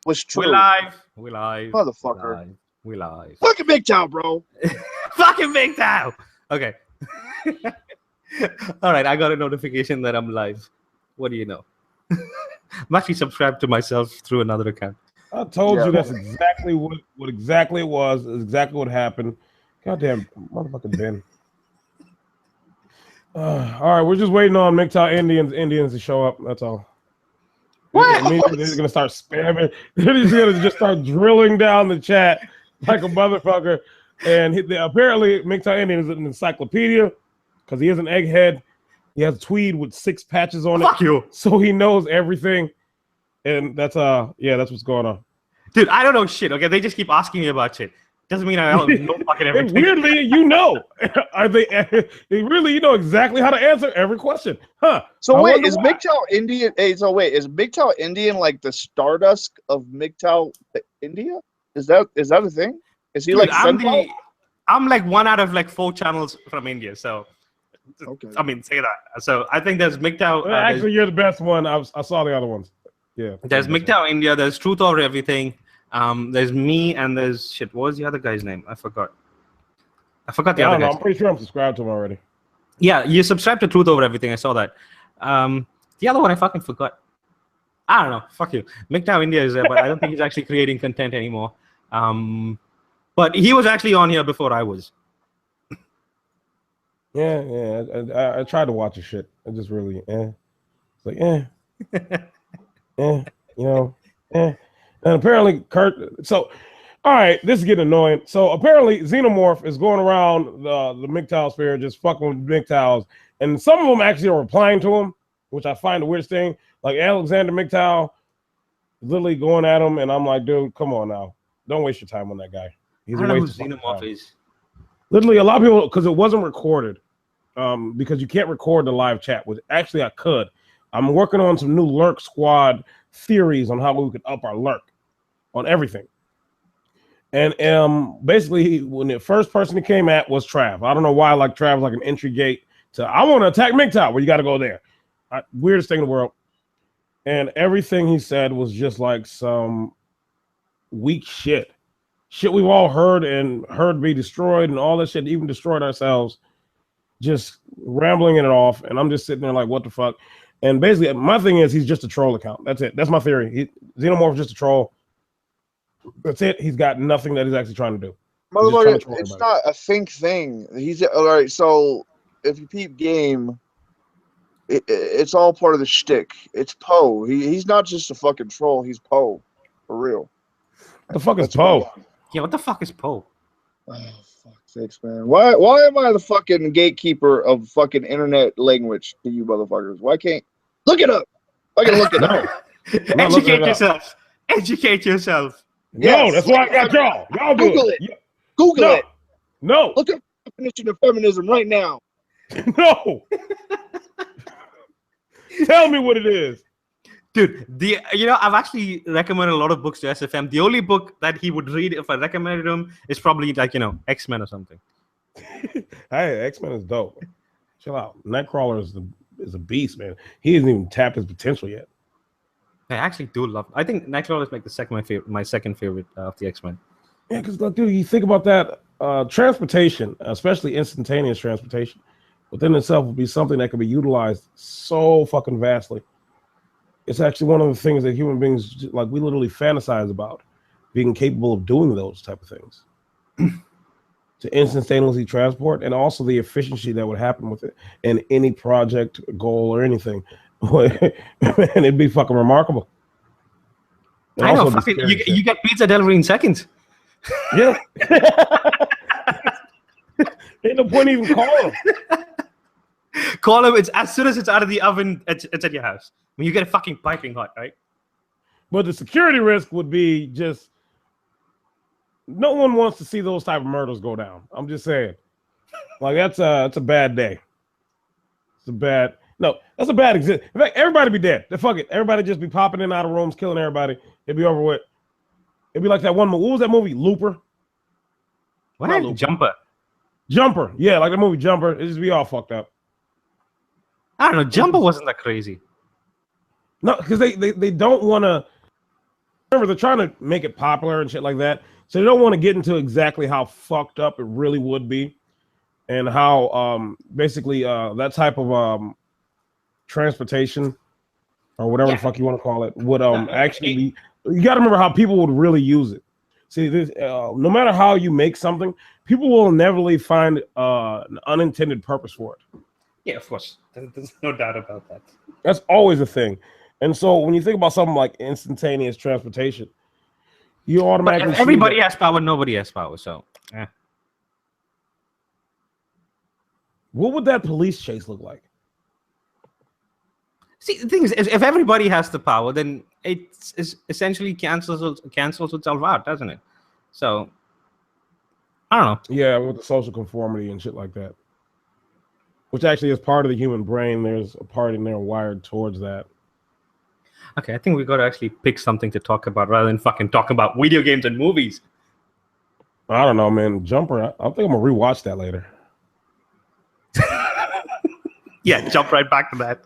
was true. We live. We live. Motherfucker. We live. Fucking MGTOW, bro. Fucking MGTOW. Okay. All right. I got a notification that I'm live. What do you know? I'm actually subscribed to myself through another account. I told you that's exactly what exactly it was. Exactly what happened. Goddamn motherfucking Ben. All right, we're just waiting on MGTOW Indians to show up. That's all. What? They're gonna start spamming. They're just start drilling down the chat like a motherfucker. And apparently, MGTOW Indian is an encyclopedia because he is an egghead. He has tweed with 6 patches on it. Fuck you. So he knows everything. And that's that's what's going on. Dude, I don't know shit. Okay, they just keep asking me about shit. Doesn't mean I don't know fucking everything. Weirdly, you know. Are they really? You know exactly how to answer every question, huh? So wait, is MGTOW Indian? Hey, so wait, is MGTOW Indian like the Stardust of MGTOW India? Is that a thing? Is he Dude, like? I'm like 1 out of like 4 channels from India. So, okay. I mean, say that. So I think there's MGTOW. Actually, you're the best one. I saw the other ones. Yeah. There's MGTOW India. There's Truth Over Everything. There's me and there's shit. What was the other guy's name? I forgot the other guy. I'm pretty sure I'm subscribed to him already. Yeah, you subscribed to Truth Over Everything. I saw that. The other one I fucking forgot. I don't know. Fuck you. MGTOW India is there, but I don't think he's actually creating content anymore. But he was actually on here before I was. Yeah. I tried to watch his shit. I just really, It's like, And apparently, Kurt. So, all right, this is getting annoying. So apparently, Xenomorph is going around the MGTOW sphere, just fucking with MGTOWs, and some of them actually are replying to him, which I find the weirdest thing. Like Alexander MGTOW, literally going at him, and I'm like, dude, come on now, don't waste your time on that guy. He's I don't know who Xenomorph is. Literally, a lot of people, because it wasn't recorded, because you can't record the live chat. Which actually I could. I'm working on some new Lurk Squad theories on how we could up our lurk on everything. And basically, when the first person he came at was Trav. I don't know why, like Trav was like an entry gate to I want to attack MGTOW. Well, you got to go there. Weirdest thing in the world. And everything he said was just like some weak shit we've all heard be destroyed and all that shit, even destroyed ourselves, just rambling it off. And I'm just sitting there like, what the fuck? And basically, my thing is he's just a troll account. That's it. That's my theory. Xenomorph is just a troll. That's it. He's got nothing that he's actually trying to do. Motherfucker, it's not a think thing. He's all right. So if you peep game, it's all part of the shtick. It's Poe. He's not just a fucking troll. He's Poe, for real. What the fuck is Poe? Yeah, what the fuck is Poe? Oh, fuck's sakes, man. Why am I the fucking gatekeeper of fucking internet language to you motherfuckers? Why can't look it up? I can look it up. Educate yourself. Educate yourself. Yes. No, that's why I got y'all. Y'all Google it. Google it. No. Look up the definition of feminism right now. No. Tell me what it is. Dude, I've actually recommended a lot of books to SFM. The only book that he would read if I recommended him is probably like, X-Men or something. Hey, X-Men is dope. Chill out. Nightcrawler is a beast, man. He hasn't even tapped his potential yet. I actually do love. I think Nightcrawler is like my second favorite of the X-Men. Yeah, because dude, you think about that transportation, especially instantaneous transportation, within itself would be something that could be utilized so fucking vastly. It's actually one of the things that human beings like we literally fantasize about, being capable of doing those type of things. To instantaneously transport, and also the efficiency that would happen with it in any project, goal, or anything. And it'd be fucking remarkable. I know, fucking, you get pizza delivery in seconds. Yeah. Ain't no point even calling him. Call him. It's as soon as it's out of the oven, it's at your house. When you get it fucking piping hot, right? But the security risk would be just no one wants to see those type of murders go down. I'm just saying, like that's a bad day. That's a bad exist. In fact, everybody be dead. Fuck it. Everybody just be popping in and out of rooms, killing everybody. It'd be over with. It'd be like that one movie. What was that movie? Looper. What? Looper. Jumper. Yeah, like the movie Jumper. It just be all fucked up. I don't know. Jumper wasn't that crazy. No, because they don't want to. remember they're trying to make it popular and shit like that, so they don't want to get into exactly how fucked up it really would be, and how basically that type of transportation or whatever the fuck you want to call it would actually be. You got to remember how people would really use it. See, this, no matter how you make something, people will inevitably find an unintended purpose for it. Yeah, of course. There's no doubt about that. That's always a thing. And so when you think about something like instantaneous transportation, you automatically but everybody has power, nobody has power. So, what would that police chase look like? See, the thing is, if everybody has the power, then it essentially cancels itself out, doesn't it? So, I don't know. Yeah, with the social conformity and shit like that, which actually is part of the human brain. There's a part in there wired towards that. Okay, I think we got to actually pick something to talk about rather than fucking talk about video games and movies. I don't know, man. Jumper, I think I'm gonna rewatch that later. Yeah, jump right back to that.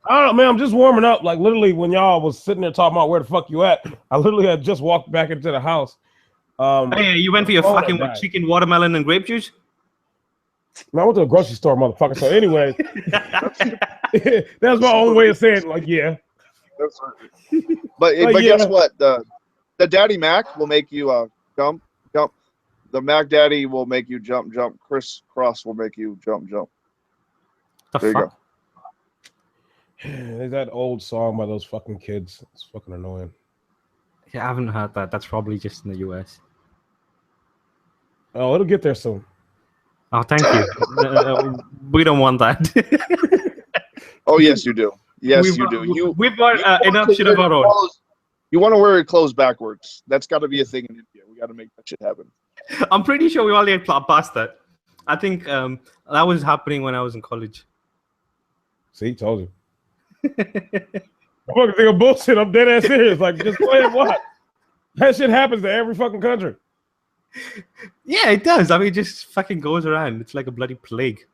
I don't know, man. I'm just warming up. Like literally, when y'all was sitting there talking about where the fuck you at, I literally had just walked back into the house. Hey, you went for your fucking chicken, watermelon, and grape juice? Man, I went to a grocery store, motherfucker. So anyway, that's my own way of saying it. Like, yeah. That's right. But yeah. Guess what? The Daddy Mac will make you jump. The Mac Daddy will make you jump. Criss Cross will make you jump. There you go. There's that old song by those fucking kids. It's fucking annoying. Yeah, I haven't heard that. That's probably just in the US. Oh, it'll get there soon. Oh, thank you. We don't want that. Oh, yes, you do. Yes, you do. We've got enough shit of our own. You want to wear your clothes backwards. That's got to be a thing in India. We got to make that shit happen. I'm pretty sure we already past that. I think that was happening when I was in college. See, told you. I'm fucking think of bullshit. I'm dead ass serious. Like, just play what? That shit happens to every fucking country. Yeah, it does. I mean, it just fucking goes around. It's like a bloody plague.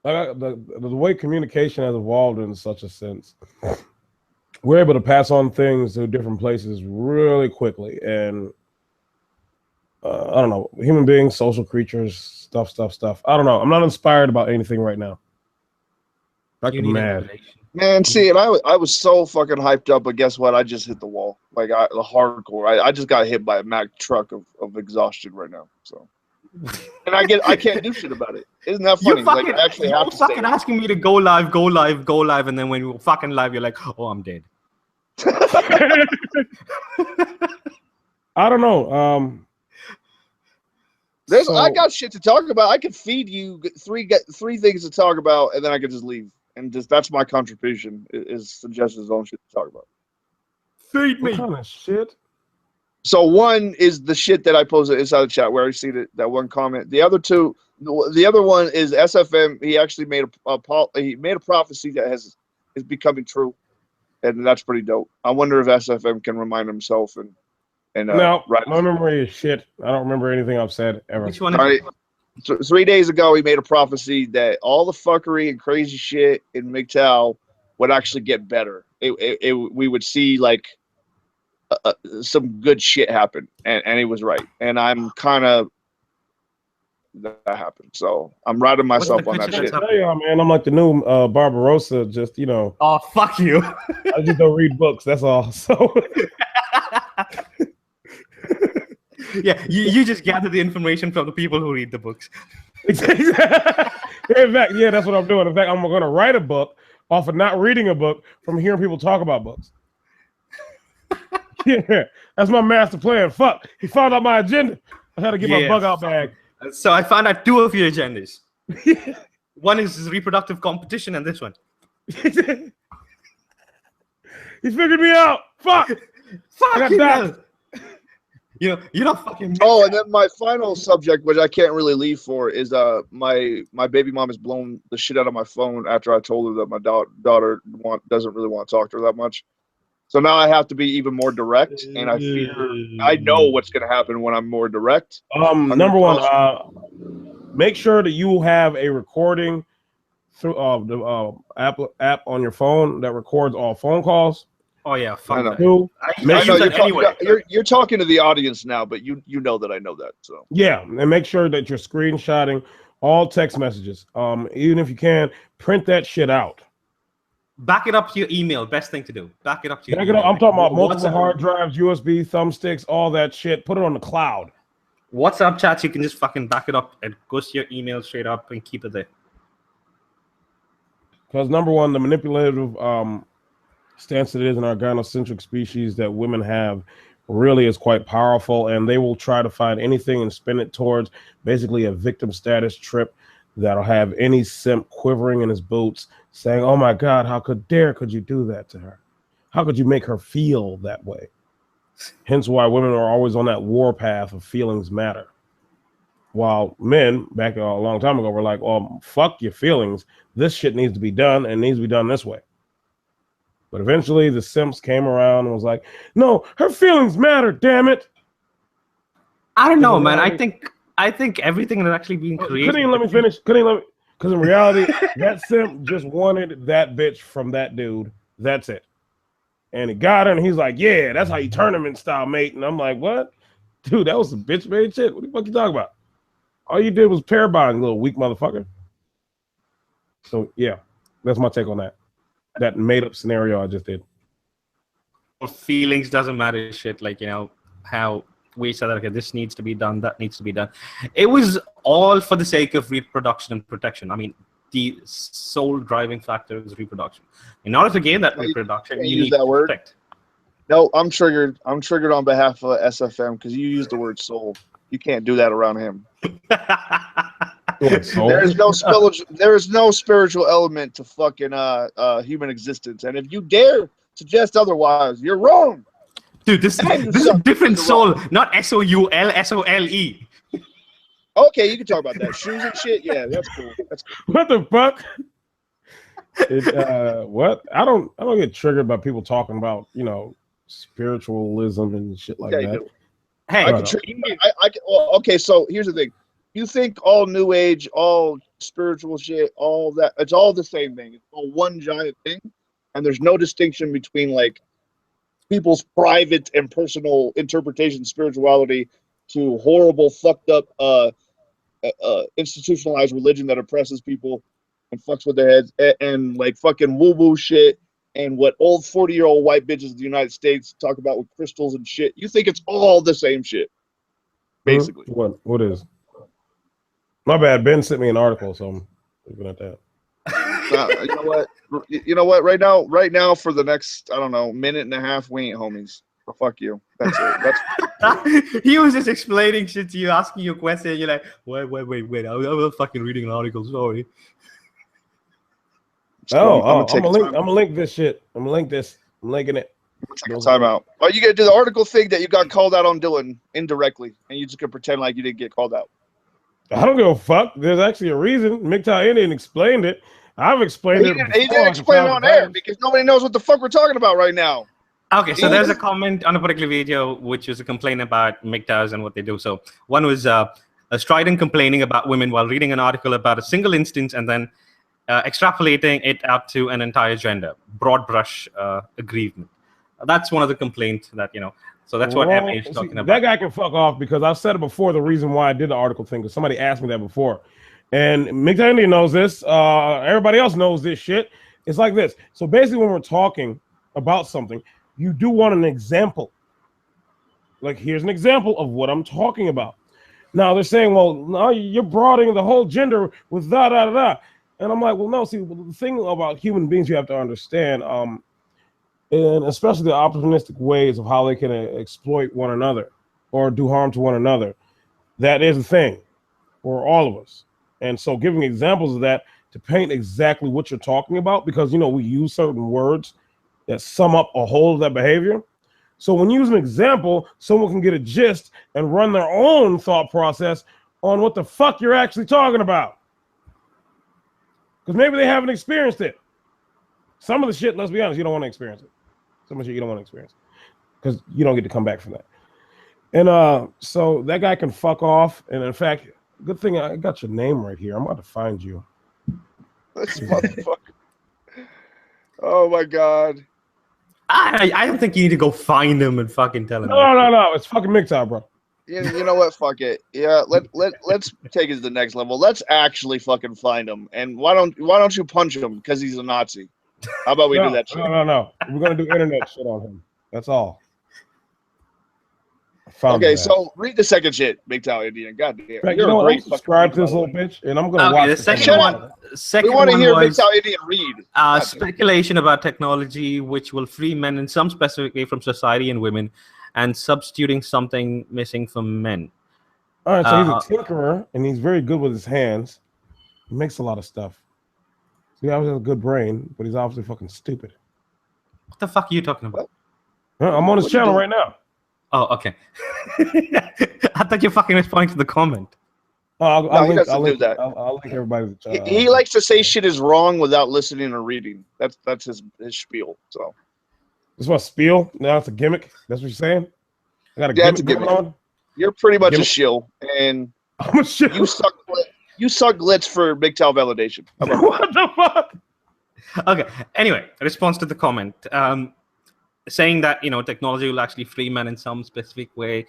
The way communication has evolved in such a sense, we're able to pass on things to different places really quickly. And I don't know, human beings, social creatures, stuff. I don't know. I'm not inspired about anything right now. Fucking mad. Man, see, and I was so fucking hyped up, but guess what? I just hit the wall. Like the hardcore. I just got hit by a Mack truck of exhaustion right now. So, and I can't do shit about it. Isn't that funny? You're fucking asking me to go live, and then when you're fucking live, you're like, oh, I'm dead. I don't know. I got shit to talk about. I could feed you three things to talk about, and then I could just leave. And just that's my contribution is suggest his own shit to talk about. Feed me. What kind of shit? So one is the shit that I posted inside the chat where I see that one comment. The other one is SFM. He actually made a prophecy that is becoming true, and that's pretty dope. I wonder if SFM can remind himself and no, my memory is shit. I don't remember anything I've said ever. Which one? Is it? So 3 days ago, he made a prophecy that all the fuckery and crazy shit in MGTOW would actually get better. We would see like some good shit happen, and he was right. And I'm kind of that happened. So I'm riding myself on that shit. Yeah, man, I'm like the new Barbarossa. Just Oh, fuck you! I just don't read books. That's all. So. Yeah, you just gather the information from the people who read the books. In fact, yeah, that's what I'm doing. In fact, I'm going to write a book off of not reading a book from hearing people talk about books. Yeah, that's my master plan. Fuck, he found out my agenda. I had to get my bug out bag. So I found out 2 of your agendas. One is reproductive competition, and this one. He figured me out. Fuck. Fuck. You're not fucking. Oh, and then my final subject, which I can't really leave for, is my baby mom has blown the shit out of my phone after I told her that my daughter doesn't really want to talk to her that much. So now I have to be even more direct, and I know what's going to happen when I'm more direct. Number one, make sure that you have a recording through the app on your phone that records all phone calls. Oh yeah, fuck I know. that. Two, I make I know use you're, that anyway. you're talking to the audience now, but you know that I know that. So yeah, and make sure that you're screenshotting all text messages. Even if you can, print that shit out. Back it up to your email. Best thing to do. Back it up to your Back it email. up. I'm talking about multiple WhatsApp, hard drives, USB, thumbsticks, all that shit. Put it on the cloud. WhatsApp chats, you can just fucking back it up and goes to your email straight up and keep it there. Because number one, the manipulative stance it is in our gynocentric species that women have really is quite powerful, and they will try to find anything and spin it towards basically a victim status trip that'll have any simp quivering in his boots saying, oh my God, how could you do that to her? How could you make her feel that way? Hence why women are always on that war path of feelings matter. While men, back a long time ago, were like, oh, fuck your feelings. This shit needs to be done and needs to be done this way. But eventually the simps came around and was like, no, her feelings matter, damn it. I don't know, man. I think everything that's actually being created. Couldn't even let me finish. Because in reality, that simp just wanted that bitch from that dude. That's it. And he got her, and he's like, yeah, that's how you tournament style, mate. And I'm like, what? Dude, that was some bitch made shit. What the fuck you talking about? All you did was pair bond, little weak motherfucker. So, yeah, that's my take on that. That made up scenario I just did. Feelings doesn't matter shit. Like, you know, how we said that, okay, this needs to be done, that needs to be done. It was all for the sake of reproduction and protection. I mean, the sole driving factor is reproduction. In order to gain that reproduction, you need that to word. protect. No, I'm triggered. I'm triggered on behalf of SFM because you used the word soul. You can't do that around him. There is no spiritual element to fucking human existence, and if you dare suggest otherwise, you're wrong. Dude, this is a different soul, not SOUL, SOLE. Okay, you can talk about that. Shoes and shit. Yeah, that's cool. That's cool. What the fuck? What? I don't get triggered by people talking about, you know, spiritualism and shit like that. Hey, well, okay, so here's the thing. You think all new age, all spiritual shit, all that, it's all the same thing. It's all one giant thing. And there's no distinction between like people's private and personal interpretation of spirituality to horrible, fucked up, institutionalized religion that oppresses people and fucks with their heads and like fucking woo-woo shit and what old 40-year-old white bitches in the United States talk about with crystals and shit. You think it's all the same shit, basically. What is? My bad. Ben sent me an article, so I'm looking at that. You know what? Right now, for the next, I don't know, minute and a half, we ain't homies. So fuck you. That's it. He was just explaining shit to you, asking you a question. And you're like, wait. I was fucking reading an article. Sorry. I'm gonna link this shit. I'm linking it. Time out. Oh, you gotta do the article thing that you got called out on doing indirectly, and you just gonna pretend like you didn't get called out. I don't give a fuck. There's actually a reason. MGTOW Indian explained it. I've explained it. He didn't explain it on air because nobody knows what the fuck we're talking about right now. Okay, so there's a comment on a particular video which is a complaint about MGTOWs and what they do. So one was a strident complaining about women while reading an article about a single instance and then extrapolating it out to an entire gender. Broad brush aggrievement. That's one of the complaints that, you know. So that's what MA is talking about. That guy can fuck off because I've said it before. The reason why I did the article thing because somebody asked me that before, and MGTOW Indian knows this. Everybody else knows this shit. It's like this. So basically, when we're talking about something, you do want an example. Like here's an example of what I'm talking about. Now they're saying, well, no, you're broadening the whole gender with da da da. And I'm like, well, no. See, the thing about human beings you have to understand. And especially the opportunistic ways of how they can exploit one another or do harm to one another. That is a thing for all of us. And so giving examples of that to paint exactly what you're talking about, because, you know, we use certain words that sum up a whole of that behavior. So when you use an example, someone can get a gist and run their own thought process on what the fuck you're actually talking about. Because maybe they haven't experienced it. Some of the shit, let's be honest, you don't want to experience it. Some of the shit you don't want to experience because you don't get to come back from that. And so that guy can fuck off. And in fact, good thing I got your name right here. I'm about to find you. This motherfucker. Oh my God. I don't think you need to go find him and fucking tell him. No. It's fucking MGTOW, bro. You know what? Fuck it. Yeah, let's take it to the next level. Let's actually fucking find him. And why don't you punch him because he's a Nazi? How about we do that shit? No. We're gonna do internet shit on him. That's all. Okay, so read the second shit, MGTOW Indian. God damn. You know what? I'm subscribe to this little bitch, and I'm gonna watch the second one. We want to hear MGTOW Indian read. Speculation about technology which will free men in some specific way from society and women, and substituting something missing from men. All right, so he's a tinkerer, and he's very good with his hands. He makes a lot of stuff. So he obviously has a good brain, but he's obviously fucking stupid. What the fuck are you talking about? I'm on his channel right now. Oh, okay. I thought you're fucking responding to the comment. I'll link everybody's. He likes to say shit is wrong without listening or reading. That's his spiel. So this is my spiel. Now it's a gimmick. That's what you're saying. I got a gimmick going on. You're pretty much a shill, and I'm a shill. You suck glitz for MGTOW validation. What the fuck? Okay. Anyway, response to the comment. Saying that technology will actually free men in some specific way.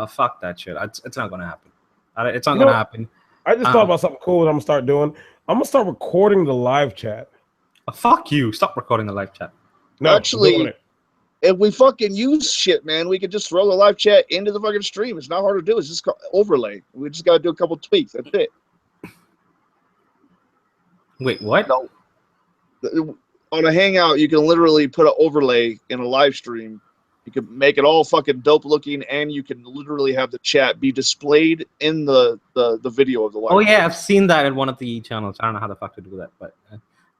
Fuck that shit. It's not gonna happen. It's not gonna happen. I just thought about something cool that I'm gonna start doing. I'm gonna start recording the live chat. Fuck you! Stop recording the live chat. No, actually, if we fucking use shit, man, we could just throw the live chat into the fucking stream. It's not hard to do. It's just overlay. We just gotta do a couple tweaks. That's it. Wait, what? No. On a Hangout, you can literally put an overlay in a live stream. You can make it all fucking dope looking, and you can literally have the chat be displayed in the video of the live. Oh yeah, I've seen that in one of the channels. I don't know how the fuck to do that, but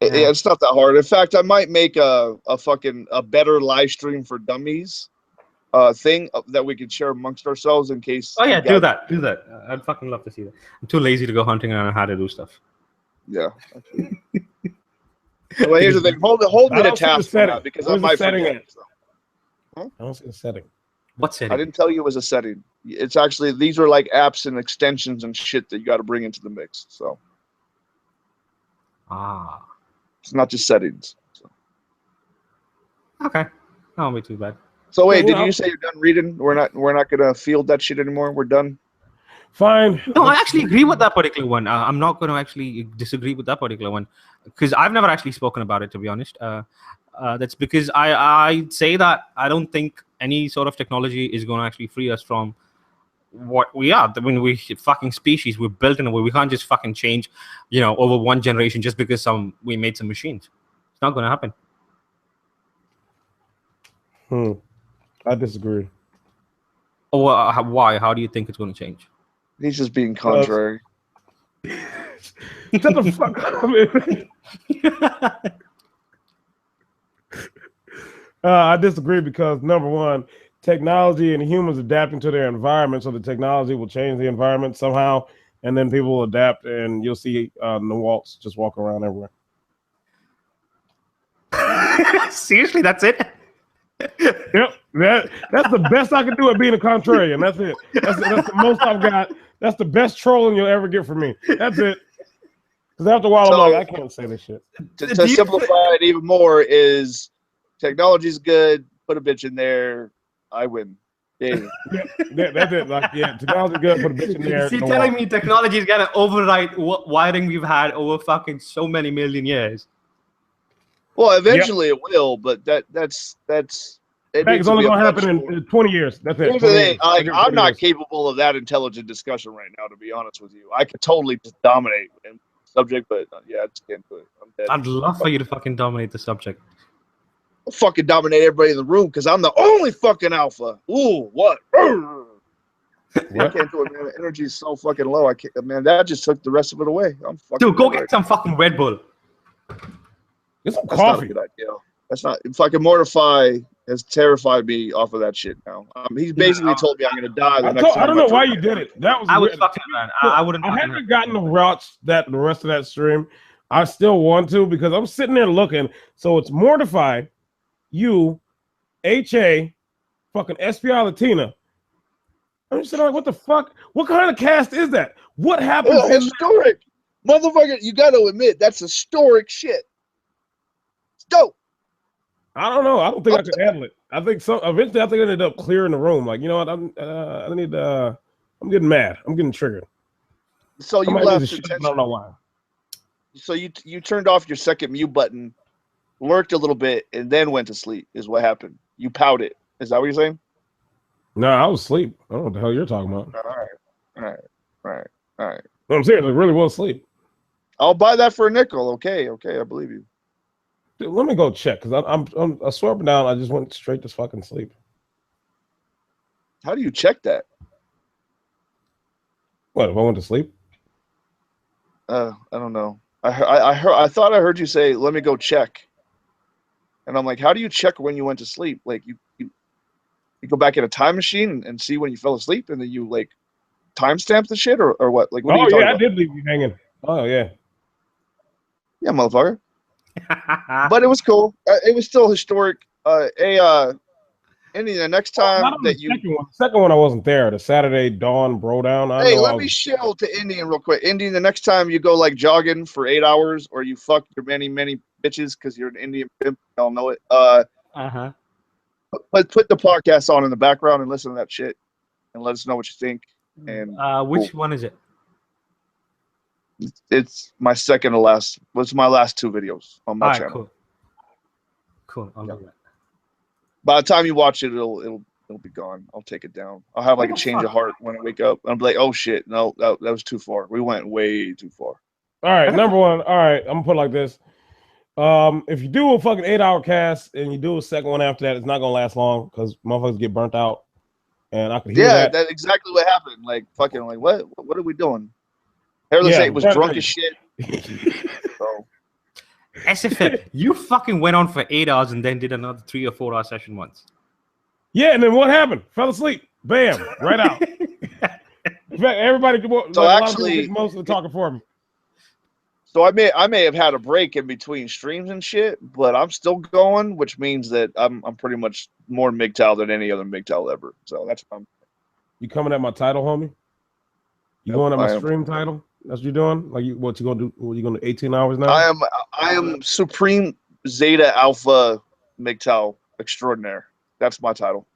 yeah, it's not that hard. In fact, I might make a better live stream for dummies thing that we can share amongst ourselves in case. Oh yeah, do that. I'd fucking love to see that. I'm too lazy to go hunting around how to do stuff. Yeah. Well, here's the thing. Hold me to task for that because I might forget. So. I don't see a setting. What setting? I didn't tell you it was a setting. It's actually, these are like apps and extensions and shit that you got to bring into the mix. So. It's not just settings. So. Okay. That won't be too bad. So wait, did you say you're done reading? We're not gonna field that shit anymore. We're done. Fine. No, I actually agree with that particular one. I'm not going to actually disagree with that particular one because I've never actually spoken about it, to be honest. That's because I say that I don't think any sort of technology is going to actually free us from what we are. I mean, we fucking species. We're built in a way. We can't just fucking change, over one generation just because we made some machines. It's not going to happen. I disagree. Oh, why? How do you think it's going to change? He's just being contrary. Shut the fuck up. I disagree because, number one, technology and humans adapting to their environment, so the technology will change the environment somehow, and then people will adapt, and you'll see the Waltz just walk around everywhere. Seriously, that's it? Yep, that's the best I can do at being a contrarian. That's it. That's the most I've got. That's the best trolling you'll ever get from me. That's it. Because after a while, I'm like, I can't say this shit. To simplify it even more is technology's good. Put a bitch in there. I win. Yeah, that's it. Like, technology's good. Put a bitch in there. You're telling me technology's gonna overwrite what wiring we've had over fucking so many million years? Well, eventually it will, but that's it's only going to happen in 20 years. That's it. Here's the thing. I'm not capable of that intelligent discussion right now, to be honest with you. I could totally just dominate the subject, but yeah, I just can't do it. I'm dead. I'd love for you to fucking dominate the subject. I'll fucking dominate everybody in the room because I'm the only fucking alpha. Ooh, what? I can't do it, man. The energy is so fucking low. I can't, man. That just took the rest of it away. I'm fucking. Dude, go get some fucking Red Bull. Get some That's coffee. Not a good idea. That's not. Fucking Mortify has terrified me off of that shit now. He's basically told me I'm gonna die. I don't know why you did it. That was. I would fucking man. I wouldn't. I haven't gotten to watch the rest of that stream. I still want to because I'm sitting there looking. So it's Mortify, you, HA, fucking SPI Latina. I'm just like, what the fuck? What kind of cast is that? What happened? Oh, historic, motherfucker! You got to admit that's historic shit. It's dope. I don't know. I don't think I could handle it. I think eventually I ended up clearing the room. Like, you know what? I'm getting mad. I'm getting triggered. So you left. I don't know why. So you turned off your second mute button, lurked a little bit, and then went to sleep. Is what happened. You pouted. Is that what you're saying? No, I was asleep. I don't know what the hell you're talking about. All right. No, I'm serious. I really was asleep. I'll buy that for a nickel. Okay, I believe you. Dude, let me go check because I swear up and down I just went straight to fucking sleep. How do you check that? What if I went to sleep? I don't know. I thought I heard you say, "Let me go check," and I'm like, "How do you check when you went to sleep? Like you go back in a time machine and see when you fell asleep, and then you like timestamp the shit or what? Like what are you talking about? I did leave you hanging. Oh yeah, motherfucker." But it was cool. It was still historic. Indy, the next time the second one I wasn't there. The Saturday dawn bro down. Let me shill to Indian real quick. Indian, the next time you go like jogging for 8 hours or you fuck your many bitches because you're an Indian pimp, y'all know it. But put the podcast on in the background and listen to that shit and let us know what you think. And which one is it? It's my second to last. Was my last 2 videos on my channel. Cool. I'll do that. By the time you watch it, it'll be gone. I'll take it down. I'll have like a change of heart when I wake up. I'll be like, oh shit, no, that was too far. We went way too far. All right, number one. All right, I'm gonna put it like this. If you do a fucking 8-hour cast and you do a second one after that, it's not gonna last long because motherfuckers get burnt out. And I can hear that. That's exactly what happened. Like fucking like what are we doing? Hairless 8 was drunk as shit. So. SFL, you fucking went on for 8 hours and then did another 3 or 4 hour session once. Yeah, and then what happened? Fell asleep. Bam, right out. In fact, everybody did most of the talking for me. So I may have had a break in between streams and shit, but I'm still going, which means that I'm pretty much more MGTOW than any other MGTOW ever. So that's what I'm. You coming at my title, homie? You going at my stream title? That's what you're doing? Like what you gonna do? What, you gonna do 18 hours now? I am Supreme Zeta Alpha MGTOW Extraordinaire. That's my title.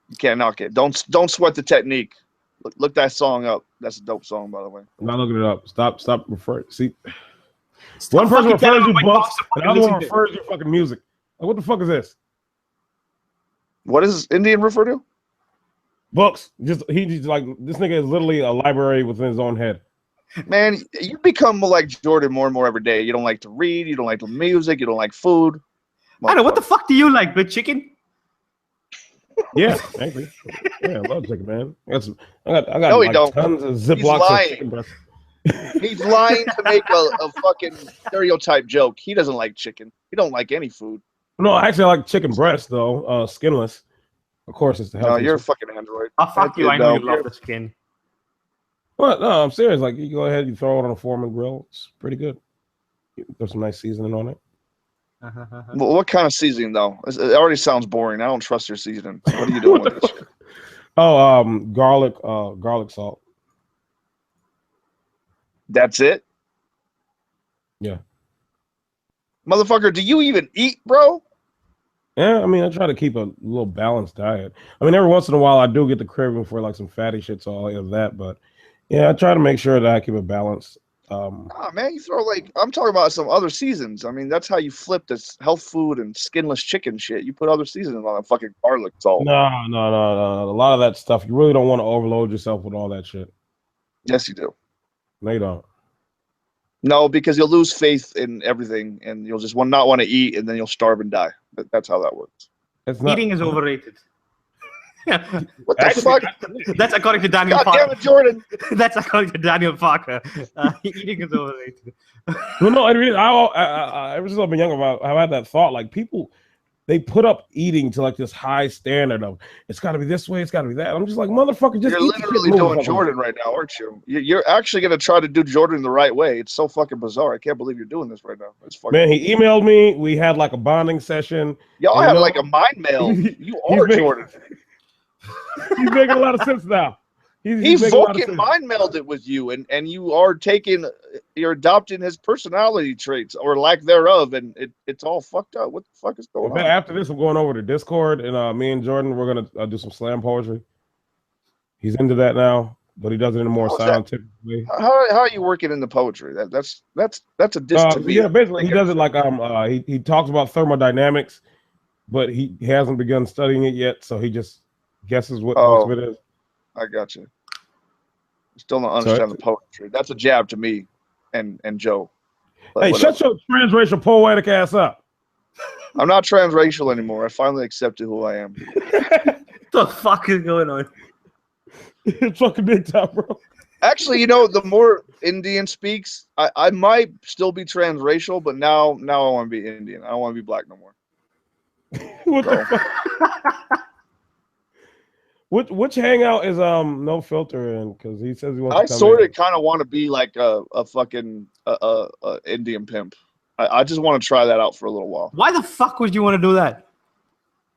You can't knock it. Don't sweat the technique. Look that song up. That's a dope song, by the way. I'm not looking it up. Stop referring. See, one person refers to books, the other one refers to fucking music. Like, what the fuck is this? What does Indian refer to? Books. He's like, this nigga is literally a library within his own head. Man, you become like Jordan more and more every day. You don't like to read. You don't like the music. You don't like food. I know. What the fuck do you like? Good chicken? Yeah, angry. Yeah, I love chicken, man. I got no, like tons of Ziplocs of chicken breast. He's lying to make a fucking stereotype joke. He doesn't like chicken. He don't like any food. No, actually, I like chicken breast though, skinless. Of course, it's the healthiest. No, you're a fucking android. Oh, fuck you! I know you love the skin. What? No, I'm serious. Like, you go ahead, you throw it on a Foreman grill. It's pretty good. There's some nice seasoning on it. Well, what kind of seasoning though? It already sounds boring. I don't trust your seasoning. What are you doing with this shit? Oh, garlic salt. That's it? Yeah. Motherfucker, do you even eat, bro? Yeah, I mean, I try to keep a little balanced diet. I mean, every once in a while, I do get the craving for like some fatty shit, so all of that. But yeah, I try to make sure that I keep it balanced. Oh man, you throw like I'm talking about some other seasons. I mean, that's how you flip this health food and skinless chicken shit. You put other seasons on a fucking garlic salt. No. A lot of that stuff, you really don't want to overload yourself with all that shit. Yes, you do. No, you don't. No, because you'll lose faith in everything, and you'll just not want to eat, and then you'll starve and die. That's how that works. Eating is overrated. What the fuck? That's according to Daniel Parker. God damn it, Jordan. That's according to Daniel Parker. Eating is overrated. Well, no, I mean, I ever since I've been young, I've had that thought. Like, people, they put up eating to like this high standard of it's got to be this way, it's got to be that. I'm just like, motherfucker, just you're literally doing Jordan right now, aren't you? You're actually gonna try to do Jordan the right way. It's so fucking bizarre. I can't believe you're doing this right now. It's fucking man. He emailed me. We had like a bonding session. Y'all had like a mind meld. You are Jordan. He's making a lot of sense now. He Vulcan mind melded with you, and you are you're adopting his personality traits or lack thereof, and it's all fucked up. What the fuck is going on? After this, I'm going over to Discord, and me and Jordan, we're gonna do some slam poetry. He's into that now, but he does it in a more scientific way. How are you working in the poetry? That's a diss to me. Yeah, basically he does it like he talks about thermodynamics, but he hasn't begun studying it yet, so he just guesses what most of it is. I got you. Still don't understand the poetry. That's a jab to me and Joe. Hey, shut your transracial poetic ass up. I'm not transracial anymore. I finally accepted who I am. What the fuck is going on? It's fucking MGTOW, bro. Actually, the more Indian speaks, I might still be transracial, but now I want to be Indian. I don't want to be black no more. What the fuck? Which hangout is no filter in? Because he says he wants. I sort of kind of want to be like a fucking Indian pimp. I just want to try that out for a little while. Why the fuck would you want to do that?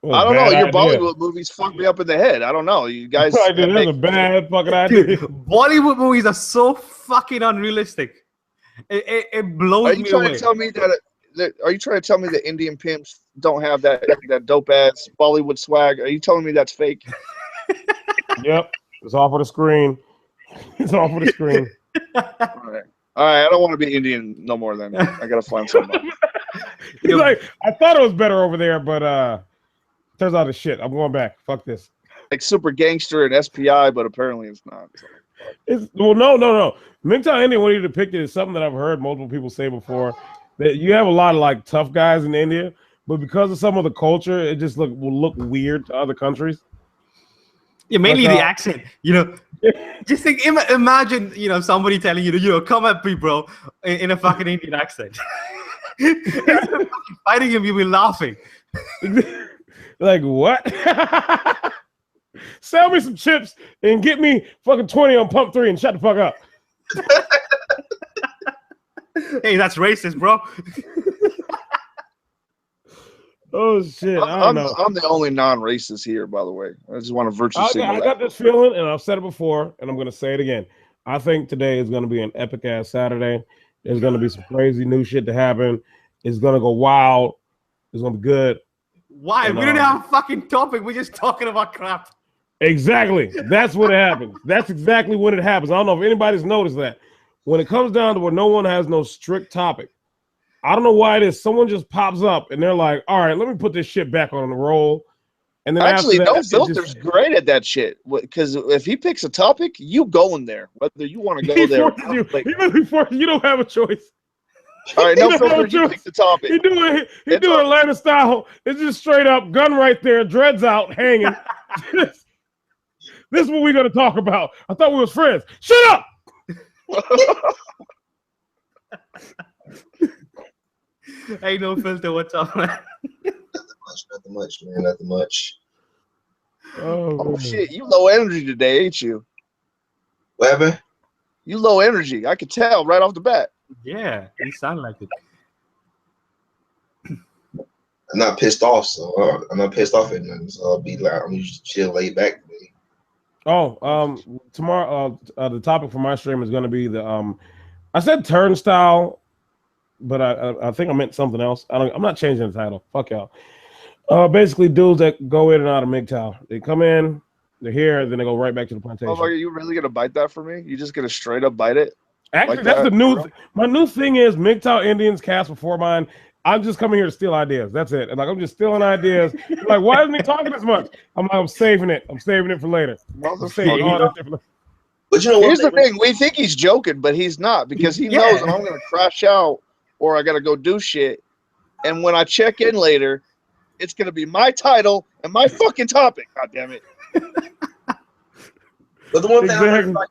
I don't know. Your Bollywood movies fuck me up in the head. I don't know. You guys. That's a bad fucking idea. Dude, Bollywood movies are so fucking unrealistic. It blows me away. Are you trying to tell me that Indian pimps don't have that dope ass Bollywood swag? Are you telling me that's fake? Yep, it's all for the screen. It's all for the screen. All right. I don't want to be Indian no more. Then I gotta find something. He's like, I thought it was better over there, but turns out it's shit. I'm going back. Fuck this. Like super gangster and SPI, but apparently it's not. So. No. MGTOW Indian, what you depicted is something that I've heard multiple people say before. That you have a lot of like tough guys in India, but because of some of the culture, it just will look weird to other countries. Yeah, mainly the accent. Just think, imagine, somebody telling you, come at me, bro, in a fucking Indian accent. Fighting him, you'll be laughing. Like, what? Sell me some chips and get me fucking 20 on pump 3 and shut the fuck up. Hey, that's racist, bro. Oh shit! I'm the only non-racist here, by the way. I just want to virtue signal. I got this feeling, and I've said it before, and I'm going to say it again. I think today is going to be an epic ass Saturday. There's going to be some crazy new shit to happen. It's going to go wild. It's going to be good. Why? And, we don't have a fucking topic. We're just talking about crap. Exactly. That's what happens. That's exactly when it happens. I don't know if anybody's noticed that. When it comes down to where no one has no strict topic, I don't know why it is. Someone just pops up and they're like, all right, let me put this shit back on the roll. And then actually, No Filter's great at that shit. Because if he picks a topic, you go in there, whether you want to go there. You don't have a choice. All right, No Filter, you pick the topic. He do Atlanta style. It's just straight up, gun right there, dreads out, hanging. This is what we're going to talk about. I thought we was friends. Shut up! Hey, No Filter, what's up, man? Nothing much, man. Nothing much. Oh shit, you low energy today, ain't you? What happened? You low energy. I could tell right off the bat. Yeah, you sound like it. I'm not pissed off, so I'm not pissed off at nothing. So I'll be like, I'm just chill, laid back today. Tomorrow, the topic for my stream is going to be the I said turnstile, but I think I meant something else. I'm not changing the title. Fuck y'all. Basically, dudes that go in and out of MGTOW. They come in, they're here, then they go right back to the plantation. Oh, are you really gonna bite that for me? You just gonna straight up bite it? Actually, like that's the new. My new thing is MGTOW Indians cast before mine. I'm just coming here to steal ideas. That's it. And like I'm just stealing ideas. Like, why isn't he talking as much? I'm saving it. I'm saving it for later. But you know here's the thing: we think he's joking, but he's not, because he knows I'm gonna crash out or I gotta go do shit. And when I check in later, it's gonna be my title and my fucking topic. God damn it! But the one thing I learned, like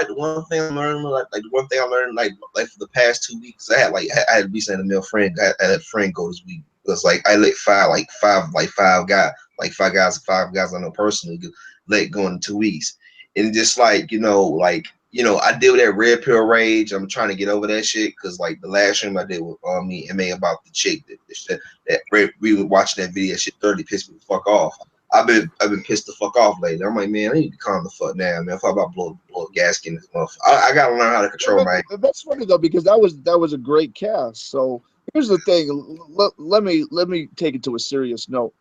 the one thing I learned, for the past 2 weeks, I had recently a male friend. I had a friend go this week. It was like I let five guys I know personally let go in 2 weeks, and just I deal with that red pill rage. I'm trying to get over that shit because like the last stream I did with me and May about the chick that we were watching that video, shit thoroughly pissed me the fuck off. I've been pissed the fuck off lately. I'm like, man, I need to calm the fuck down, man. If I'm about to blow a gasket in this motherfucker, I gotta learn how to control my. That's funny though, because that was a great cast. So here's the thing. Let me take it to a serious note.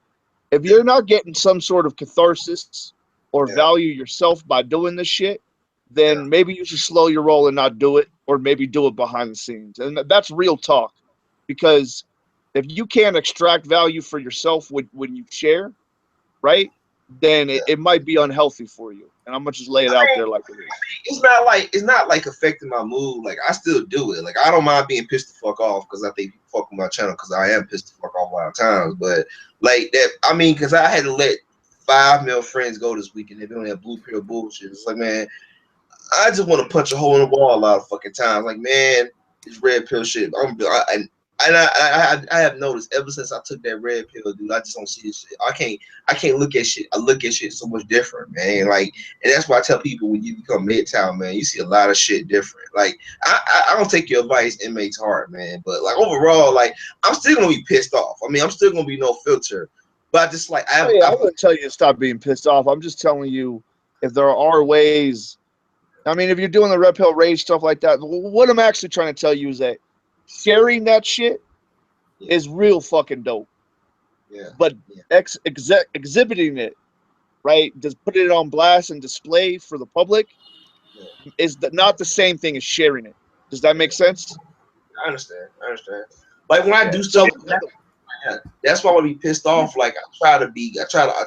If you're not getting some sort of catharsis or value yourself by doing this shit, then maybe you should slow your roll and not do it, or maybe do it behind the scenes. And that's real talk, because if you can't extract value for yourself when you share, right, then it might be unhealthy for you. And I'm gonna just lay it out there like it is. It's not like affecting my mood. Like I still do it. Like I don't mind being pissed the fuck off because I think people fuck with my channel because I am pissed the fuck off a lot of times. But like that, I mean, because I had to let 5 male friends go this weekend. They're doing that blue pill bullshit. It's like, man, I just want to punch a hole in the wall a lot of fucking times. Like, man, this red pill shit. I have noticed ever since I took that red pill, dude, I just don't see this shit. I can't look at shit. I look at shit so much different, man. Like, and that's why I tell people when you become MGTOW, man, you see a lot of shit different. Like, I don't take your advice, inmates heart, man. But like overall, like, I'm still gonna be pissed off. I mean, I'm still gonna be no filter. But I just like I wouldn't tell you to stop being pissed off. I'm just telling you if there are ways. I mean, if you're doing the red pill rage stuff like that, what I'm actually trying to tell you is that sharing that shit is real fucking dope. Yeah. But exhibiting it, right, just putting it on blast and display for the public is not the same thing as sharing it. Does that make sense? I understand. Like when I do stuff, that's why I would be pissed off. Like I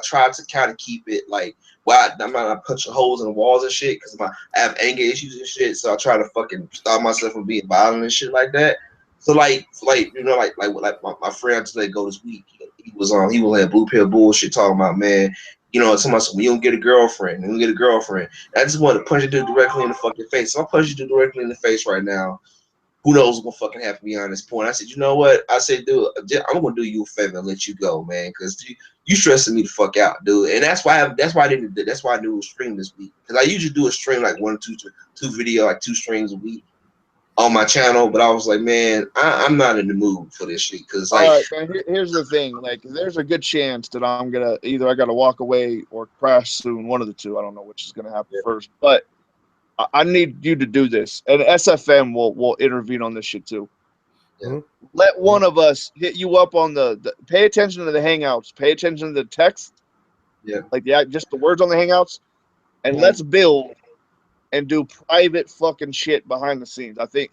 try to kind of keep it like. Well, I'm not punching holes in the walls and shit because I have anger issues and shit. So I try to fucking stop myself from being violent and shit like that. So like you know like my friend just let go this week. He was at blue pill bullshit talking about, man, you know, somebody said, you don't get a girlfriend, and you get a girlfriend. And I just wanted to punch a dude directly in the fucking face. So I punch you directly in the face right now. Who knows what's gonna fucking happen beyond this point? I said, you know what? I said, dude, I'm gonna do you a favor and let you go, man, because you stressing me the fuck out, dude. And that's why I knew it was stream this week, because I usually do a stream like 1 or 2 video, like 2 streams a week on my channel. But I was like, man, I'm not in the mood for this shit, because like, all right, man, here's the thing, like, there's a good chance that I gotta walk away or crash soon, one of the two. I don't know which is gonna happen first, but I need you to do this, and SFM will intervene on this shit too. Yeah. Let one of us hit you up on the pay attention to the hangouts, pay attention to the text, like just the words on the hangouts, and let's build and do private fucking shit behind the scenes. I think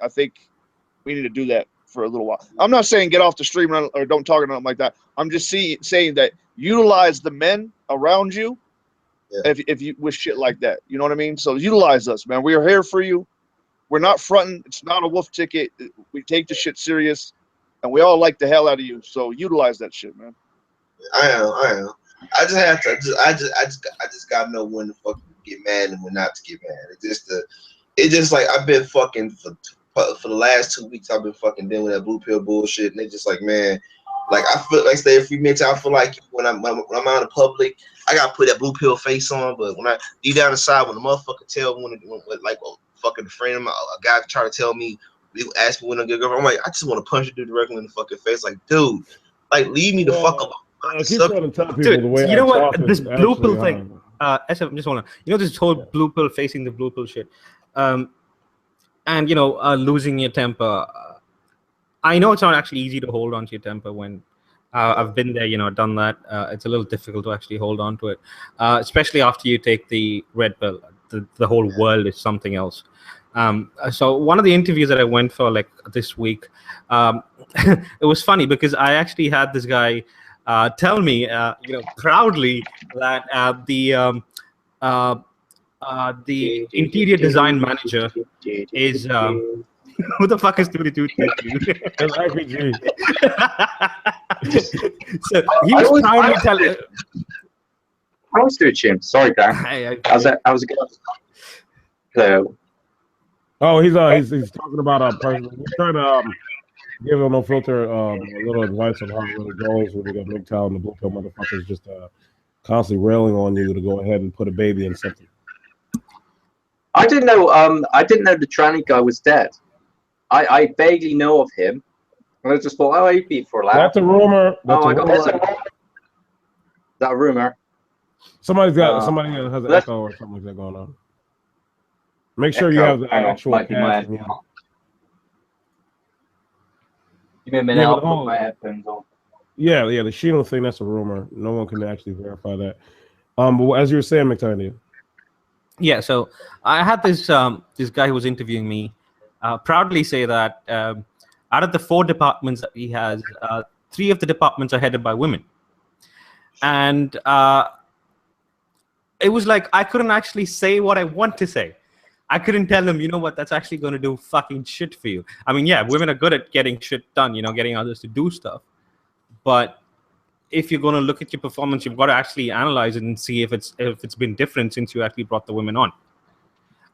we need to do that for a little while. I'm not saying get off the stream or don't talk or nothing like that. I'm just saying that utilize the men around you. If you with shit like that, you know what I mean? So utilize us, man. We are here for you. We're not fronting. It's not a wolf ticket. We take the shit serious, and we all like the hell out of you. So utilize that shit, man. I am. I just have to. I just gotta know when to fucking get mad and when not to get mad. It's just like I've been fucking for the last 2 weeks. I've been fucking dealing with that blue pill bullshit, and they just like, man. Like I feel like stay a few minutes. I feel like when I'm out in public, I gotta put that blue pill face on. But when I deep down inside, when the motherfucker tell me when like a fucking friend of mine, a guy try to tell me, ask me when I get a girlfriend, I'm like, I just want to punch a dude directly in the fucking face. Like, dude, like leave me the fuck alone. I keep trying to tell people the way you know I what? talk This is blue pill actually, thing. SF, just wanna, this whole blue pill facing the blue pill shit, and losing your temper. I know it's not actually easy to hold on to your temper when I've been there, done that. It's a little difficult to actually hold on to it, especially after you take the red pill. The whole world is something else. So one of the interviews that I went for like this week, it was funny because I actually had this guy tell me, proudly that the interior design manager is who the fuck is 22? It's RPG. So he was proudly telling. I was doing Jim. Sorry, Dan. I was good. Hello. Oh, he's talking about a person. He's trying to give him no filter a little advice on how it really goes when you got MGTOW and the blue pill motherfuckers just constantly railing on you to go ahead and put a baby in something. I didn't know. I didn't know the tranny guy was dead. I vaguely know of him. And I just thought, oh, he'd be for a laugh. That's a rumor. Is that a rumor? Somebody has an echo or something like that going on. Make sure you have the actual cast. Give me a minute, I'll put my headphones on. Yeah, the Sheila thing, that's a rumor. No one can actually verify that. But as you were saying, MGTOW. Yeah, so I had this this guy who was interviewing me proudly say that out of the 4 departments that he has, 3 of the departments are headed by women. And it was like I couldn't actually say what I want to say. I couldn't tell him, you know what, that's actually going to do fucking shit for you. I mean, yeah, women are good at getting shit done, you know, getting others to do stuff. But if you're going to look at your performance, you've got to actually analyze it and see if it's been different since you actually brought the women on.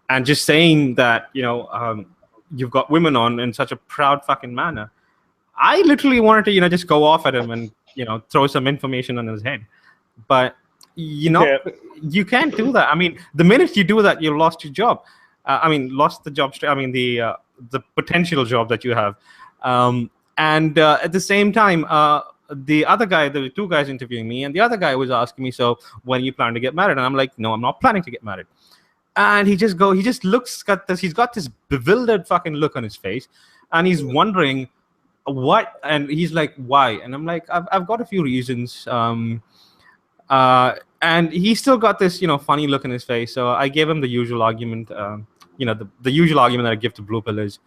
And just saying that, you know, you've got women on in such a proud fucking manner, I literally wanted to, you know, just go off at him and, you know, throw some information on his head. But, you know, you can't do that. I mean, the minute you do that, you lost your job. Lost the job. I mean, the potential job that you have. And at the same time, the other guy, the 2 guys interviewing me, and the other guy was asking me, so when are you planning to get married? And I'm like, no, I'm not planning to get married. And he just looks at this. He's got this bewildered fucking look on his face, and he's wondering what. And he's like, why? And I'm like, I've got a few reasons. And he still got this, you know, funny look in his face. So I gave him the usual argument, you know, the usual argument that I give to blue pillars,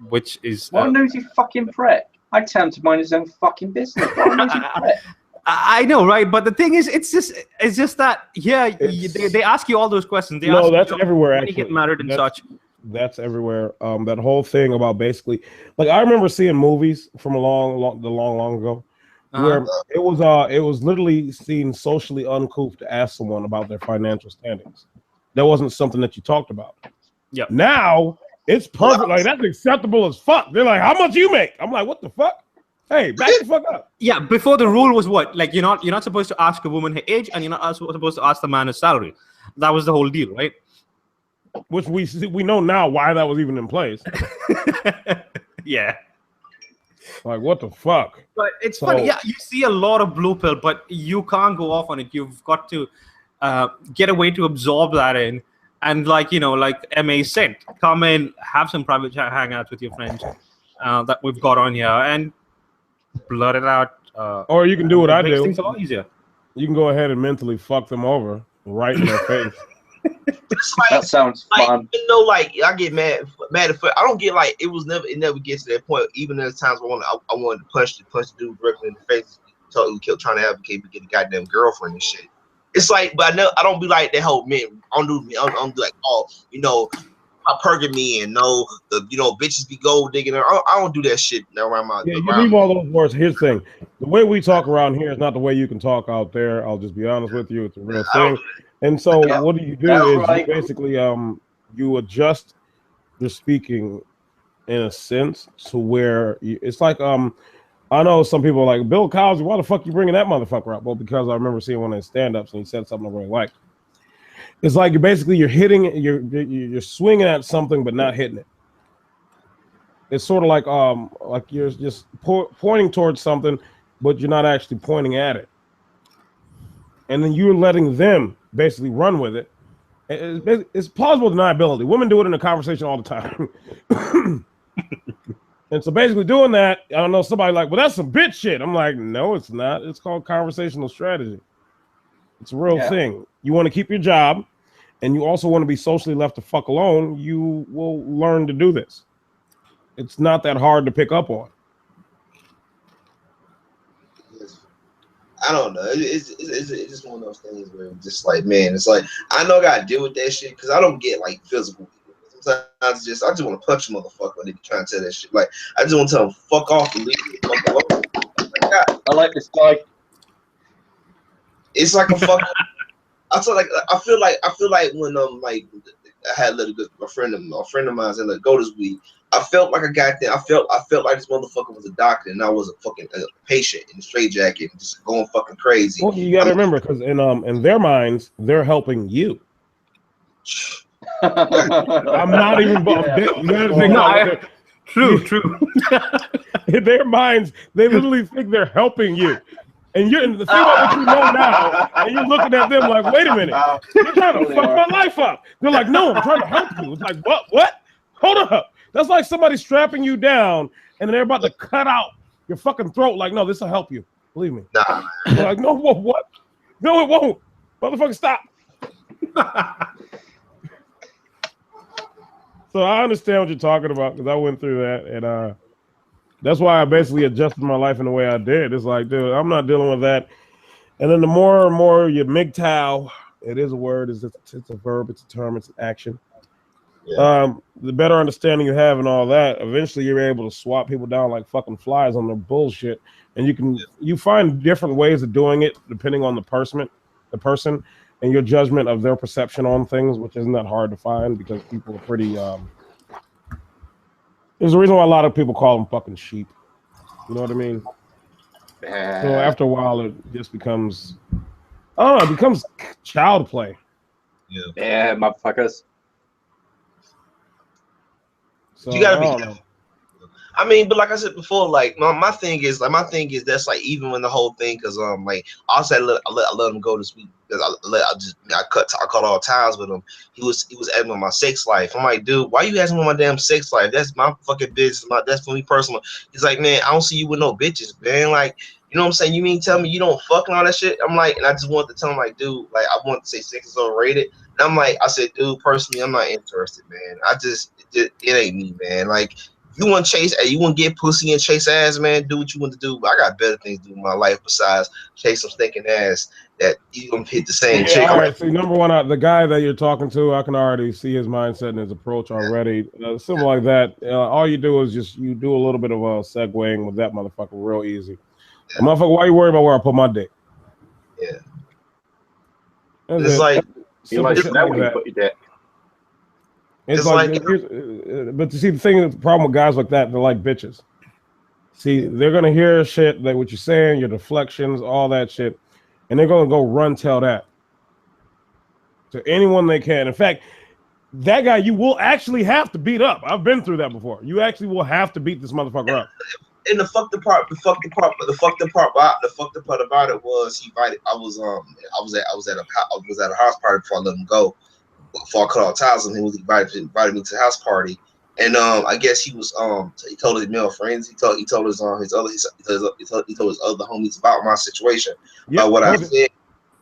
which is. What a nosy fucking prick! I'd tell him to mind his own fucking business. What a nosy prick! I know, right? But the thing is, it's just that, yeah, they ask you all those questions. That's everywhere. When you get married and such. That's everywhere. That whole thing about basically, like, I remember seeing movies from long ago. Where it was literally seen socially uncouth to ask someone about their financial standings. That wasn't something that you talked about. Yeah. Now it's perfect. Like, that's acceptable as fuck. They're like, how much you make? I'm like, what the fuck? Hey, back the fuck up. Yeah. Before, the rule was what? Like, you're not supposed to ask a woman her age, and you're not supposed to ask the man his salary. That was the whole deal, right? Which we know now why that was even in place. Yeah. Like, what the fuck? But it's funny. Yeah, you see a lot of blue pill, but you can't go off on it. You've got to get a way to absorb that in. And like, you know, like MA said, come in, have some private hangouts with your friends that we've got on here, and blurt it out. Or you can do what I do. Things a lot easier. You can go ahead and mentally fuck them over right in their face. Like, that sounds fun. Even though, like, I get mad at I don't get, like, it never gets to that point. Even there's times where I wanted to punch the dude directly in the face, trying to advocate to get a goddamn girlfriend and shit. It's like, but I don't be like that whole man. I don't do like, oh, you know, hypergamy and no, you know, bitches be gold digging. I don't do that shit around my. Yeah, you leave all those words. Here's the thing: the way we talk around here is not the way you can talk out there. I'll just be honest with you; it's a real thing. And so, what do? You basically you adjust your speaking in a sense to where it's like I know some people are like, Bill Cosby, why the fuck you bringing that motherfucker up? Well, because I remember seeing one of his stand-ups and he said something I really liked. It's like you're hitting it, you're swinging at something but not hitting it. It's sort of like you're just pointing towards something, but you're not actually pointing at it. And then you're letting them basically run with it. It's plausible deniability. Women do it in a conversation all the time. And so basically doing that, I don't know, somebody like, well, that's some bitch shit. I'm like, no, it's not. It's called conversational strategy. It's a real thing. You want to keep your job, and you also want to be socially left the fuck alone. You will learn to do this. It's not that hard to pick up on. I don't know. It's just one of those things where it's just like, man, it's like, I know I gotta deal with that shit because I don't get like physical. Sometimes I just want to punch a motherfucker when they be trying to tell that shit. Like, I just want to tell them fuck off and leave me the fuck alone. Like, I like this guy. It's like a fucking. I feel like when like I had a friend of mine said, like, go this week. I felt like I got there. I felt like this motherfucker was a doctor and I was a fucking patient in a straitjacket and just going fucking crazy. Well, you gotta remember, because in their minds, they're helping you. I'm not even. True. In their minds, they literally think they're helping you. And you're the thing about what you know now, and you're looking at them like, wait a minute, you're trying to fuck my life up. They're like, no, I'm trying to help you. It's like, what? Hold up. That's like somebody strapping you down, and then they're about to cut out your fucking throat. Like, no, this will help you. Believe me. Nah. They're like, no, what? No, it won't. Motherfucker, stop. So I understand what you're talking about because I went through that, and that's why I basically adjusted my life in the way I did. It's like, dude, I'm not dealing with that. And then the more and more you MGTOW, it is a word, it's a verb, it's a term, it's an action. Yeah. The better understanding you have and all that, eventually you're able to swap people down like fucking flies on their bullshit. And you find different ways of doing it depending on the person, and your judgment of their perception on things, which isn't that hard to find because people are pretty. There's a reason why a lot of people call them fucking sheep. You know what I mean? So after a while, it just becomes, I don't know, it becomes child play. Yeah, motherfuckers. So, you gotta be careful. I mean, but like I said before, like my thing is that's like even when the whole thing, because like also I let him go this week because I cut all ties with him. He was asking about my sex life. I'm like, dude, why you asking about my damn sex life? That's my fucking business. That's for me personal. He's like, man, I don't see you with no bitches, man. Like, you know what I'm saying? You mean tell me you don't fuck and all that shit? I'm like, and I just wanted to tell him like, dude, like I want to say sex is overrated. And I'm like, I said, dude, personally, I'm not interested, man. It ain't me, man. Like. You want to chase, you want to get pussy and chase ass, man, do what you want to do. But I got better things to do in my life besides chase some stinking ass that you gonna hit the same chick. All right, see, number one, the guy that you're talking to, I can already see his mindset and his approach already. Something like that. All you do is you do a little bit of a segueing with that motherfucker real easy. Yeah. Motherfucker, why you worried about where I put my dick? Yeah. It's like you like that when you put your dick. It's like but you see, the problem with guys like that, they're like bitches. See, they're gonna hear shit like what you're saying, your deflections, all that shit, and they're gonna go run tell that to anyone they can. In fact, that guy you will actually have to beat up. I've been through that before. You actually will have to beat this motherfucker up. And the fucked part about it was he invited. I was at a house party before I let him go. Before I cut all ties with him, he was invited me to the house party, and I guess he was he told his male friends, he told his other homies about my situation, about what I said,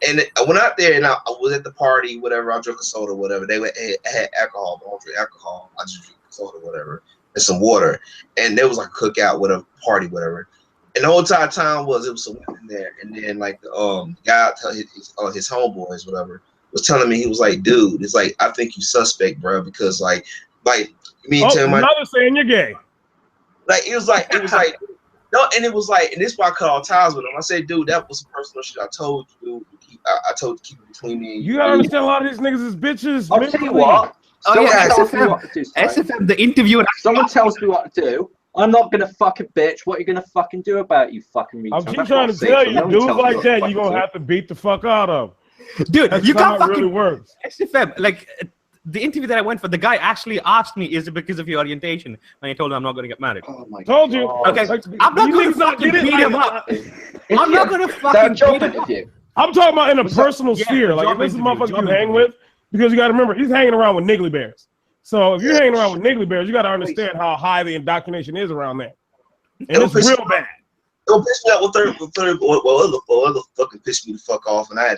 and I went out there and I was at the party, whatever. I drank a soda, whatever. They had alcohol, but I don't drink alcohol. I just drink soda, whatever, and some water, and there was like a cookout, whatever, party, whatever. And the whole entire time it was some women there, and then like the guy, his homeboys, whatever, was telling me, he was like, dude, it's like, I think you suspect, bro, because like you mean tell my another saying you're gay. Like it was like no, and it was like, and this is why I cut all ties with him. I said, dude, that was some personal shit I told you, dude. I told you to keep it between me and you. You gotta understand, a lot of these niggas is bitches. I'll tell you what. SFM, the interview. Someone tells me what to do. I'm not gonna fucking bitch. What are you gonna fucking do about it, you fucking retard? I'm just trying to tell you, dudes like that, you're gonna have to beat the fuck out of. Dude, that's you can't fucking really works. SFM, like the interview that I went for, the guy actually asked me, "Is it because of your orientation?" And I told him I'm not going to get married. Oh my Told you. Okay, I'm not going to fucking beat him up. I'm not going to fucking beat him up. I'm talking about in a personal sphere. Like if this is a motherfucker you hang with, because you got to remember he's hanging around with niggly bears. So if you're hanging around with niggly bears, you got to understand how high the indoctrination is around there, and it's real bad. Don't piss me off what other fucking pissed me the fuck off, and I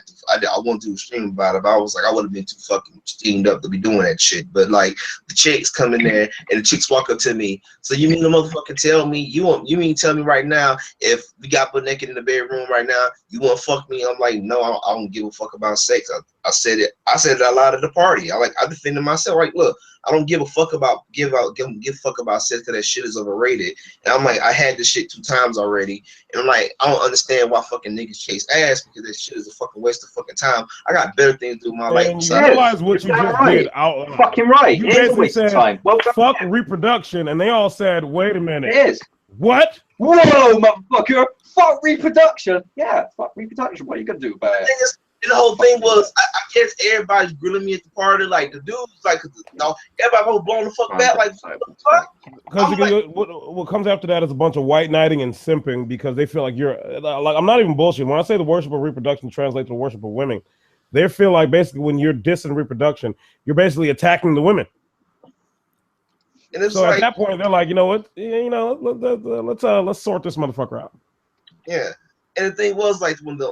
wanted to stream about it, but I was like, I would have been too fucking steamed up to be doing that shit. But like the chicks come in there and the chicks walk up to me. So you mean the motherfucker tell me you mean tell me right now if we got butt naked in the bedroom right now, you want to fuck me? I'm like, no, I don't give a fuck about sex. I said it out loud at the party. I defended myself. Like, look, I don't give a fuck about give a fuck about sex because that shit is overrated. And I'm like, I had this shit 2 times already. And I'm like, I don't understand why fucking niggas chase ass because that shit is a fucking waste of fucking time. I got better things to do in my life. You realize what you just did out loud. Fucking right. You basically said, fuck reproduction, and they all said, wait a minute. It is. What? Whoa, motherfucker. Fuck reproduction. Yeah, fuck reproduction. What are you going to do about it? And the whole thing was, I guess everybody's grilling me at the party. Like the dudes, like everybody was blowing the fuck back. Like because what comes after that is a bunch of white knighting and simping because they feel like you're like I'm not even bullshitting. When I say the worship of reproduction translates to the worship of women, they feel like basically when you're dissing reproduction, you're basically attacking the women. And it's so like, at that point, they're like, you know what, let's sort this motherfucker out. Yeah. And the thing was, like, when the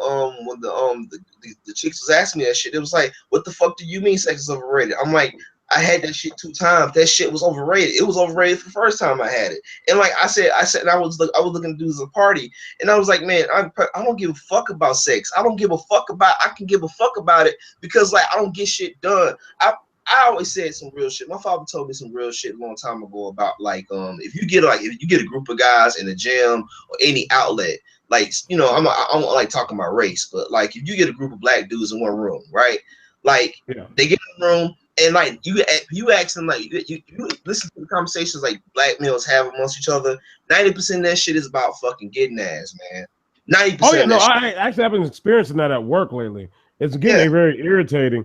chicks was asking me that shit, it was like, what the fuck do you mean sex is overrated? I'm like, I had that shit 2 times. That shit was overrated. It was overrated the first time I had it. And like I said, and I was looking to do this a party, and I was like, man, I don't give a fuck about sex. I don't give a fuck about. I can give a fuck about it because like I don't get shit done. I always said some real shit. My father told me some real shit a long time ago about like if you get a group of guys in the gym or any outlet. Like, you know, I don't like talking about race, but like if you get a group of black dudes in one room, right? Like they get in the room and like you ask them, like you listen to the conversations like black males have amongst each other. 90% of that shit is about fucking getting ass, man. 90%. Oh yeah, no, I actually have been experiencing that at work lately. It's getting very irritating,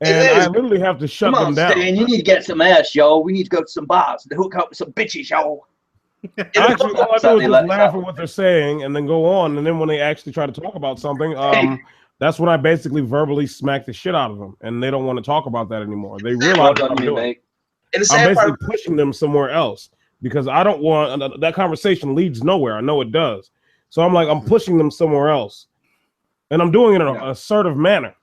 and I literally have to shut them down. Stan, you need to get some ass, yo. We need to go to some bars and hook up with some bitches, yo. Actually, all I do is just laugh at what they're saying and then go on. And then when they actually try to talk about something, that's when I basically verbally smack the shit out of them, and they don't want to talk about that anymore. They realize what I'm doing. I'm basically pushing them somewhere else because I don't want that conversation leads nowhere. I know it does, so I'm like I'm pushing them somewhere else, and I'm doing it in an assertive manner.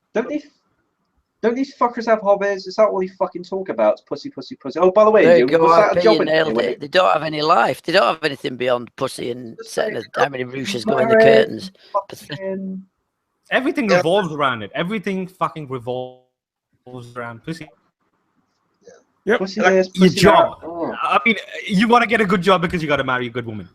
Don't these fuckers have hobbies? Is that all you fucking talk about? It's pussy, pussy, pussy. Oh, by the way, they go out being nailed it. They don't have any life. They don't have anything beyond pussy and setting how many ruches go in the curtains. Everything revolves around it. Everything fucking revolves around pussy. Yep. Your job. I mean, you want to get a good job because you got to marry a good woman.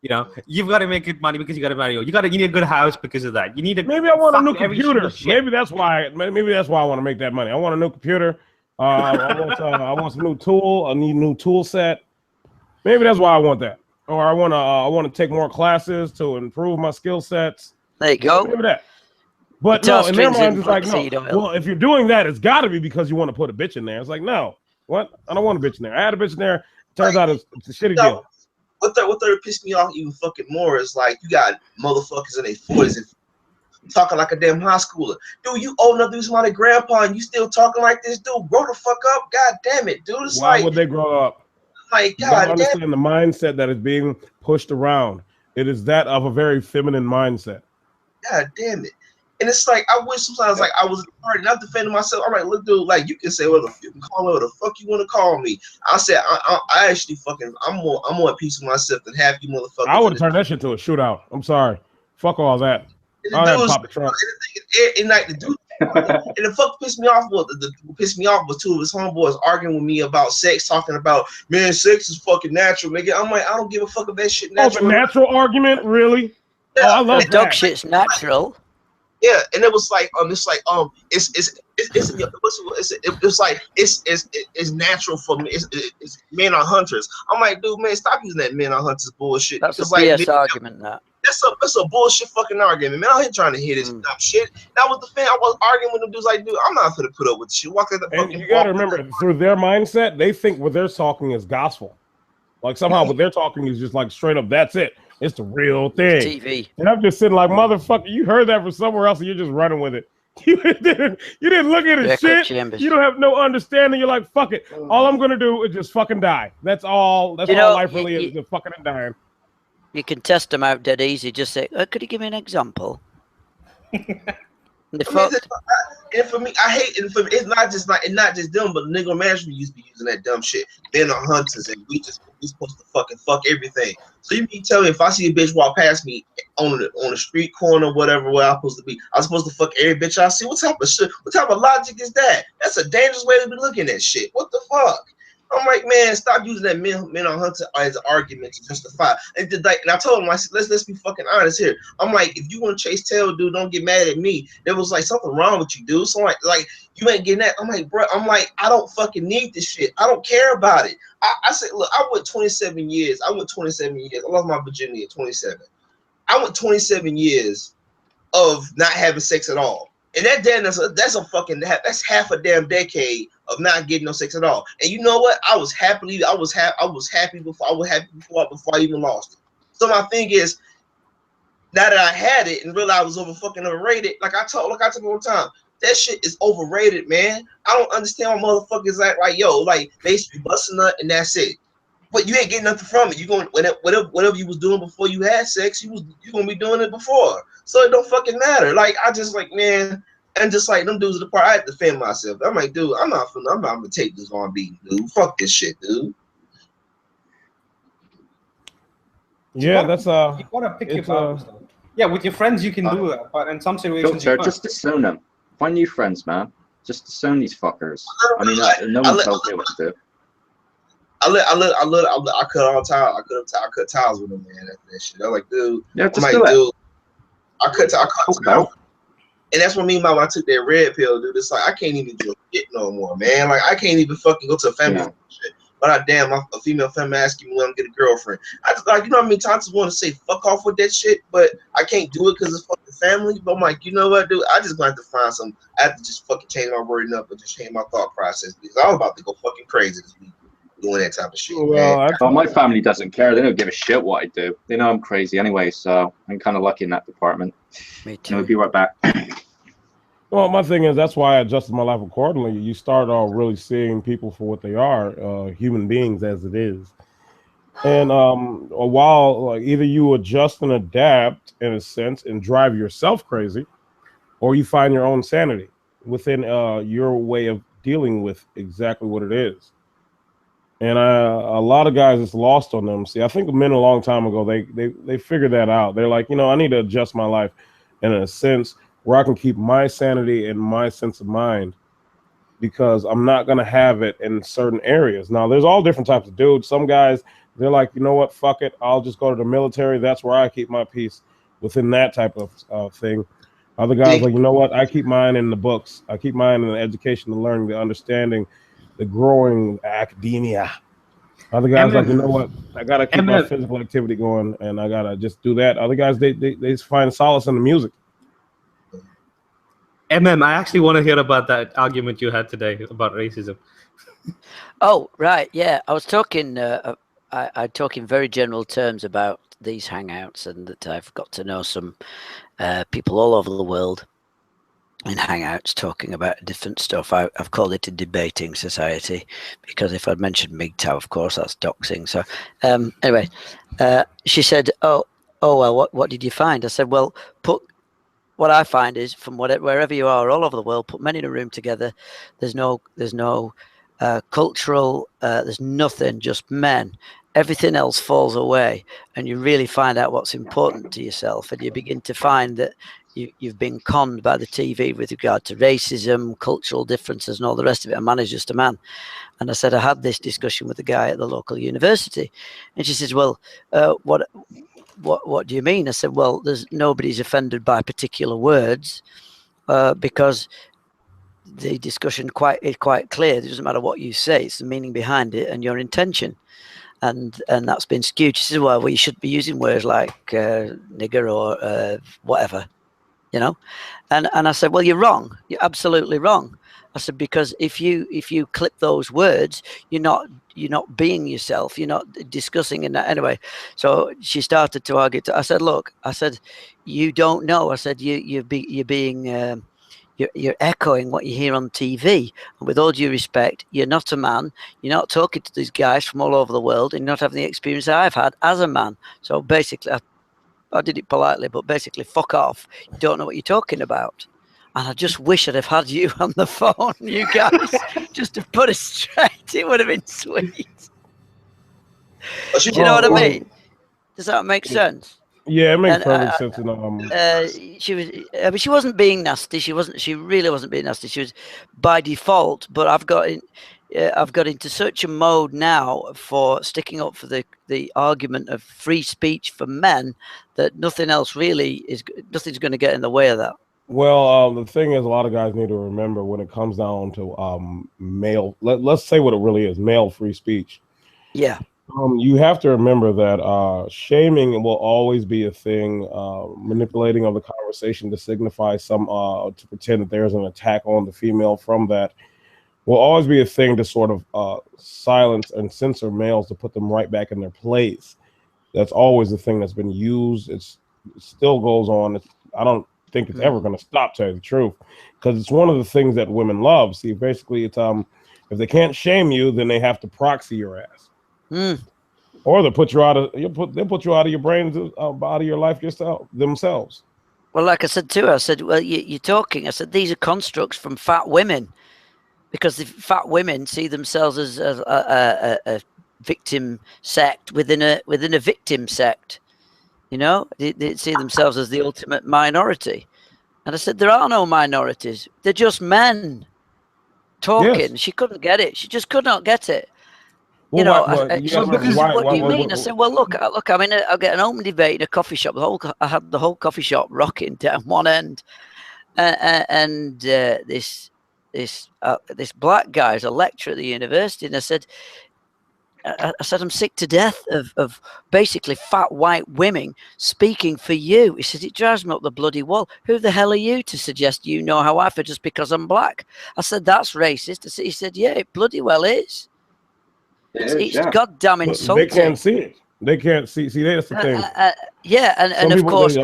You know, you've got to make good money because you got to marry. You need a good house because of that. You need maybe I want a new computer. Maybe that's why. Maybe that's why I want to make that money. I want a new computer. I want some new tool. I need a new tool set. Maybe that's why I want that. Or I want to take more classes to improve my skill sets. There you go. Maybe that. But no, in their mind, it's like no. Well, if you're doing that, it's got to be because you want to put a bitch in there. It's like no, what? I don't want a bitch in there. I had a bitch in there. Turns out it's a shitty deal. What pissed me off even fucking more is like you got motherfuckers in their 40s and talking like a damn high schooler. Dude, you old enough to be somebody's grandpa and you still talking like this, dude. Grow the fuck up. God damn it, dude. It's why would they grow up? Like, God damn. Understand the mindset that is being pushed around. It is that of a very feminine mindset. God damn it. And it's like I wish sometimes like I was at the party, not defending myself. I'm like, look, dude, like you can say you can call me what the fuck you want to call me. I said I actually fucking I'm more at peace with myself than half you motherfuckers. I would have turned that shit to a shootout. I'm sorry. Fuck all that. And like the dude, and the fuck pissed me off was 2 of his homeboys arguing with me about sex, talking about man, sex is fucking natural, nigga. I'm like, I don't give a fuck if that shit natural. Oh, the natural argument, really? Yeah. Oh, I love that. Dog shit's natural. Yeah, and it was like it's natural for me. It's men are hunters. I'm like, dude, man, stop using that men are hunters bullshit. That's a BS argument. That's a bullshit fucking argument, man. I'm here trying to hear this dumb shit. That was the thing. I was arguing with them dudes like, dude, I'm not gonna put up with shit. Walk at the and you gotta remember, through their mindset, they think what they're talking is gospel. Like somehow what they're talking is just like straight up. That's it. It's the real thing. TV. And I'm just sitting like, motherfucker, you heard that from somewhere else and you're just running with it. You didn't look at it shit. Chambers. You don't have no understanding. You're like, fuck it. All I'm gonna do is just fucking die. That's all. That's all life really is. Just fucking and dying. You can test them out dead easy. Just say, could you give me an example? And for me, I hate it. It's not just them, but Negro management used to be using that dumb shit. Men are hunters, and we supposed to fucking fuck everything. So you mean tell me if I see a bitch walk past me on the street corner, whatever, where I'm supposed to be, I'm supposed to fuck every bitch I see? What type of shit? What type of logic is that? That's a dangerous way to be looking at shit. What the fuck? I'm like, man, stop using that men on hunter as an argument to justify. And I told him, I said, let's be fucking honest here. I'm like, if you want to chase tail, dude, don't get mad at me. There was like something wrong with you, dude. So like you ain't getting that. I'm like, bro, I don't fucking need this shit. I don't care about it. I said, look, I went 27 years. I lost my virginity at 27. I went 27 years of not having sex at all. And that's a fucking that's half a damn decade of not getting no sex at all. And you know what? I was happy before I even lost it. So my thing is, now that I had it and realized I was overrated, like I told all the time, that shit is overrated, man. I don't understand why motherfuckers act like, yo, like they used to be busting nut and that's it. But you ain't getting nothing from it. You going whatever you was doing before you had sex, you gonna be doing it before. So it don't fucking matter. Like I just like, man, and just like them dudes at the part, I had to defend myself. I'm like, dude, I'm not gonna take this on beating, dude. Fuck this shit, dude. Yeah, that's you gotta pick your battles. Yeah, with your friends you can do it, but in some situations you can't. Just disown them. Find new friends, man. Just disown these fuckers. I mean, no one tells me what to do. I cut all ties. I cut ties with them, man. After that shit, I was like, dude. Yeah, just do it. Dude, I cut ties. And that's what I mean by when I took that red pill, dude. It's like I can't even do shit no more, man. Like I can't even fucking go to a family shit. But a female family asking me when I'm gonna get a girlfriend. I just, like, you know how many times I want to say fuck off with that shit, but I can't do it because it's fucking family. But I'm like, you know what, dude? I just gonna have to find some. I have to just fucking change my wording up and just change my thought process because I was about to go fucking crazy this week doing that type of shit. Well, my family doesn't care. They don't give a shit what I do. They know I'm crazy anyway, so I'm kind of lucky in that department. Me too. I'll be right back. Well, my thing is that's why I adjusted my life accordingly. You start off really seeing people for what they are, human beings as it is. And a while, like either you adjust and adapt in a sense and drive yourself crazy, or you find your own sanity within your way of dealing with exactly what it is. And a lot of guys, it's lost on them. See, I think men a long time ago, they figured that out. They're like, you know, I need to adjust my life in a sense where I can keep my sanity and my sense of mind because I'm not going to have it in certain areas. Now, there's all different types of dudes. Some guys, they're like, you know what, fuck it. I'll just go to the military. That's where I keep my peace within that type of thing. Other guys like, you know what, I keep mine in the books. I keep mine in the education, the learning, the understanding, the growing academia. Other guys like, you know what, I got to keep my physical activity going and I got to just do that. Other guys, they find solace in the music. I actually want to hear about that argument you had today about racism. Oh, right. Yeah. I was talking, I talk in very general terms about these hangouts and that I've got to know some people all over the world in hangouts talking about different stuff. I've called it a debating society because if I'd mentioned MGTOW, of course, that's doxing. So anyway, she said, oh, well, what did you find? I said, well, what I find is from wherever you are all over the world, put men in a room together. There's no cultural, there's nothing, just men. Everything else falls away and you really find out what's important to yourself and you begin to find that you've been conned by the TV with regard to racism, cultural differences and all the rest of it. A man is just a man. And I said, I had this discussion with a guy at the local university and she says, well, what do you mean? I said, well, nobody's offended by particular words because the discussion is quite clear. It doesn't matter what you say; it's the meaning behind it and your intention, and that's been skewed. She said, well, you should be using words like nigger or whatever, you know. And I said, well, you're wrong. You're absolutely wrong. I said, because if you clip those words, you're not being yourself. You're not discussing in that anyway. So she started to argue. I said, look, I said, you don't know. I said, you're echoing what you hear on TV. And with all due respect, you're not a man. You're not talking to these guys from all over the world, and you're not having the experience I've had as a man. So basically, I did it politely, but basically, fuck off. You don't know what you're talking about. And I just wish I'd have had you on the phone, you guys, just to put it straight. It would have been sweet. Do you know what I mean? Does that make sense? Yeah, it makes perfect sense. She wasn't being nasty. She really wasn't being nasty. She was by default. But I've got into such a mode now for sticking up for the argument of free speech for men that nothing else really nothing's going to get in the way of that. Well, the thing is, a lot of guys need to remember when it comes down to male. Let's say what it really is: male free speech. Yeah. You have to remember that shaming will always be a thing. Manipulating of the conversation to signify to pretend that there's an attack on the female from that will always be a thing to sort of silence and censor males to put them right back in their place. That's always the thing that's been used. It still goes on. I don't think it's ever going to stop, to tell you the truth, because it's one of the things that women love. See, basically, it's if they can't shame you, then they have to proxy your ass. Or they'll put you out of your brains, out of your life themselves. Well, like I said too, I said, well, you're talking. I said these are constructs from fat women, because the fat women see themselves as a victim sect within a victim sect. You know, they see themselves as the ultimate minority. And I said there are no minorities; they're just men talking. Yes. She couldn't get it. She just could not get it. Well, you know, what do you mean? I said, well, look. I mean, I'll get an open debate in a coffee shop. I had the whole coffee shop rocking down one end, and this black guy is a lecturer at the university, and I said, I'm sick to death of basically fat white women speaking for you. He said, it drives me up the bloody wall. Who the hell are you to suggest you know how I feel just because I'm black? I said, that's racist. He said, yeah, it bloody well is. It's goddamn insulting. They can't see it. They can't see. See, that's the thing. And of course,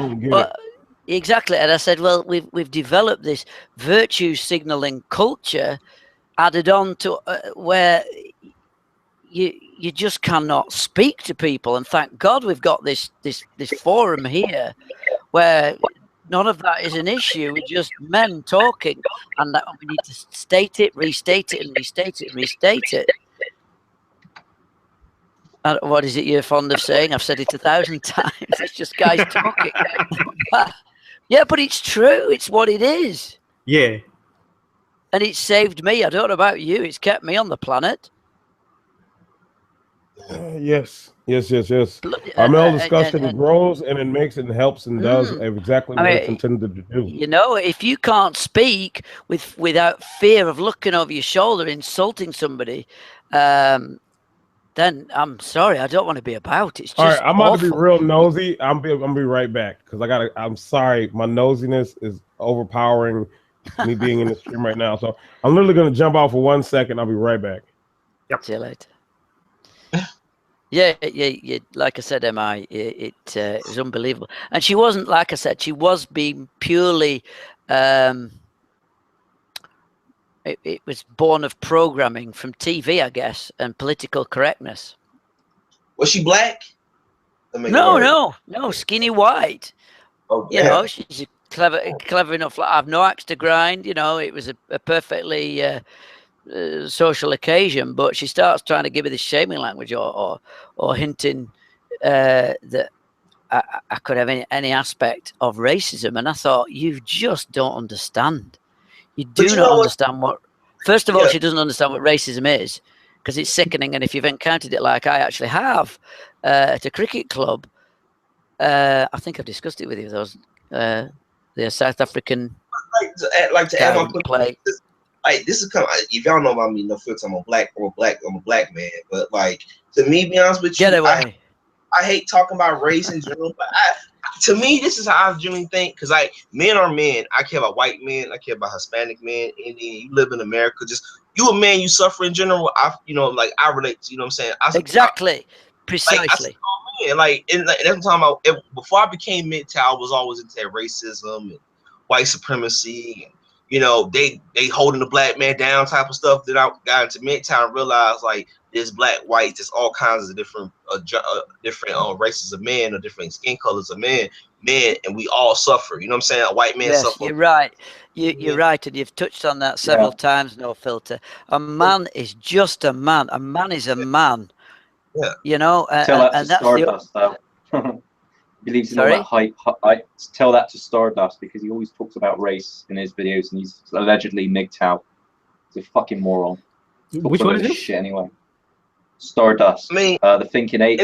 exactly. And I said, well, we've developed this virtue signaling culture added on to where you just cannot speak to people. And thank God we've got this forum here where none of that is an issue. We're just men talking, and that we need to state it, restate it, and restate it, and restate it. What is it you're fond of saying? I've said it 1,000 times. It's just guys talking. Yeah, but it's true. It's what it is. Yeah. And it saved me. I don't know about you. It's kept me on the planet. Yes. Our male discussion grows, and it makes and helps and does exactly what it's intended to do. You know, if you can't speak without fear of looking over your shoulder, insulting somebody, then I'm sorry, I don't want to be about. It's just all right. I'm awful. about to be real nosy. I'm gonna be right back because I'm sorry, my nosiness is overpowering me being in the stream right now. So I'm literally gonna jump out for 1 second. I'll be right back. Yep. See you later. Yeah. Like I said, MI, it was unbelievable, and she wasn't, like I said, she was being purely. It was born of programming from TV, I guess, and political correctness. Was she black? No, skinny white. Oh, you know, she's clever enough. I have no axe to grind. You know, it was a perfectly social occasion, but she starts trying to give me this shaming language or hinting that I could have any aspect of racism, and I thought, you just don't understand. You do not understand what. First of all, she doesn't understand what racism is, because it's sickening. And if you've encountered it, like I actually have, at a cricket club, I think I've discussed it with you. Those the South African like to add my play. Like this is kind of, if y'all know about me, no filter. I'm a black man. But like, to me, be honest with you, I hate talking about race in general, but to me, this is how I generally think, because men are men. I care about white men. I care about Hispanic men. Indian. You live in America. Just you a man. You suffer in general. I relate to. You know what I'm saying? Exactly. Precisely. And that's what I'm talking about. Before I became MGTOW, I was always into racism and white supremacy, and they holding the black man down type of stuff. Then I got into MGTOW and realized there's black, white, there's all kinds of different races of men or different skin colors of men, and we all suffer. You know what I'm saying? A white man suffer. You're right. You're right, and you've touched on that several times. No filter. A man is just a man. A man is a man. Yeah. You know, tell that to Stardust though. Believes in all that hype. I tell that to Stardust because he always talks about race in his videos, and he's allegedly MGTOW. He's a fucking moron. Which one is it? Shit anyway. Stardust. The Thinking Ape.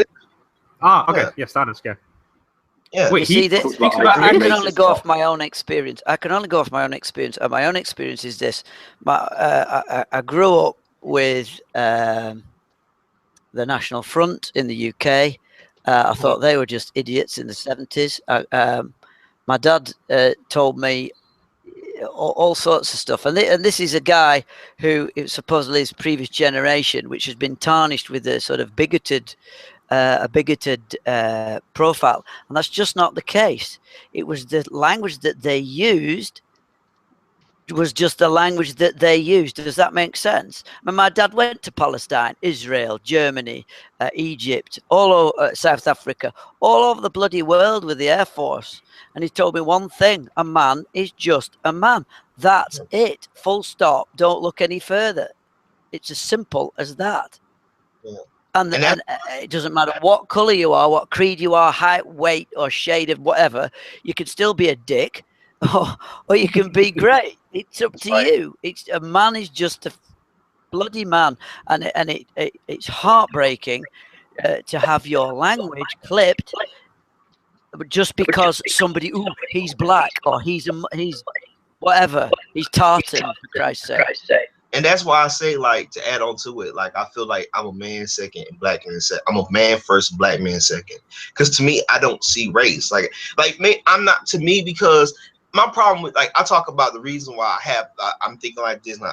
Okay. Yeah, Stardust. Yeah. Wait, I can only go off my own experience. And my own experience is this: I grew up with the National Front in the UK. I thought they were just idiots in the 70s. My dad told me all sorts of stuff, and this is a guy who supposedly is previous generation, which has been tarnished with a sort of bigoted profile, and that's just not the case. It was the language that they used was just the language that they used. Does that make sense? I mean, my dad went to Palestine, Israel, Germany, Egypt, all over South Africa, all over the bloody world with the Air Force. And he told me one thing: a man is just a man. That's it. Full stop. Don't look any further. It's as simple as that. Yeah. And it doesn't matter what color you are, what creed you are, height, weight, or shade of whatever. You can still be a dick, or you can be great. It's up to you. It's a man is just a bloody man, and it's heartbreaking to have your language clipped, but just because somebody, he's black, or he's whatever, he's tartan, for Christ's sake. And that's why I say, like, to add on to it, like, I feel like I'm a man second and black man second. I'm a man first, black man second. Because to me, I don't see race. Like me, I'm not, to me, because my problem with, like, I talk about the reason why I'm thinking like this. Like,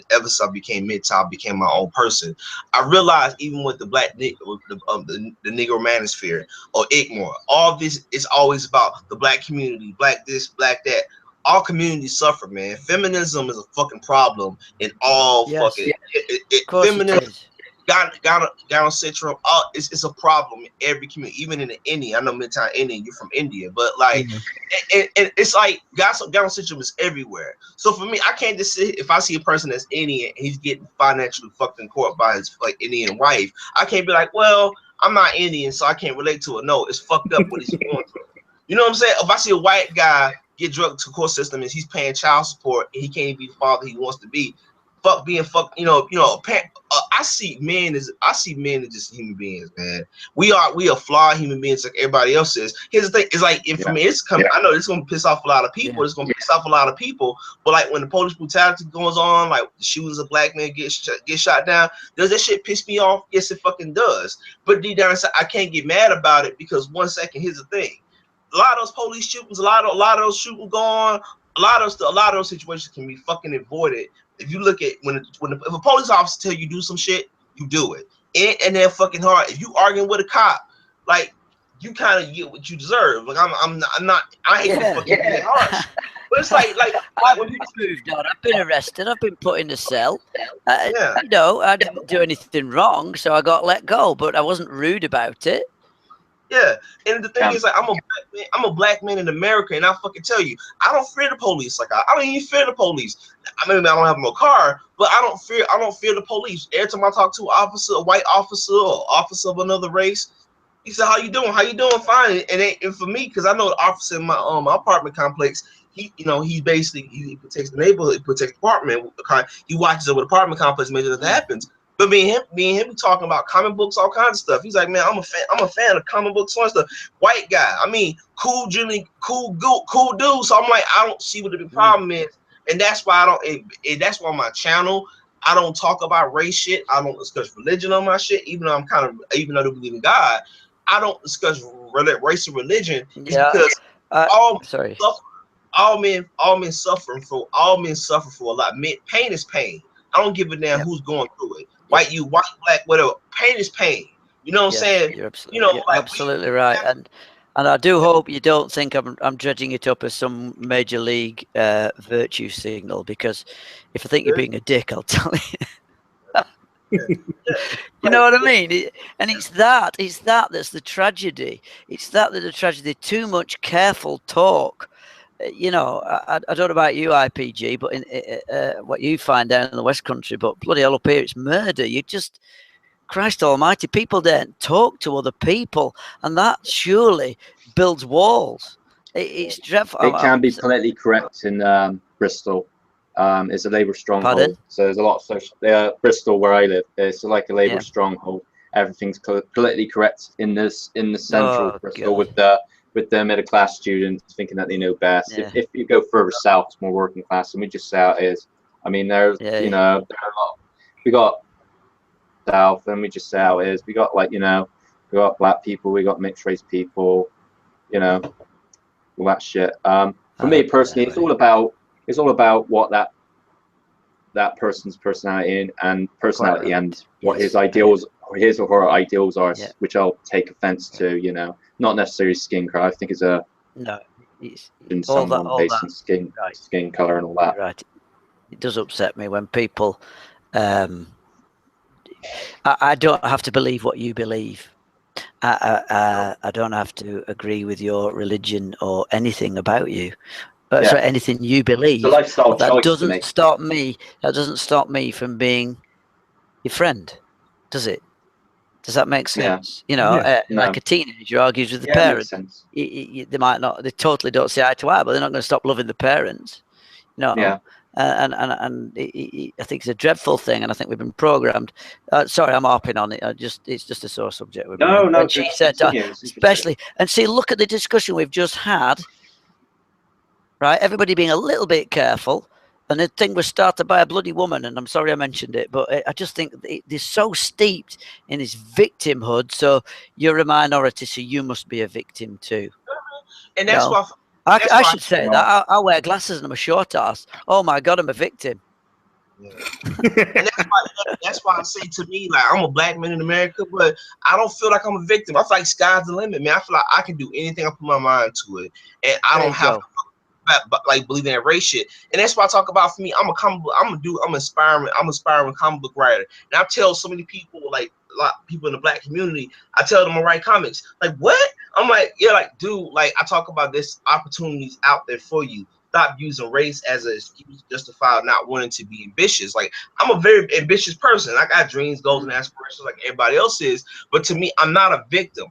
ever since I became MGTOW, became my own person. I realized even with the the Negro manosphere or IGMOR, all this is always about the black community, black this, black that. All communities suffer, man. Feminism is a fucking problem in all fucking. Feminism, Ghana syndrome. It's a problem in every community, even in the Indian. I know mid-time Indian. You're from India, but like, it's like Ghana syndrome is everywhere. So for me, I can't just sit. If I see a person that's Indian and he's getting financially fucked in court by his like Indian wife, I can't be like, well, I'm not Indian, so I can't relate to it. No, it's fucked up what he's going through. You know what I'm saying? If I see a white guy get drugged to the court system and he's paying child support and he can't be the father he wants to be, I see men as just human beings, man. We are flawed human beings like everybody else is. Here's the thing: it's like, for me, it's coming. I know it's gonna piss off a lot of people. It's gonna piss off a lot of people. But like when the police brutality goes on, like the shootings of black men get shot down, does that shit piss me off? Yes, it fucking does. But deep down inside, I can't get mad about it because one second, here's the thing: a lot of those police shootings, a lot of those shootings go on. A lot of those situations can be fucking avoided. If you look at if a police officer tell you do some shit, you do it. And they're fucking hard. If you arguing with a cop, like, you kind of get what you deserve. Like I hate to fucking get harsh. But it's like when people moved on, I've been arrested, I've been put in a cell. You know, I didn't do anything wrong, so I got let go, but I wasn't rude about it. Yeah, and the thing is, like, I'm a black man in America, and I fucking tell you, I don't fear the police. Like, I don't even fear the police. I mean, I don't have no car, but I don't fear the police. Every time I talk to an officer, a white officer or officer of another race, he said, "How you doing? How you doing? Fine." And for me, because I know the officer in my apartment complex, he basically he protects the neighborhood, he protects the apartment. He watches over the apartment complex, makes sure that happens. But me and him be talking about comic books, all kinds of stuff. He's like, man, I'm a fan of comic books and stuff. White guy, I mean, cool dude. So I'm like, I don't see what the big problem is, and that's why I don't. That's why on my channel, I don't talk about race shit. I don't discuss religion on my shit, even though I do believe in God. I don't discuss race and religion. It's because all men suffer for a lot. Pain is pain. I don't give a damn who's going through it. White, black, whatever. Pain is pain. You know what I'm saying? You're absolutely right. And I do hope you don't think I'm dredging it up as some major league virtue signal, because if I think you're being a dick, I'll tell you. You know what I mean? And it's that's the tragedy. It's the tragedy. Too much careful talk. You know, I don't know about you, IPG, but in what you find down in the West Country, but bloody hell up here, it's murder. You just, Christ almighty, people don't talk to other people, and that surely builds walls. It's dreadful. It can be politically correct in Bristol. It's a Labour stronghold. Pardon? So there's a lot of social. Bristol, where I live, it's like a Labour stronghold. Everything's politically correct in the central Bristol, with the middle class students thinking that they know best. If you go further south, it's more working class, and we just say how it is. I mean, there's there are a lot. We got South, and we just say how it is. We got, like, you know, we got black people, we got mixed race people, you know, all that shit. For me personally, it's all about what that person's personality and personality and what his ideals, or his or her ideals are, which I'll take offense to, you know, not necessarily skin color. I think it's a in someone based on skin color and all that. Right. It does upset me when people. I don't have to believe what you believe. I don't have to agree with your religion or anything about you. Sorry, anything you believe. It's a lifestyle that choice doesn't to make. stop me. That doesn't stop me from being your friend, does it? Does that make sense? You know, like a teenager argues with the parents. They might not. They totally don't see eye to eye, but they're not going to stop loving the parents. You know. Yeah. And I think it's a dreadful thing, and I think we've been programmed. Sorry, I'm harping on it. It's just a sore subject. With no, when she said, especially, and see, look at the discussion we've just had. Right, everybody being a little bit careful, and the thing was started by a bloody woman. And I'm sorry I mentioned it, but I just think they're so steeped in this victimhood. So you're a minority, so you must be a victim too. And that's why. I should say that I wear glasses and I'm a short ass. Oh my God, I'm a victim. Yeah. And that's why I say, to me, like, I'm a black man in America, but I don't feel like I'm a victim. I feel like sky's the limit, man. I feel like I can do anything I put my mind to it, and I don't have to like believe in that race shit. And that's why I talk about, for me, I'm an aspiring comic book writer. And I tell so many people, like a lot of people in the black community, I tell them I write comics. Like, what? I'm like, yeah, like, dude, like, I talk about this opportunities out there for you. Stop using race as an excuse to justify not wanting to be ambitious. Like, I'm a very ambitious person. I got dreams, goals, and aspirations like everybody else is. But to me, I'm not a victim.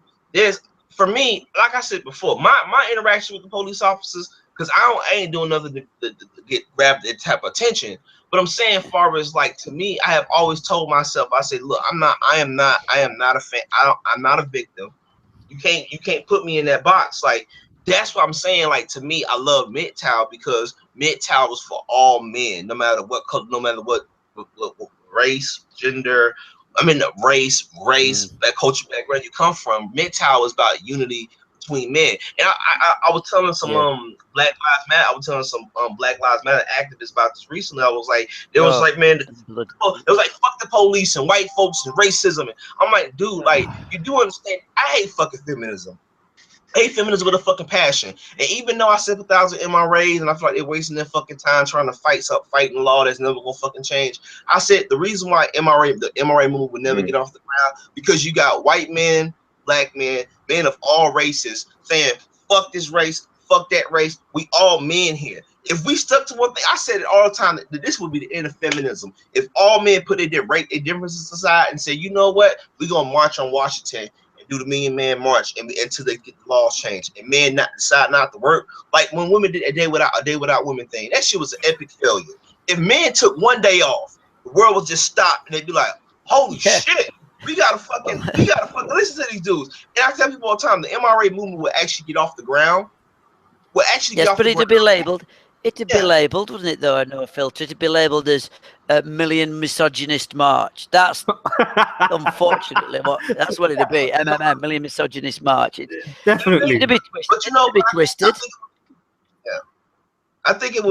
For me, like I said before, my interaction with the police officers, because I ain't doing nothing to get grabbed that type of attention. But I'm saying, far as, like, to me, I have always told myself, I said, look, I am not a fan. I'm not a victim. You can't put me in that box. Like, that's what I'm saying. Like, to me, I love MGTOW because MGTOW is for all men, no matter what color, no matter what race, gender. I mean, race, that culture background you come from. MGTOW is about unity between men. And I was telling some Black Lives Matter. I was telling some Black Lives Matter activists about this recently. I was like, it was like, man, it was like, fuck the police and white folks and racism. And I'm like, dude, like, you do understand? I hate fucking feminism. I hate feminism with a fucking passion. And even though I sympathize with MRAs and I feel like they're wasting their fucking time trying to fighting a law that's never gonna fucking change, I said the reason why the MRA movement would never get off the ground, because you got white men, black men, men of all races saying, fuck this race, fuck that race. We all men here. If we stuck to one thing, I said it all the time, that this would be the end of feminism. If all men put their differences aside and say, you know what, we're gonna march on Washington and do the Million Man March until they get the laws changed, and men decide not to work. Like when women did a day without women thing, that shit was an epic failure. If men took one day off, the world would just stop and they'd be like, holy shit. We gotta fucking listen to these dudes. And I tell people all the time, the MRA movement will actually get off the ground. It'd be labeled. It'd be labelled, wouldn't it, though? No filter. It'd be labelled as a Million Misogynist March. That's unfortunately that's what it'd be. MMM, Million Misogynist March. Definitely. It'd be twisted. But you know, it'd be twisted. I think it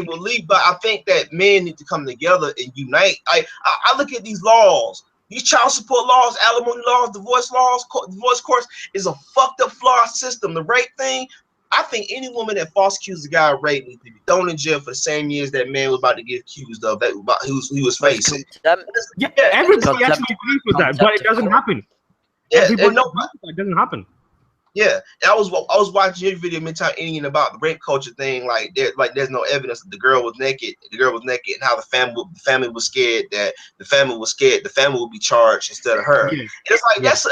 will leave, but I think that men need to come together and unite. I look at these laws. These child support laws, alimony laws, divorce courts is a fucked up, flawed system. The rape thing, I think any woman that false accuses a guy of rape needs to be thrown in jail for the same years that man was about to get accused of, he was facing. Everybody actually agrees with that, but it doesn't happen. It doesn't happen. Yeah, and I was watching your video, MGTOW Indian, about the rape culture thing. Like there's no evidence that the girl was naked. The girl was naked, and how the family was scared that the family would be charged instead of her. Yeah. And it's like that's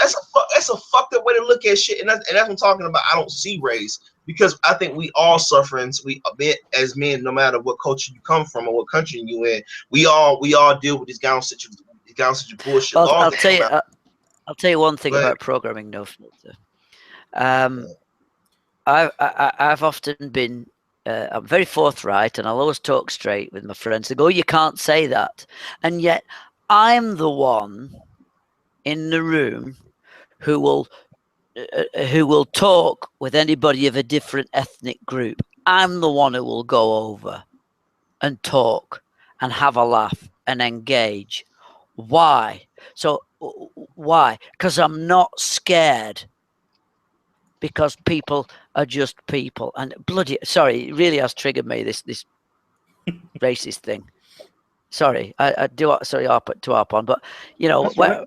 a fucked up way to look at shit. And that's what I'm talking about. I don't see race, because I think we all suffering. As men, no matter what culture you come from or what country you in, we all deal with these gown situations bullshit. Well, I'll tell you one thing about programming no filter. I've often been I'm very forthright, and I'll always talk straight with my friends. They go, "You can't say that," and yet I'm the one in the room who will talk with anybody of a different ethnic group. I'm the one who will go over and talk and have a laugh and engage. Why? So why? Because I'm not scared. Because people are just people. And bloody, sorry, it really has triggered me, this racist thing. Sorry, I do, sorry, to harp on, but you know, I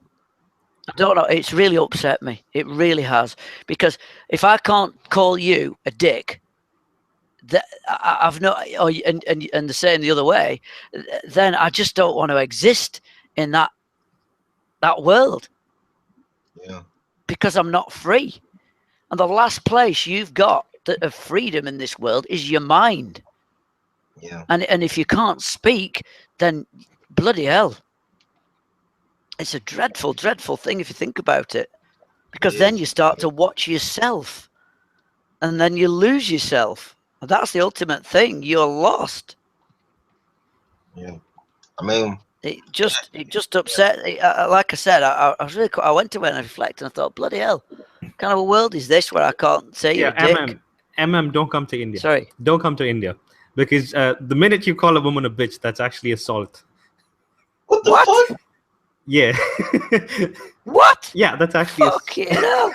don't know, it's really upset me. It really has. Because if I can't call you a dick, that I've no, and the saying the other way, then I just don't want to exist in that world. Yeah. Because I'm not free. And the last place you've got of freedom in this world is your mind. Yeah. And if you can't speak, then bloody hell. It's a dreadful, dreadful thing if you think about it. Because then you start to watch yourself. And then you lose yourself. And that's the ultimate thing. You're lost. Yeah. I mean, it just upset. Like I said, I was really. I went to it and reflect, and I thought, bloody hell, what kind of a world is this where I can't say you're a dick? Don't come to India. Sorry, don't come to India, because the minute you call a woman a bitch, that's actually assault. What the fuck? Yeah. What? Yeah, that's actually. Fucking hell.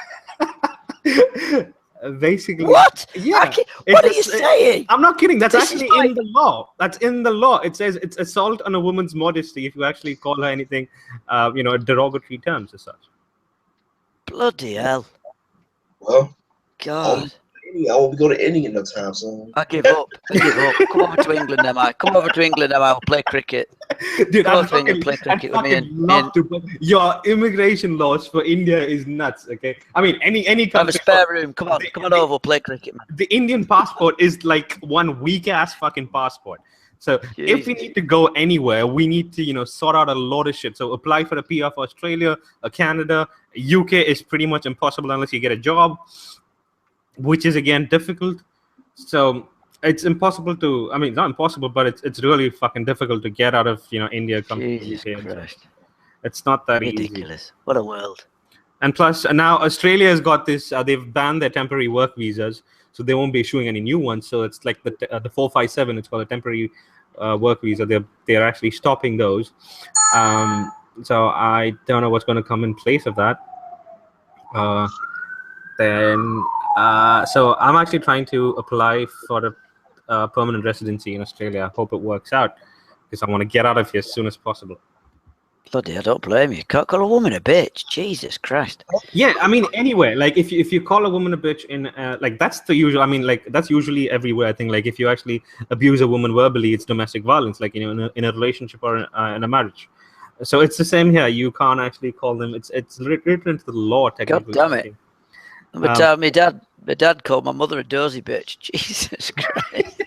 Basically. What? Yeah. What are you saying? I'm not kidding. That's actually in the law. That's in the law. It says it's assault on a woman's modesty if you actually call her anything, derogatory terms as such. Bloody hell. Well, God. I won't be going to India no time soon. I give up. Come over to England, am I? Come over to England, am I? I'll play cricket. Dude, Come over to England, play cricket with me. But your immigration laws for India is nuts. Okay, I mean any country. I have a spare room. Come on over, play cricket, man. The Indian passport is like one weak ass fucking passport. So if we need to go anywhere, we need to sort out a lot of shit. So apply for a PR for Australia, Canada, UK is pretty much impossible unless you get a job, which is again difficult. So it's impossible to, I mean, not impossible, but it's really fucking difficult to get out of India. Jesus Christ. It's not that ridiculous. Easy. What a world. And plus now Australia has got this, they've banned their temporary work visas, so they won't be issuing any new ones. So it's like the 457, it's called a temporary work visa. They're actually stopping those. So I don't know what's going to come in place of that. So I'm actually trying to apply for a permanent residency in Australia. I hope it works out because I want to get out of here as soon as possible. Bloody, I don't blame you. Can't call a woman a bitch. Jesus Christ. Yeah, I mean, anywhere. Like if you call a woman a bitch in like that's the usual. I mean, like that's usually everywhere. I think like if you actually abuse a woman verbally, it's domestic violence. Like in a relationship or in a marriage. So it's the same here. You can't actually call them. It's written into the law technically. God damn it. But my dad called my mother a dozy bitch. Jesus Christ.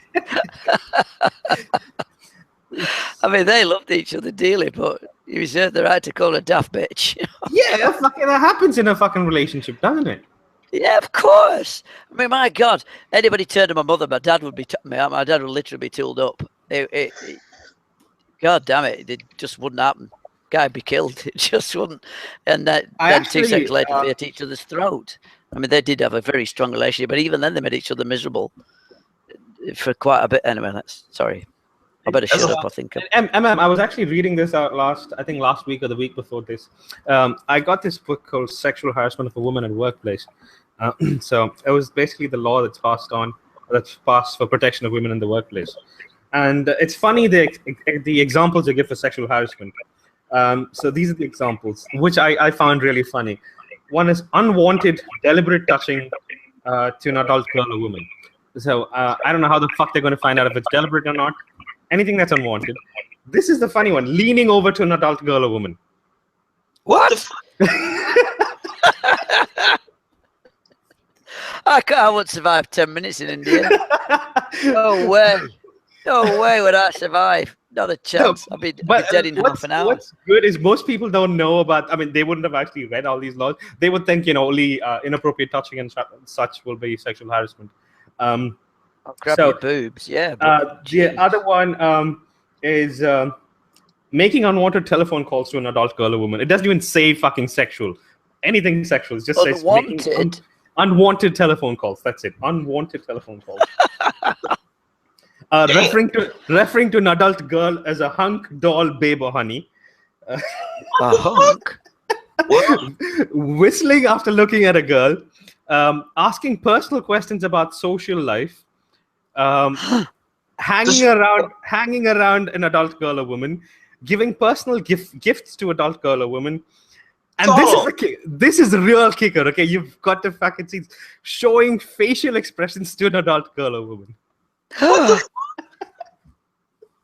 I mean, they loved each other dearly, but you reserve the right to call her a daft bitch. Yeah, that happens in a fucking relationship, doesn't it? Yeah, of course. I mean, my God, anybody turned to my mother, my dad would be. My dad would literally be tooled up. God damn it, it just wouldn't happen. Guy'd be killed. It just wouldn't. And then 2 seconds later, they at each other's throat. I mean, they did have a very strong relationship, but even then, they made each other miserable for quite a bit. Anyway, sorry. I better shut up, I think. I was actually reading this out last week or the week before this. I got this book called Sexual Harassment of a Woman at Workplace. So it was basically the law that's passed for protection of women in the workplace. And it's funny the examples they give for sexual harassment. So these are the examples, which I found really funny. One is unwanted, deliberate touching to an adult girl or woman. So I don't know how the fuck they're going to find out if it's deliberate or not. Anything that's unwanted. This is the funny one. Leaning over to an adult girl or woman. What? I won't survive 10 minutes in India. No way. No way would I survive. Not a chance. I'll be dead in half an hour. What's good is most people don't know about, I mean, they wouldn't have actually read all these laws. They would think, only inappropriate touching and such will be sexual harassment. I'll grab your boobs, yeah. The other one is making unwanted telephone calls to an adult girl or woman. It doesn't even say fucking sexual. Anything sexual. It just says making unwanted telephone calls. That's it. Unwanted telephone calls. Referring to an adult girl as a hunk, doll, babe, or honey. A hunk? Whistling after looking at a girl. Asking personal questions about social life. Hanging around an adult girl or woman. Giving personal gifts to adult girl or woman. And this is a real kicker, okay? You've got to fucking see showing facial expressions to an adult girl or woman. You're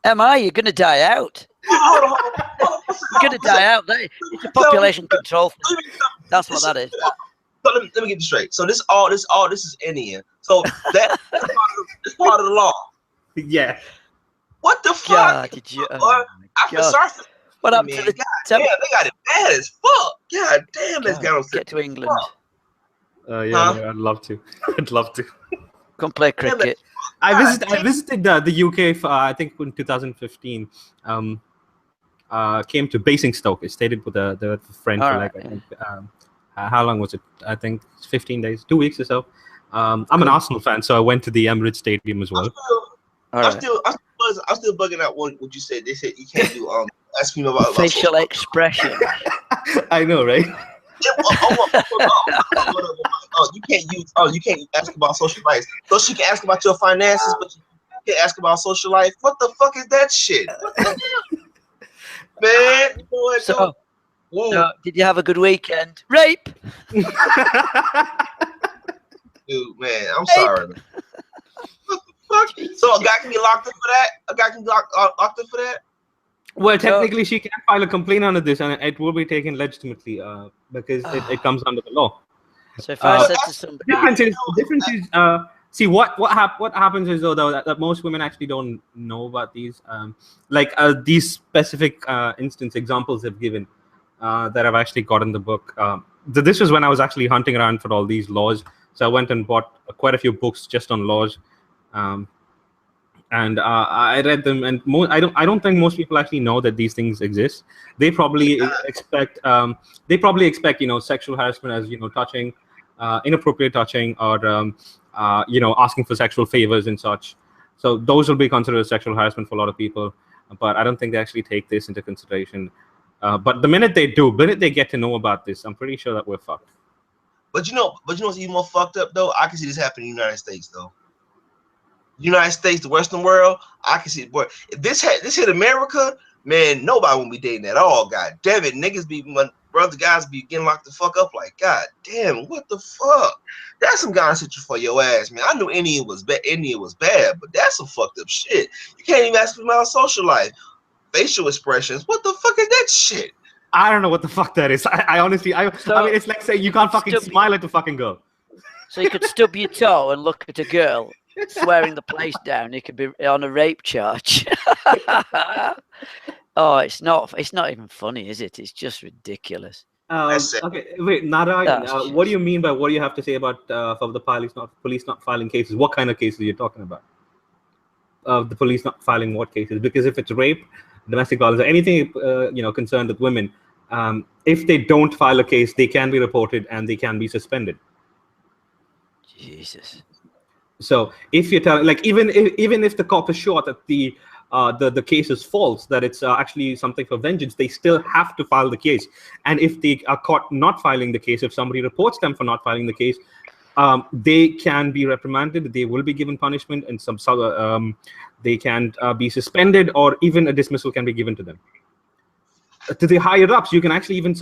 going to die out. You're going to die out. It's a population control thing. That's what that is. So let me get this straight. So this is Indian. So that is part of the law. Yeah. What the fuck? Did you? What up to the damn, they got it bad as fuck. God damn, it's got get to England. I'd love to. I'd love to. Come play cricket. I visited the UK I think in 2015. Came to Basingstoke. I stayed with a friend for like I think, how long was it? I think 15 days, 2 weeks or so. I'm an Arsenal fan, so I went to the Emirates Stadium as well. I'm still bugging out what you said. They said you can't do ask me about facial expression. I know, right? You can't ask about social life. So she can ask about your finances, but you can't ask about social life. What the fuck is that shit? Man, you know what? So did you have a good weekend? Rape. Dude, man, I'm sorry. Man. What the fuck? So a guy can be locked up for that? A guy can be locked up for that? Well, technically, she can file a complaint under this, and it will be taken legitimately because it comes under the law. So if I said to somebody, the difference is, see what happens is though that most women actually don't know about these, these specific examples they've given that I've actually got in the book. This was when I was actually hunting around for all these laws, so I went and bought quite a few books just on laws. And I read them, and I don't think most people actually know that these things exist. They probably expect sexual harassment as touching, inappropriate touching, or asking for sexual favors and such. So those will be considered sexual harassment for a lot of people. But I don't think they actually take this into consideration. But the minute they get to know about this, I'm pretty sure that we're fucked. But you know what's even more fucked up though? I can see this happening in the United States though. United States, the Western world, I can see it. Boy, if this hit America, man, nobody won't be dating at all. God damn it, niggas guys be getting locked the fuck up. Like, god damn, what the fuck? That's some guy shit for your ass, man. I knew Indian was bad, but that's some fucked up shit. You can't even ask about social life, facial expressions. What the fuck is that shit? I don't know what the fuck that is. I honestly, I mean, it's like saying you can't fucking smile at a fucking girl. So you could stub your toe and look at a girl swearing the place down. You could be on a rape charge. Oh, it's not even funny, is it? It's just ridiculous. Okay, wait, Narayan, what do you mean by what do you have to say about for the police not filing cases? What kind of cases are you talking about? The police not filing what cases? Because if it's rape, domestic violence, or anything concerned with women, if they don't file a case, they can be reported and they can be suspended. Jesus. So if you're telling, like, even if the cop is sure that the case is false, that it's actually something for vengeance, they still have to file the case. And if they are caught not filing the case, if somebody reports them for not filing the case, they can be reprimanded. They will be given punishment, and they can be suspended, or even a dismissal can be given to them. To the higher ups, you can actually even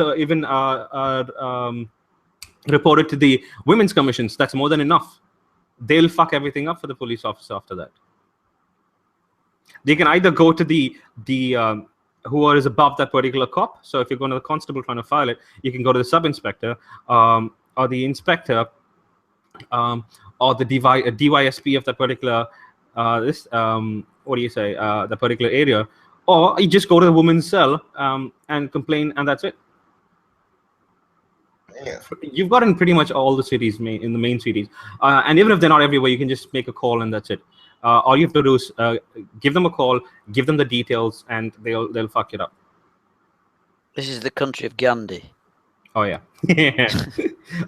report it to the women's commissions. That's more than enough. They'll fuck everything up for the police officer after that. They can either go to the who is above that particular cop. So if you're going to the constable trying to file it, you can go to the sub-inspector or the inspector or the DYSP of that particular the particular area, or you just go to the women's cell and complain, and that's it. Yeah. You've got in pretty much all the cities, in the main cities, and even if they're not everywhere, you can just make a call and that's it. All you have to do is give them a call, give them the details, and they'll fuck it up. This is the country of Gandhi. Oh yeah.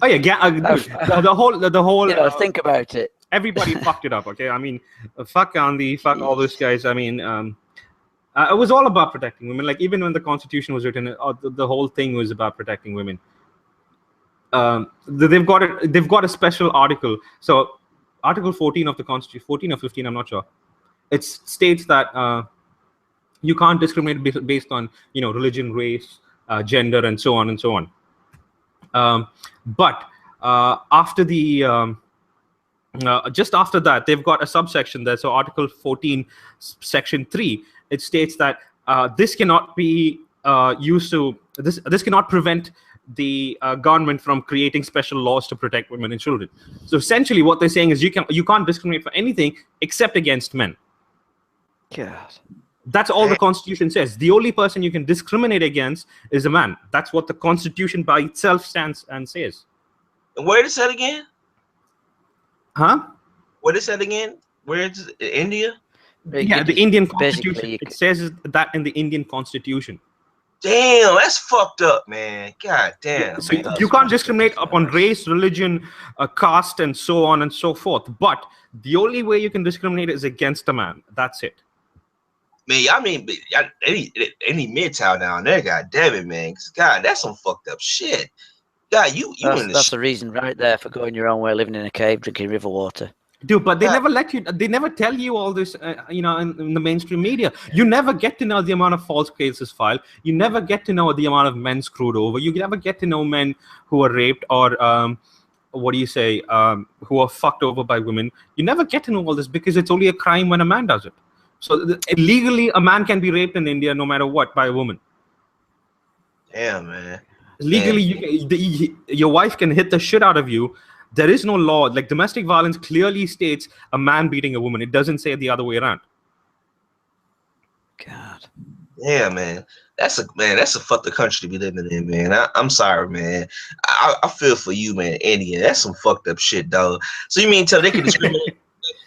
Oh yeah. Dude, the whole. You know, think about it. Everybody fucked it up. Okay, I mean, fuck Gandhi, fuck all those guys. I mean, it was all about protecting women. Like even when the Constitution was written, the whole thing was about protecting women. They've got a special article. So Article 14 of the Constitution, 14 or 15, I'm not sure. It states that you can't discriminate based on religion, race, gender, and so on and so on. But after the just after that, they've got a subsection there. So Article 14, Section 3, it states that this cannot be used to this cannot prevent the government from creating special laws to protect women and children. So essentially, what they're saying is you can't discriminate for anything except against men. God. That's all the Constitution says. The only person you can discriminate against is a man. That's what the Constitution by itself stands and says. And where is that again? Huh? What is that again? Where is it? India? Yeah, the Indian Constitution. It says that in the Indian Constitution. Damn, that's fucked up, man. God damn. So man. you can't discriminate upon race, religion, caste, and so on and so forth. But the only way you can discriminate is against a man. That's it. Man, I mean, any MGTOW down there, god damn it, man. God, that's some fucked up shit. God, that's the reason right there for going your own way, living in a cave, drinking river water. Dude, but they never let you. They never tell you all this. In the mainstream media, you never get to know the amount of false cases filed. You never get to know the amount of men screwed over. You never get to know men who are raped or who are fucked over by women. You never get to know all this because it's only a crime when a man does it. So legally, a man can be raped in India no matter what by a woman. Damn, man. Legally, your wife can hit the shit out of you. There is no law. Like domestic violence clearly states a man beating a woman. It doesn't say the other way around. God. Yeah, man. That's a fucked the country to be living in, man. I'm sorry, man. I feel for you, man. India, that's some fucked up shit, dog. So you mean tell they can discriminate?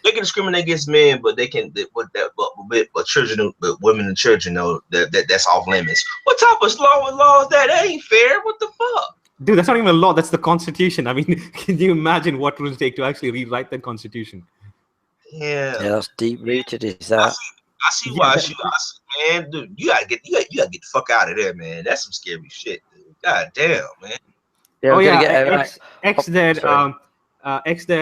They can discriminate against men, but they can. But children, but women and children know that's off limits. What type of law is that? That ain't fair. What the fuck? Dude, that's not even a law. That's the Constitution. I mean, can you imagine what it will take to actually rewrite the Constitution? Yeah, that's deep rooted. Is that? I see why. Man, dude, you gotta get the fuck out of there, man. That's some scary shit, dude. God damn, man. Yeah, X there.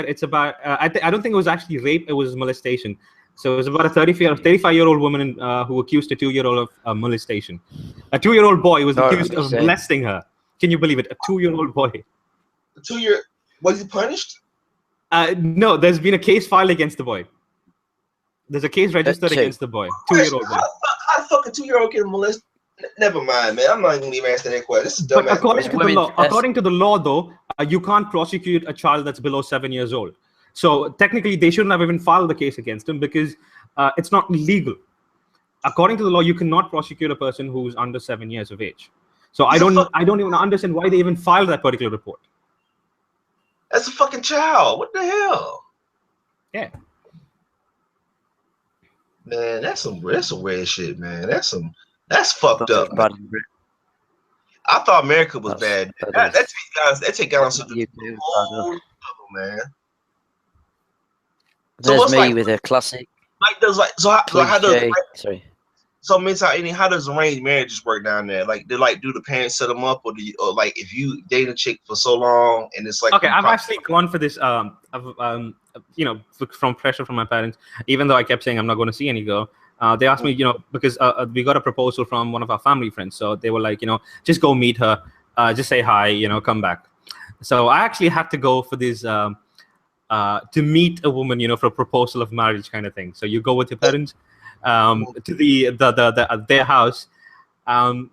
It's about. I don't think it was actually rape. It was molestation. So it was about a 35-year-old woman who accused a 2-year-old of molestation. A 2-year-old boy was accused of molesting her. Can you believe it? A 2-year-old boy. Was he punished? No, there's been a case filed against the boy. There's a case registered against the boy. 2-year-old boy. How the fuck a 2-year-old can molest? Never mind, man. I'm not even even asking that question. This is dumb. But according to the law, though, you can't prosecute a child that's below 7 years old. So technically, they shouldn't have even filed the case against him because it's not legal. According to the law, you cannot prosecute a person who's under 7 years of age. So I don't even understand why they even filed that particular report. That's a fucking child. What the hell? Yeah. Man, that's some weird shit, man. That's fucked up. I thought America was bad. That take guys to the whole level, man. There's me with a classic. Like those, how does arranged marriages work down there? Like, do the parents set them up, or like if you date a chick for so long and it's like okay, I've actually gone for this. From pressure from my parents, even though I kept saying I'm not going to see any girl. They asked me, because we got a proposal from one of our family friends, so they were like, just go meet her, just say hi, come back. So I actually had to go for this. To meet a woman, for a proposal of marriage kind of thing. So you go with your parents to their house, and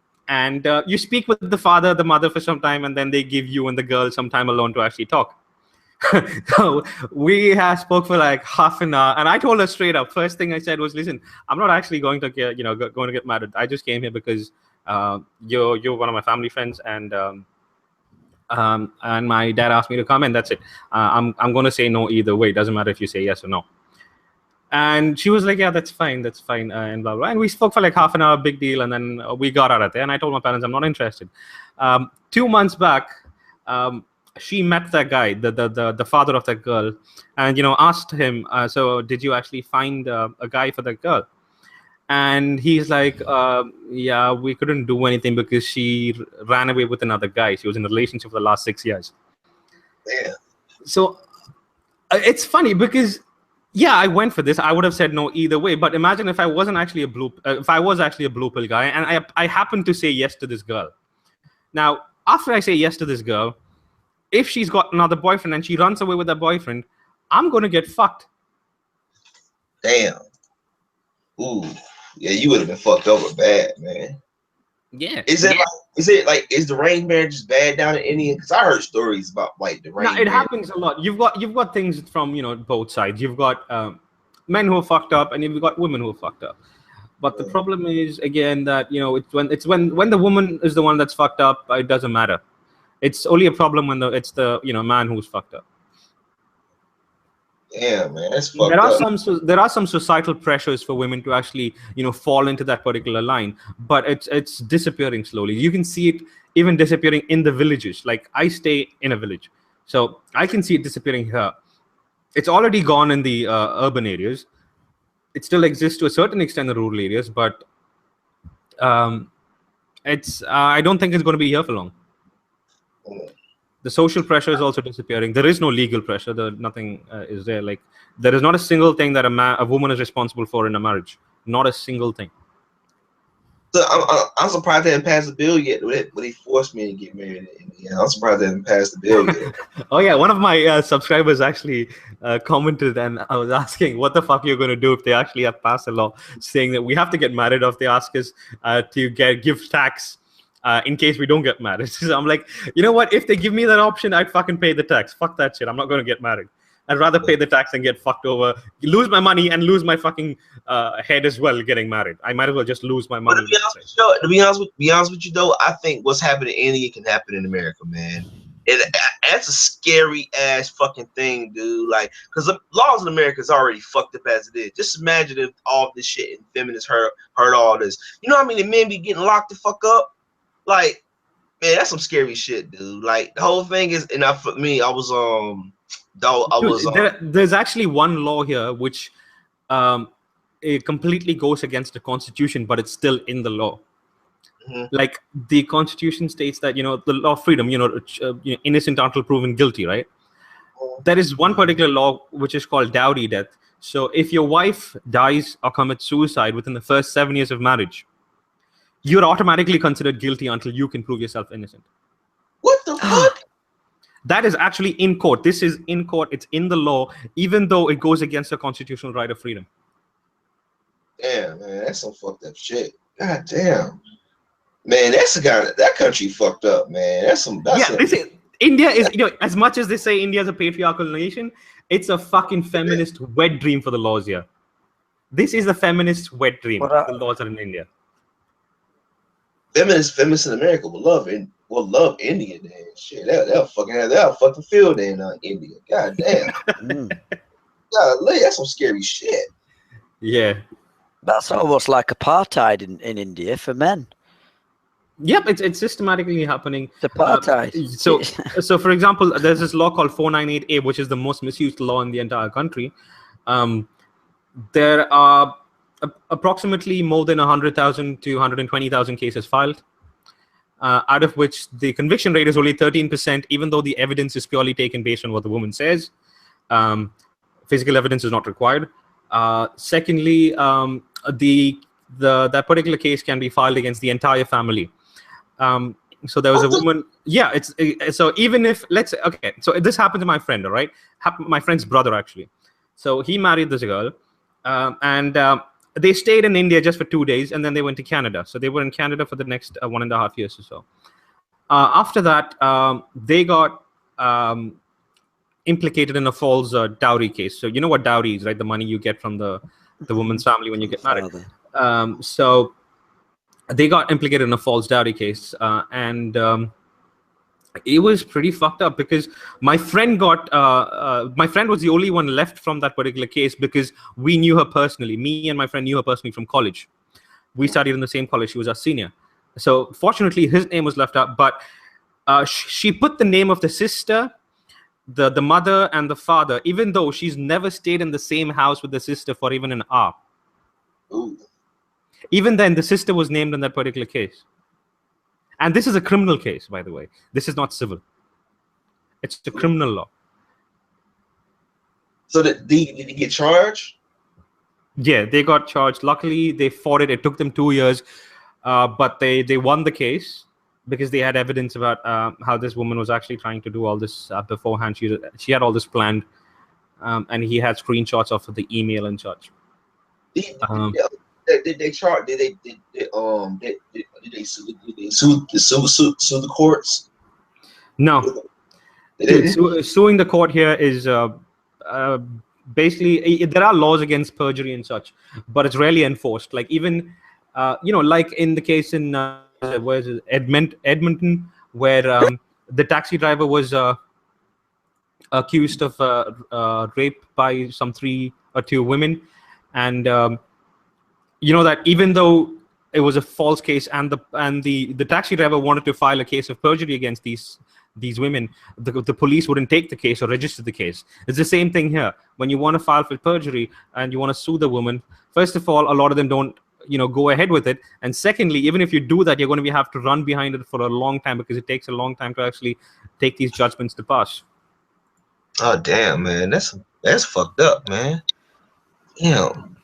you speak with the father, the mother for some time, and then they give you and the girl some time alone to actually talk. So we spoke for like half an hour, and I told her straight up. First thing I said was, "Listen, I'm not actually going to get married. I just came here because you're one of my family friends, and my dad asked me to come, and that's it. I'm going to say no either way. It doesn't matter if you say yes or no." And she was like, yeah, that's fine, and blah, blah. And we spoke for like half an hour, big deal, and then we got out of there. And I told my parents I'm not interested. 2 months back, she met that guy, the father of that girl, and asked him, so did you actually find a guy for that girl? And he's like, yeah, we couldn't do anything because she ran away with another guy. She was in a relationship for the last 6 years. Yeah. So it's funny because, yeah, I went for this. I would have said no either way. But imagine if I wasn't actually if I was actually a blue pill guy, and I happened to say yes to this girl. Now, after I say yes to this girl, if she's got another boyfriend and she runs away with that boyfriend, I'm gonna get fucked. Damn. Ooh. Yeah, you would have been fucked over bad, man. Yeah. Is the arranged marriage bad down in India? Because I heard stories about like the arranged marriage. It happens a lot. You've got things from both sides. You've got men who are fucked up, and you've got women who are fucked up. But the problem is again that it's when the woman is the one that's fucked up, it doesn't matter. It's only a problem when it's the man who's fucked up. Yeah, man, that's fucked up. There are some societal pressures for women to actually fall into that particular line, but it's disappearing slowly. You can see it even disappearing in the villages. Like I stay in a village, so I can see it disappearing here. It's already gone in the urban areas. It still exists to a certain extent in the rural areas, but I don't think it's going to be here for long. The social pressure is also disappearing. There is no legal pressure. Nothing is there. Like there is not a single thing that a woman is responsible for in a marriage. Not a single thing. So I'm surprised they didn't pass the bill yet. But they forced me to get married in India. I'm surprised they didn't pass the bill yet. Oh yeah, one of my subscribers actually commented, and I was asking, what the fuck you're going to do if they actually have passed a law saying that we have to get married, or if they ask us to give tax. In case we don't get married. So I'm like, you know what? If they give me that option, I'd fucking pay the tax. Fuck that shit. I'm not going to get married. I'd rather pay the tax and get fucked over, lose my money, and lose my fucking head as well getting married. I might as well just lose my money. But to be honest with you, though, I think what's happening in India can happen in America, man. And that's a scary ass fucking thing, dude. Like, because the laws in America is already fucked up as it is. Just imagine if all this shit and feminists heard all this. You know how many men be getting locked the fuck up? Like, man, that's some scary shit, dude. Like, the whole thing is, and for me, there's actually one law here which it completely goes against the Constitution, but it's still in the law. Mm-hmm. Like, the Constitution states that, the law of freedom, innocent until proven guilty, right? Mm-hmm. There is one particular law which is called dowry death. So if your wife dies or commits suicide within the first 7 years of marriage, you're automatically considered guilty until you can prove yourself innocent. What the fuck? That is actually in court. This is in court. It's in the law, even though it goes against the constitutional right of freedom. Damn, man, that's some fucked up shit. God damn. Man, that country fucked up, man. India is, as much as they say India is a patriarchal nation, it's a fucking feminist wet dream for the laws here. This is a feminist wet dream. The laws are in India. Feminists in America will love India, then. Shit, they'll fucking feel in India. God damn. Golly, that's some scary shit. Yeah. That's almost like apartheid in India for men. Yep, it's systematically happening. It's apartheid. So for example, there's this law called 498A, which is the most misused law in the entire country. There are approximately more than 100,000 to 120,000 cases filed, out of which the conviction rate is only 13%, even though the evidence is purely taken based on what the woman says. Physical evidence is not required. Secondly, that particular case can be filed against the entire family. So there was a woman. Yeah, so even if so this happened to my friend, all right, my friend's brother actually. So he married this girl, and they stayed in India just for 2 days, and then they went to Canada. So they were in Canada for the next 1.5 years or so. After that, they got implicated in a false dowry case. So you know what dowry is, right? The money you get from the woman's family when you get married. So they got implicated in a false dowry case, and It was pretty fucked up because my friend got my friend was the only one left from that particular case because we knew her personally. Me and my friend knew her personally from college. We studied in the same college. She was our senior. So fortunately, his name was left out. But she put the name of the sister, the mother, and the father, even though she's never stayed in the same house with the sister for even an hour. Ooh. Even then, the sister was named in that particular case. And this is a criminal case, by the way. This is not civil. It's a criminal law. So did he get charged? Yeah, they got charged. Luckily, they fought it. It took them 2 years, but they won the case because they had evidence about how this woman was actually trying to do all this beforehand. She had all this planned, and he had screenshots of the email and such. Did they charge? Did they sue the courts? No. Suing the court here is basically there are laws against perjury and such, but it's rarely enforced. Like even like in the case in where is it? Edmonton, where the taxi driver was accused of rape by some 3 or 2 women, and that even though it was a false case and the taxi driver wanted to file a case of perjury against these women, the police wouldn't take the case or register the case. It's the same thing here. When you want to file for perjury and you want to sue the woman, first of all, a lot of them don't go ahead with it, and secondly, even if you do that, you're going to have to run behind it for a long time because it takes a long time to actually take these judgments to pass. Oh damn, man, that's fucked up, man. Damn.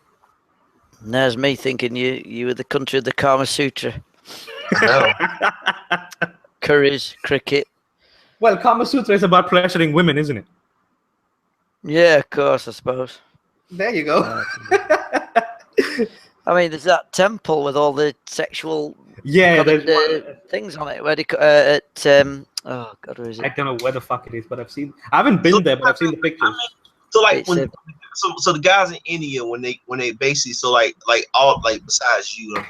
There's me thinking you were the country of the Kama Sutra. No. Curries, cricket. Well, Kama Sutra is about pressuring women, isn't it? Yeah, of course, I suppose. There you go. I mean, there's that temple with all the sexual things on it. Where oh God, where is it? I don't know where the fuck it is, but I haven't been there, but I've seen the pictures. So like so the guys in India when they basically all besides you, I'm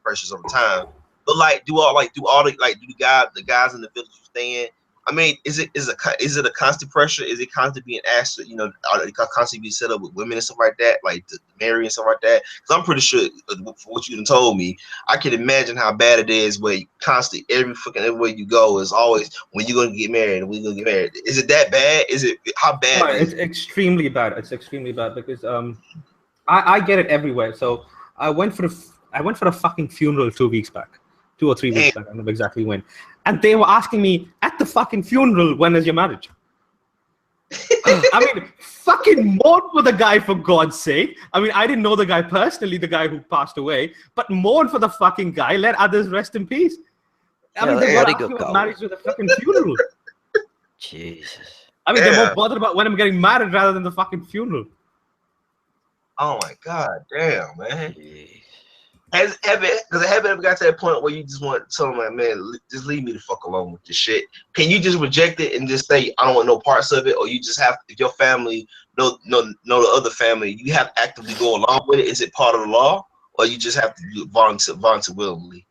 precious on time, but do the guys in the village you stay in? I mean, is it a constant pressure? Is it constantly being asked? Are they constantly being set up with women and stuff like that, like to marry and stuff like that? Because I'm pretty sure, for what you done told me, I can imagine how bad it is. Where you constantly everywhere you go is always when you're gonna get married and when you're gonna get married. Is it that bad? Is it how bad? No, it's extremely bad. It's extremely bad because I get it everywhere. So I went for a fucking funeral 2 weeks back. 2 or 3 weeks back, I don't know exactly when. And they were asking me at the fucking funeral, when is your marriage? I mean, fucking mourn for the guy, for God's sake. I mean, I didn't know the guy personally, the guy who passed away, but mourn for the fucking guy. Let others rest in peace. I mean, they're not married with a fucking funeral. Jesus. I mean, they're more bothered about when I'm getting married rather than the fucking funeral. Oh my God, damn, man. Jeez. Has it ever got to that point where you just want to tell them, like, man, just leave me the fuck alone with this shit? Can you just reject it and just say, I don't want no parts of it? Or you just have, if your family know the other family, you have to actively go along with it? Is it part of the law? Or you just have to do it voluntarily willingly?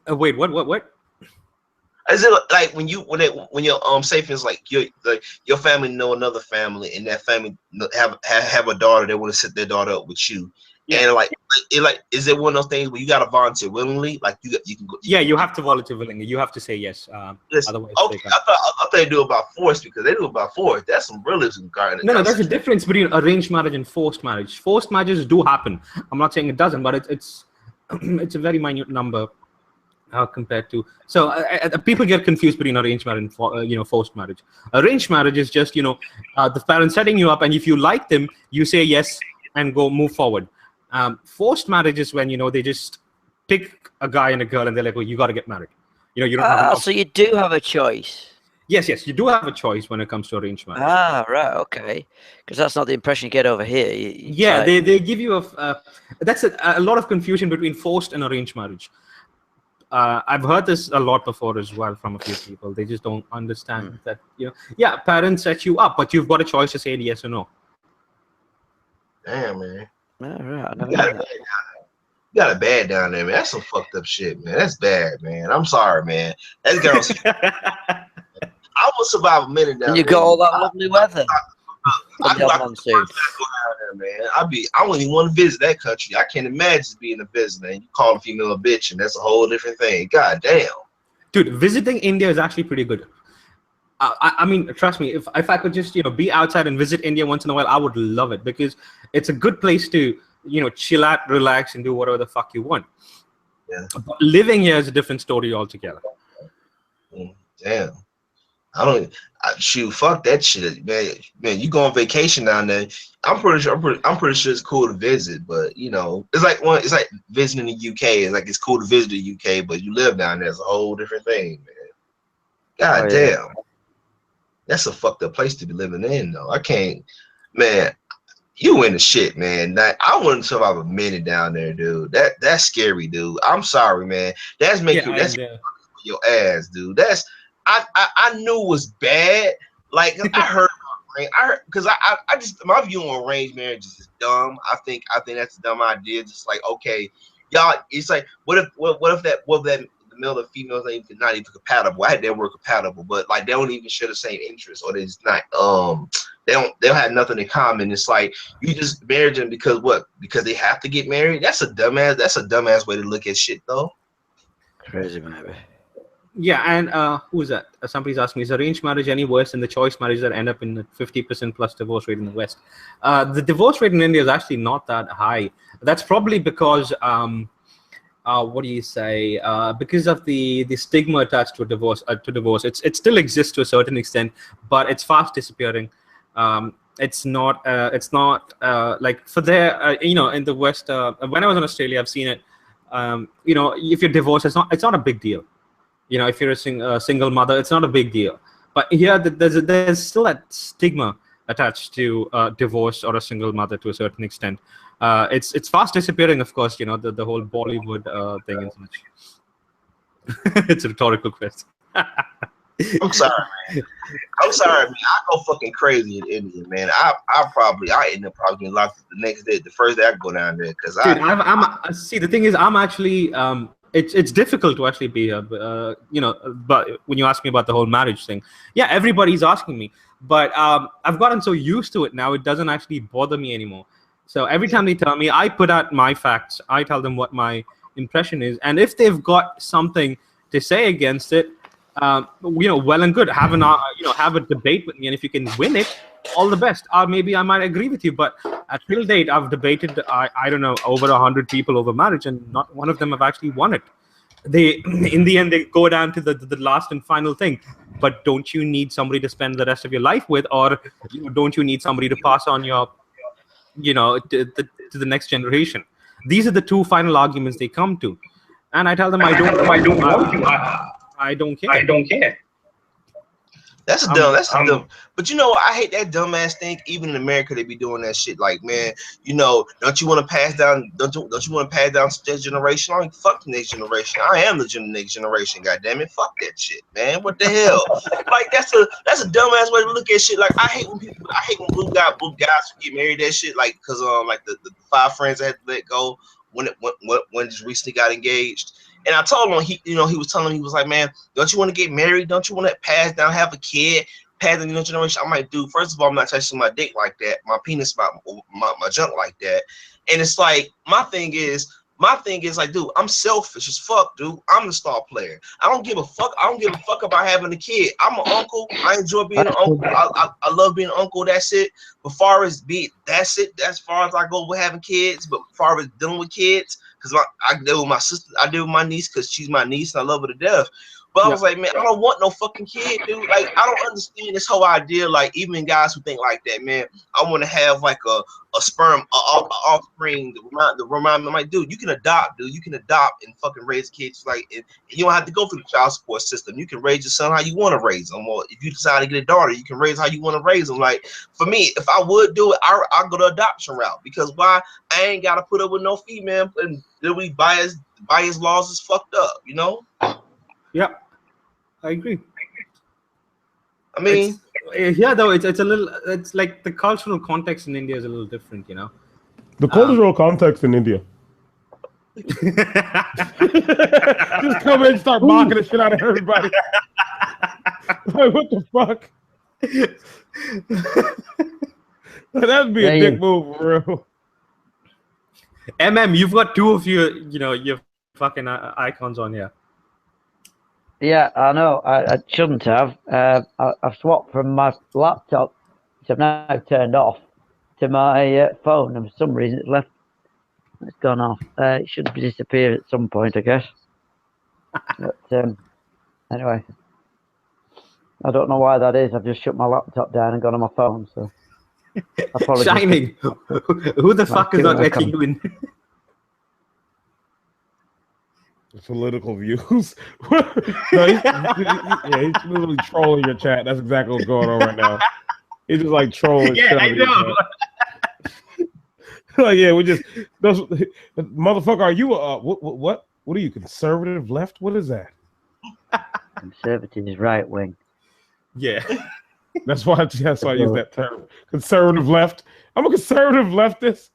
Wait, what? Is it like when your safe is like your family know another family and that family have a daughter, they want to set their daughter up with you? Yeah. And is it one of those things where you gotta volunteer willingly? Like you can go. You have to volunteer willingly. You have to say yes. Otherwise, okay. I thought they do it by force because they do it by force. That's some realism, guy. No, there's a difference between arranged marriage and forced marriage. Forced marriages do happen. I'm not saying it doesn't, but it's it's a very minute number compared to. So people get confused between arranged marriage and forced marriage. Arranged marriage is just the parents setting you up, and if you like them, you say yes and move forward. Forced marriage is when they just pick a guy and a girl and they're like, well, you got to get married. You don't have so you do have a choice. Yes, you do have a choice when it comes to arranged marriage. Right, okay, because that's not the impression you get over here. They give you that's a lot of confusion between forced and arranged marriage. I've heard this a lot before as well from a few people. They just don't understand that parents set you up, but you've got a choice to say yes or no. Damn, man. All right, I never know that. You got it bad down there, man. That's some fucked up shit, man. That's bad, man. I'm sorry, man. That girl's. I will survive a minute down there. And you got all that lovely weather. I go down there, man. I wouldn't even want to visit that country. I can't imagine being a visitor and you call a female a bitch, and that's a whole different thing. God damn. Dude, visiting India is actually pretty good. I mean, trust me, if I could just, be outside and visit India once in a while, I would love it because it's a good place to, chill out, relax, and do whatever the fuck you want. Yeah. But living here is a different story altogether. Damn. Shoot, fuck that shit, man. Man, you go on vacation down there. I'm pretty sure it's cool to visit, but it's like visiting the UK. It's like it's cool to visit the UK, but you live down there, it's a whole different thing, man. God damn. That's a fucked up place to be living in, though. I can't, man. You in the shit, man. I wouldn't survive a minute down there, dude. That's scary, dude. I'm sorry, man. That's your ass, dude. That's I knew it was bad. Like I heard because I just my view on arranged marriages is dumb. I think that's a dumb idea. Just like, okay, y'all, it's like what if that the male and female not even compatible. I had that word compatible, but like they don't even share the same interests, or it's not they don't have nothing in common. It's like you just married them because what? Because they have to get married. That's a dumbass way to look at shit, though. Crazy, man. Yeah, and who's that? Somebody's asked me, is arranged marriage any worse than the choice marriage that end up in the 50% plus divorce rate in the West? The divorce rate in India is actually not that high. That's probably because, what do you say? Because of the stigma attached to divorce. It still exists to a certain extent, but it's fast disappearing. It's not like for there, in the West. When I was in Australia, I've seen it. If you're divorced, it's not a big deal. If you're a single mother, it's not a big deal. But here, there's still that stigma attached to divorce or a single mother to a certain extent. It's fast disappearing, of course. The whole Bollywood thing and such. It's a rhetorical question. I'm sorry, man. I go fucking crazy in India, man. I end up probably getting locked the next day, the first day I go down there, because I'm see, the thing is, I'm actually it's difficult to actually be here, but when you ask me about the whole marriage thing, yeah, everybody's asking me, but I've gotten so used to it now, it doesn't actually bother me anymore. So every time they tell me, I put out my facts, I tell them what my impression is, and if they've got something to say against it, well and good, have a debate with me, and if you can win it, all the best. Maybe I might agree with you, but at till date, I've debated, I don't know, over 100 people over marriage, and not one of them have actually won it. In the end, they go down to the last and final thing. But don't you need somebody to spend the rest of your life with, or don't you need somebody to pass on your, to the next generation? These are the two final arguments they come to, and I tell them I don't care. That's a dumb. But I hate that dumbass thing. Even in America, they be doing that shit. Like, man, don't you want to pass down? Don't you want to pass down to that generation? I mean, fuck the next generation. I am the next generation. God damn it, fuck that shit, man. What the hell? Like, that's a dumbass way to look at shit. Like, I hate when blue guys get married. That shit, like, cause like the 5 friends I had to let go when just recently got engaged. And I told him, he was telling me, he was like, man, don't you want to get married? Don't you want to pass down, have a kid, pass down the generation? I'm like, dude, first of all, I'm not touching my dick like that, my penis, my junk like that. And it's like, my thing is like, dude, I'm selfish as fuck, dude. I'm the star player. I don't give a fuck about having a kid. I'm an uncle. I enjoy being an uncle. I love being an uncle. That's it. But far as that's it. As far as I go with having kids. But far as dealing with kids, because I deal with my sister, I deal with my niece because she's my niece and I love her to death. But I was like, man, I don't want no fucking kid, dude. Like, I don't understand this whole idea. Like, even guys who think like that, man, I want to have like a sperm, a offspring to remind me. I'm like, dude, you can adopt, dude. You can adopt and fucking raise kids. Like, and you don't have to go through the child support system. You can raise your son how you want to raise them. Or if you decide to get a daughter, you can raise how you want to raise them. Like, for me, if I would do it, I'll go the adoption route. Because why? I ain't got to put up with no female and literally bias laws is fucked up, Yeah, I agree. I mean, though it's like the cultural context in India is a little different, The cultural context in India. Just come in and start mocking the shit out of everybody. Like, what the fuck? That'd be a dick move, for real. You've got two of your fucking icons on here. Yeah, I know. I shouldn't have. I've swapped from my laptop, which I've now turned off, to my phone, and for some reason it's left. It's gone off. It should disappear at some point, I guess. But anyway, I don't know why that is. I've just shut my laptop down and gone on my phone. So, Shining. Who the fuck is not letting you in? Political views. No, he's literally trolling your chat. That's exactly what's going on right now. He's just like trolling. Yeah, I know. Like, yeah, we just motherfucker. Are you what are you, conservative left? What is that? Conservative is right wing. Yeah, that's why I use that term. Conservative left. I'm a conservative leftist.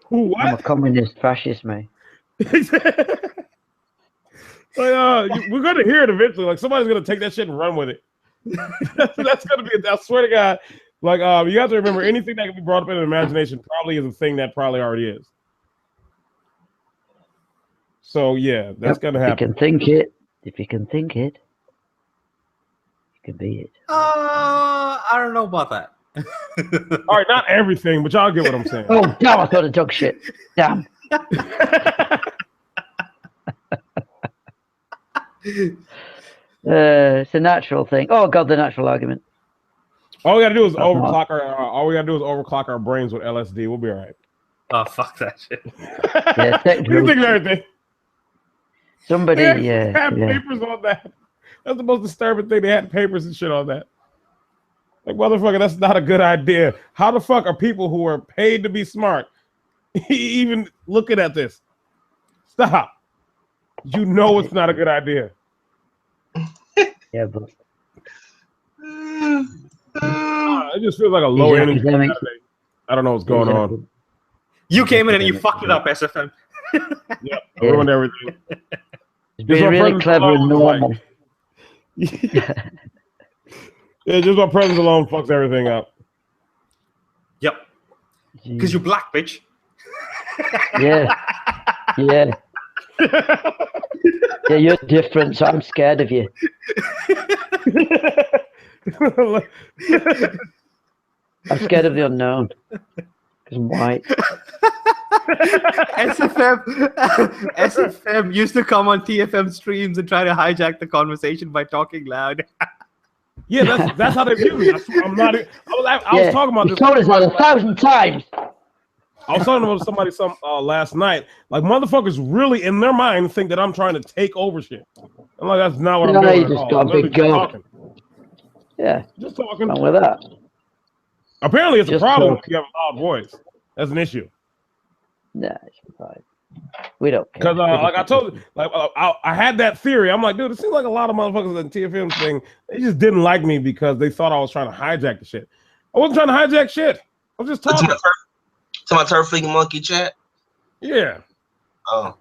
What? I'm a communist fascist, mate. Like, we're gonna hear it eventually. Like, somebody's gonna take that shit and run with it. That's gonna be. I swear to God. Like, you have to remember, anything that can be brought up in the imagination probably is a thing that probably already is. So yeah, that's gonna happen. If you can think it, you can be it. I don't know about that. All right, not everything, but y'all get what I'm saying. Oh damn! I thought I took shit. Damn. It's a natural thing. Oh god, the natural argument. All we gotta do is overclock our brains with LSD. We'll be all right. Oh fuck that shit. Yeah, you think of everything. Somebody had papers on that. That's the most disturbing thing. They had papers and shit on that. Like, motherfucker, that's not a good idea. How the fuck are people who are paid to be smart even looking at this? Stop. You know it's not a good idea. Yeah, but it just feels like a low energy. I don't know what's going on. You came in and you fucked it up, SFM. Yep, I ruined everything. It's been really clever and normal. Yeah, just my presence alone fucks everything up. Yep. Because you're black, bitch. Yeah. Yeah. Yeah, you're different, so I'm scared of you. I'm scared of the unknown. Because I'm white. SFM used to come on TFM streams and try to hijack the conversation by talking loud. Yeah, that's how they view me. I'm not. I was talking about this. You told us that 1,000 times. I was talking about somebody last night. Like, motherfuckers really in their mind think that I'm trying to take over shit. I'm like, that's not what I'm doing. You just got a big go. Yeah, just talking. Wrong with that. Apparently, it's a problem if you have a loud voice. That's an issue. Nah, it's fine. We don't care. Because, like I told you, like I had that theory. I'm like, dude, it seems like a lot of motherfuckers in TFM thing, they just didn't like me because they thought I was trying to hijack the shit. I wasn't trying to hijack shit. I was just talking. To my turf league monkey chat. Yeah. Oh.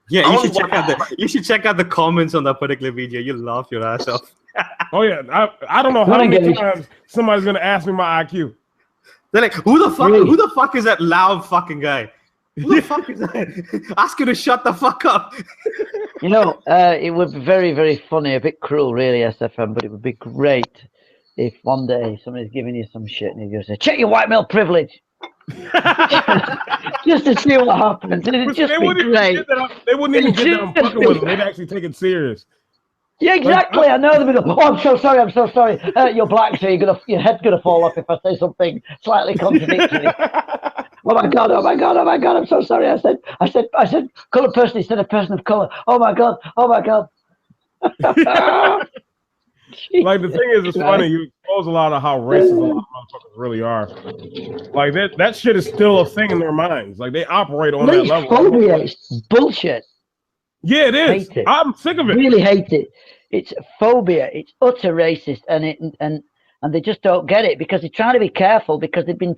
Yeah, you should check out the comments on that particular video. You'll laugh your ass off. Oh yeah, I don't know how many times somebody's gonna ask me my IQ. They're like, who the fuck is that loud fucking guy? Who the fuck is that? Ask you to shut the fuck up. You know, it would be very, very funny, a bit cruel, really, SFM, but it would be great if one day somebody's giving you some shit and you go say, check your white male privilege. Just to see what happens. It'd just be great. They wouldn't even get that I'm fucking with them. They'd actually take it serious. Yeah, exactly. Like, I know them. Oh, I'm so sorry. You're black, so your head's gonna fall off if I say something slightly contradictory. Oh my god! I'm so sorry. I said colored person instead of person of color. Oh my god! Like, the thing is, it's funny. You expose a lot of how racist a lot of motherfuckers really are. Like, that shit is still a thing in their minds. Like, they operate on that level. Phobia is bullshit. Yeah, it is. I'm sick of it. Really hate it. It's phobia. It's utter racist, and they just don't get it because they're trying to be careful because they've been.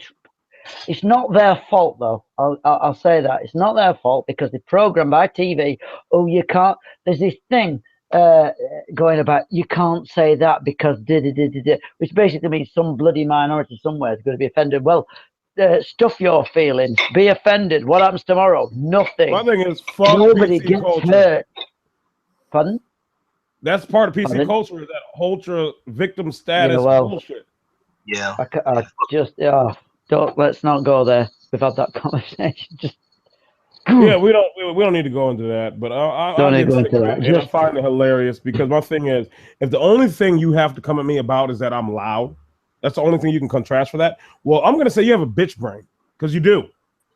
It's not their fault, though. I'll say that. It's not their fault because they're programmed by TV. Oh, you can't. There's this thing going about, you can't say that because which basically means some bloody minority somewhere is going to be offended. Well, stuff your feelings. Be offended. What happens tomorrow? Nothing. My thing is, fuck Nobody PC gets culture. hurt. Pardon? That's part of PC Pardon? culture, is that ultra victim status bullshit. Yeah. I just, let's not go there. We've had that conversation. Just yeah, we don't need to go into that, but I find it hilarious because my thing is, if the only thing you have to come at me about is that I'm loud, that's the only thing you can contrast for that. Well, I'm gonna say you have a bitch brain because you do,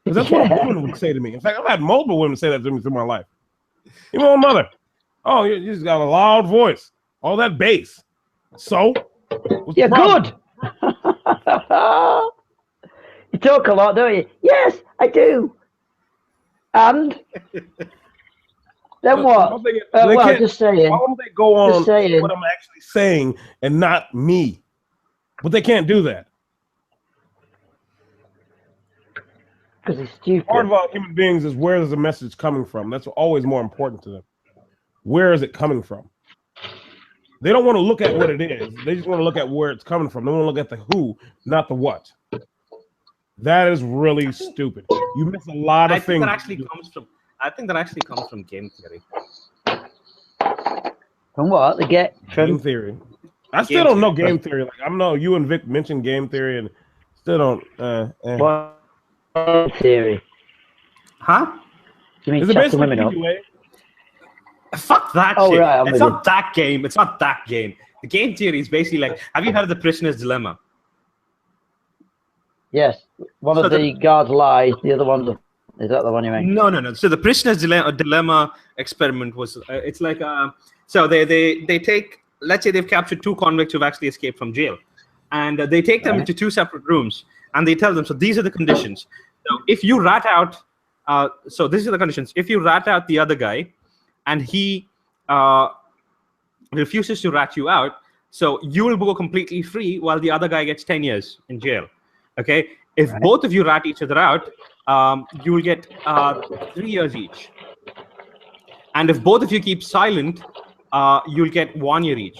because that's what a woman would say to me. In fact, I've had multiple women say that to me through my life. Even my mother. Oh, you just got a loud voice, all that bass. So, yeah, good. You talk a lot, don't you? Yes, I do. And then what? Well, just saying. Why don't they go on what I'm actually saying and not me? But they can't do that. Because it's stupid. Part of all human beings is where is the message coming from? That's always more important to them. Where is it coming from? They don't want to look at what it is. They just want to look at where it's coming from. They want to look at the who, not the what. That is really stupid. You miss a lot of things. I think that actually comes from game theory. From what? Game theory. I still don't know game theory. Like, I know you and Vic mentioned game theory, and still don't. What theory? Huh? You mean chop the women up? Fuck that shit. Right, it's not that game. It's not that game. The game theory is basically like, have you heard of the prisoner's dilemma? Yes. One of the guards lies, the other one's is that the one you mean? No. So the prisoner's dilemma experiment was, it's like, so they take, let's say they've captured 2 convicts who've actually escaped from jail. And they take them into 2 separate rooms. And they tell them, so these are the conditions. So if you rat out, so these are the conditions. If you rat out the other guy, and he refuses to rat you out, so you will go completely free while the other guy gets 10 years in jail. Okay? If both of you rat each other out, you will get 3 years each. And if both of you keep silent, you'll get 1 year each.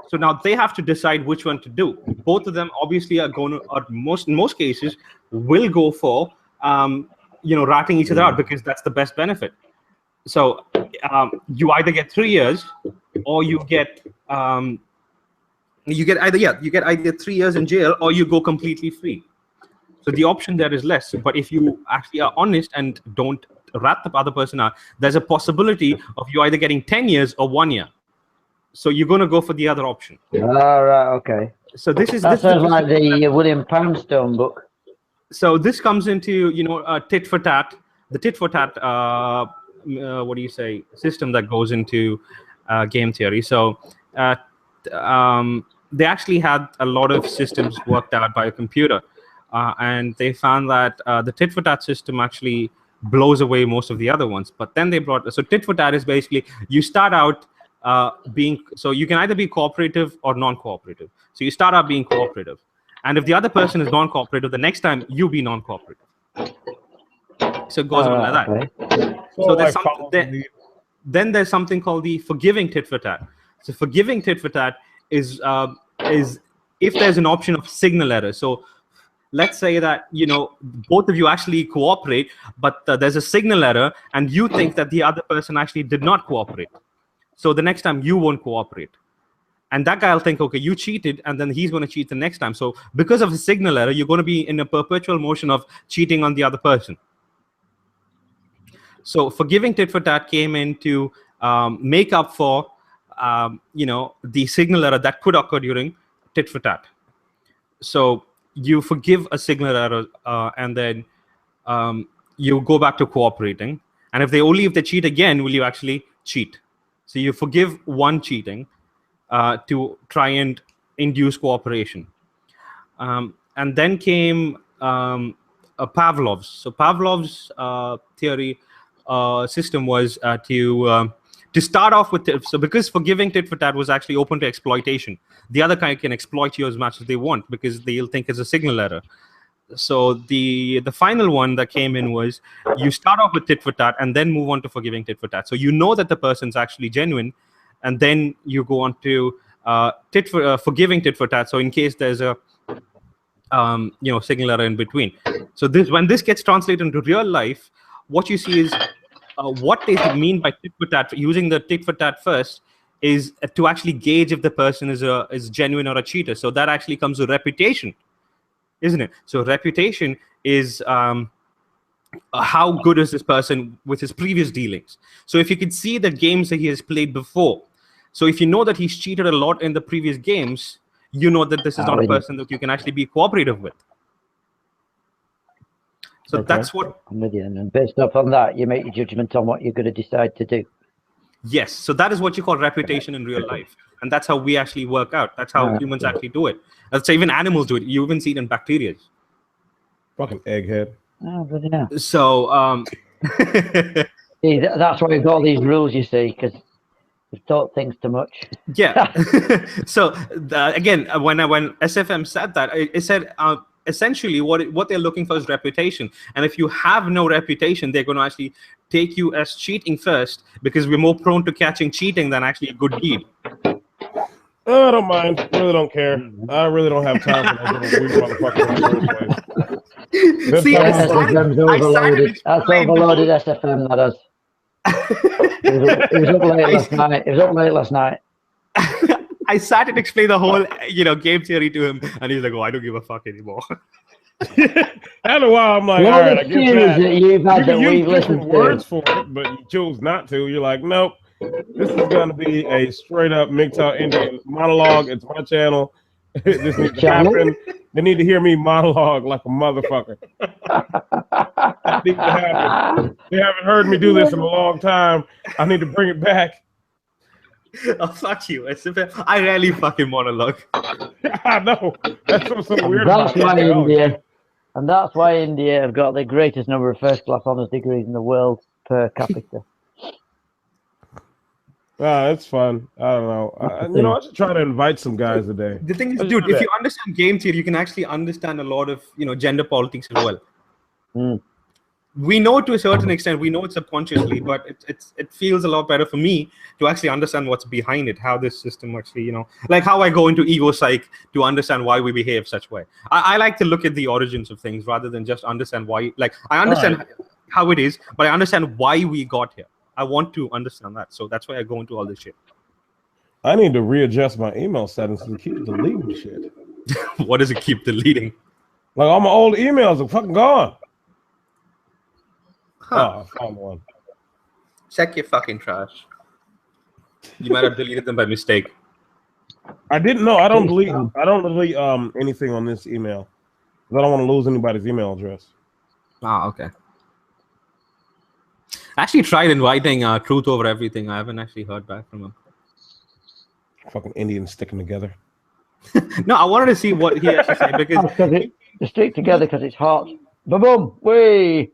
So now they have to decide which one to do. Both of them obviously are going to, or in most cases, will go for ratting each other out because that's the best benefit. So you either get 3 years, or you get either 3 years in jail, or you go completely free. So the option there is less. But if you actually are honest and don't rat the other person out, there's a possibility of you either getting 10 years or 1 year. So you're going to go for the other option. All right, okay. So this sounds like the William Poundstone book. So this comes into tit for tat, the tit for tat. System that goes into game theory. So they actually had a lot of systems worked out by a computer, and they found that the tit for tat system actually blows away most of the other ones. But then they so tit for tat is basically you start out so you can either be cooperative or non-cooperative. So you start out being cooperative, and if the other person is non-cooperative, the next time you be non-cooperative. So it goes on like that. Okay. So then there's something called the forgiving tit for tat. So forgiving tit for tat is if there's an option of signal error. So let's say that both of you actually cooperate, but there's a signal error, and you think that the other person actually did not cooperate. So the next time you won't cooperate. And that guy will think, okay, you cheated, and then he's going to cheat the next time. So because of a signal error, you're going to be in a perpetual motion of cheating on the other person. So forgiving tit for tat came in to make up for, the signal error that could occur during tit for tat. So you forgive a signal error, and then you go back to cooperating. And if they cheat again, will you actually cheat? So you forgive one cheating to try and induce cooperation. And then came Pavlov's. So Pavlov's theory system was to start off with, so because forgiving tit for tat was actually open to exploitation. The other guy can exploit you as much as they want because they'll think it's a signal error. So the final one that came in was you start off with tit for tat and then move on to forgiving tit for tat. So you know that the person's actually genuine, and then you go on to forgiving tit for tat. So in case there's a signal error in between. So when this gets translated into real life, what you see is what they mean by tit for tat, using the tit for tat first, is to actually gauge if the person is genuine or a cheater. So that actually comes with reputation, isn't it? So reputation is how good is this person with his previous dealings. So if you can see the games that he has played before, so if you know that he's cheated a lot in the previous games, you know that this is not a person that you can actually be cooperative with. So that's what I'm with you. And based off on that, you make your judgment on what you're going to decide to do. Yes, so that is what you call reputation in real life, and that's how we actually work out. That's how humans actually do it. Let's say even animals do it. You even see it in bacteria. Fucking egghead. Oh, but yeah. So See, that's why we've got all these rules, you see, because we've taught things too much. Yeah. So again, when SFM said that, it said essentially what they're looking for is reputation, and if you have no reputation, they're going to actually take you as cheating first, because we're more prone to catching cheating than actually a good deed. I don't mind. I really don't care. I really don't have time for those weird motherfuckers in the first place. See, SFM's overloaded. That's overloaded SFM, that is. It was up late last night. It was up late last night. I sat and explained the whole, game theory to him, and he's like, "Oh, I don't give a fuck anymore." After a while, I'm like, all right, I get that. You've had that You we've use listened different words for it, but you chose not to. You're like, nope. This is going to be a straight up MGTOW Indian monologue. It's my channel. This needs to happen. They need to hear me monologue like a motherfucker. That needs to happen. They haven't heard me do this in a long time. I need to bring it back. Oh, fuck you. I rarely fucking monologue. I know. That's what's so weird That's about why it. India. And that's why India have got the greatest number of first-class honours degrees in the world per capita. It's fun. I don't know. I should try to invite some guys today. The thing is, dude, if you understand game theory, you can actually understand a lot of gender politics as well. Mm. We know to a certain extent, we know it subconsciously, but it feels a lot better for me to actually understand what's behind it, how this system actually, like how I go into ego psych to understand why we behave such way. I like to look at the origins of things rather than just understand why. Like I understand how it is, but I understand why we got here. I want to understand that, so that's why I go into all this shit. I need to readjust my email settings to keep deleting shit. What does it keep deleting? Like all my old emails are fucking gone. Huh. Oh, I found one. Check your fucking trash. You might have deleted them by mistake. I didn't know. I don't delete anything on this email. I don't want to lose anybody's email address. Ah, okay. I actually tried inviting Truth Over Everything. I haven't actually heard back from him. Fucking Indians sticking together. No, I wanted to see what he has to say because they stick together because it's hot. Boom, way.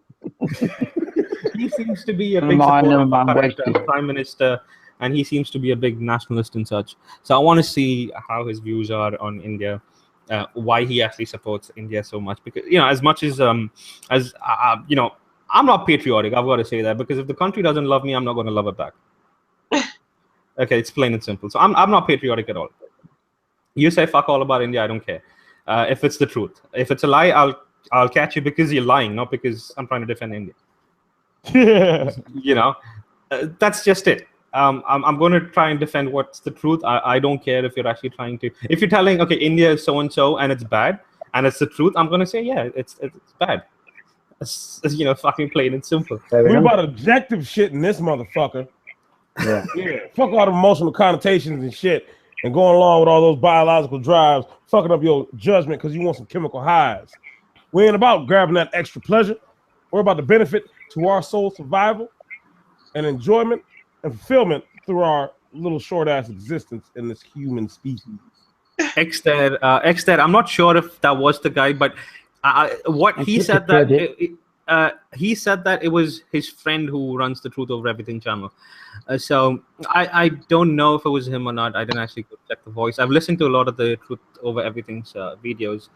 He seems to be a big supporter of our Prime Minister, and he seems to be a big nationalist and such. So I want to see how his views are on India, why he actually supports India so much. Because as much as I'm not patriotic. I've got to say that, because if the country doesn't love me, I'm not going to love it back. Okay, it's plain and simple. So I'm not patriotic at all. You say fuck all about India, I don't care. If it's the truth, if it's a lie, I'll catch you because you're lying, not because I'm trying to defend India. That's just it. I'm going to try and defend what's the truth. I don't care if you're actually trying to. If you're telling, okay, India is so and so and it's bad and it's the truth, I'm going to say, yeah, it's bad. It's, fucking plain and simple. We about objective shit in this motherfucker. Yeah. Fuck all the emotional connotations and shit, and going along with all those biological drives, fucking up your judgment because you want some chemical highs. We ain't about grabbing that extra pleasure. We're about the benefit to our soul survival and enjoyment and fulfillment through our little short ass existence in this human species. Exted, I'm not sure if that was the guy, but what he said that he said that it was his friend who runs the Truth Over Everything channel. So I don't know if it was him or not. I didn't actually check the voice. I've listened to a lot of the Truth Over Everything's videos.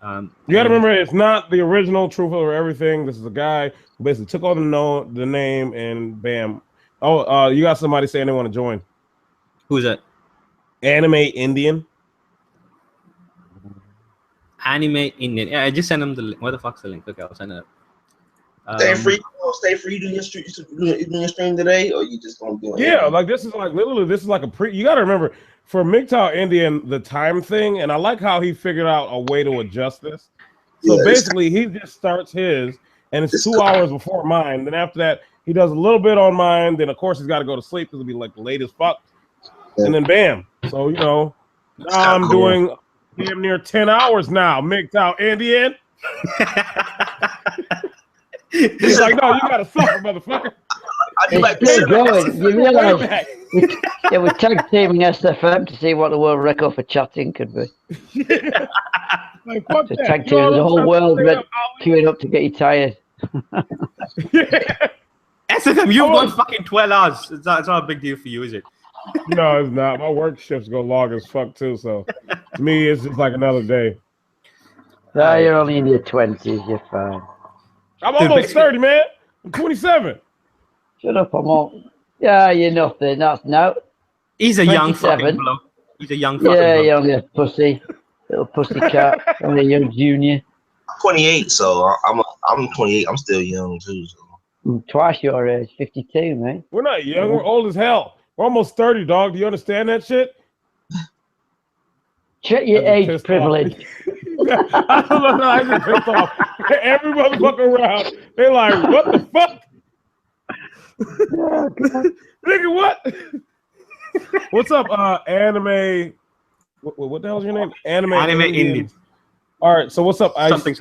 You got to remember, it's not the original Truth Over Everything. This is a guy who basically took on the name and bam. Oh, you got somebody saying they want to join. Who's that? Anime Indian. Anime Indian. Yeah, I just sent him the link. What the fuck's the link? Okay, I'll send it. Stay free. Stay free. Doing your stream today, or you just gonna do it? Yeah, like this is like literally. This is like a pre. You got to remember for MGTOW Indian the time thing, and I like how he figured out a way to adjust this. So basically, he just starts his, and it's 2 hours before mine. Then after that, he does a little bit on mine. Then of course he's got to go to sleep because it'll be like late as fuck. And then bam. So now I'm doing damn near 10 hours now. MGTOW Indian. He's like, no, you gotta suffer, motherfucker. It's still going. You realise we're tag teaming SFM to see what the world record for chatting could be. Like, fuck so that. tag team, there's a whole world queuing up to get you tired. SFM, you've got fucking 12 hours. It's not a big deal for you, is it? No, it's not. My work shifts go long as fuck too. So to me, it's just like another day. No, you're only in your 20s. You're fine. I'm almost 30, man. I'm 27. Shut up, I'm all. Yeah, you're nothing. That's no. He's a 27. young fucking bloke. He's a young fucking Yeah, bloke. you're only a pussy. Little pussy cat. Only a young junior. I'm 28, so I'm 28. I'm still young too. So. I'm twice your age, 52, mate. We're not young. We're old as hell. We're almost 30, dog. Do you understand that shit? Check your age privilege. I don't know. I just pissed off. Every motherfucker around, they like, what the fuck? Nigga, what? What's up, anime? What the hell's your name? Anime Indian. All right, so what's up, Ice? Something.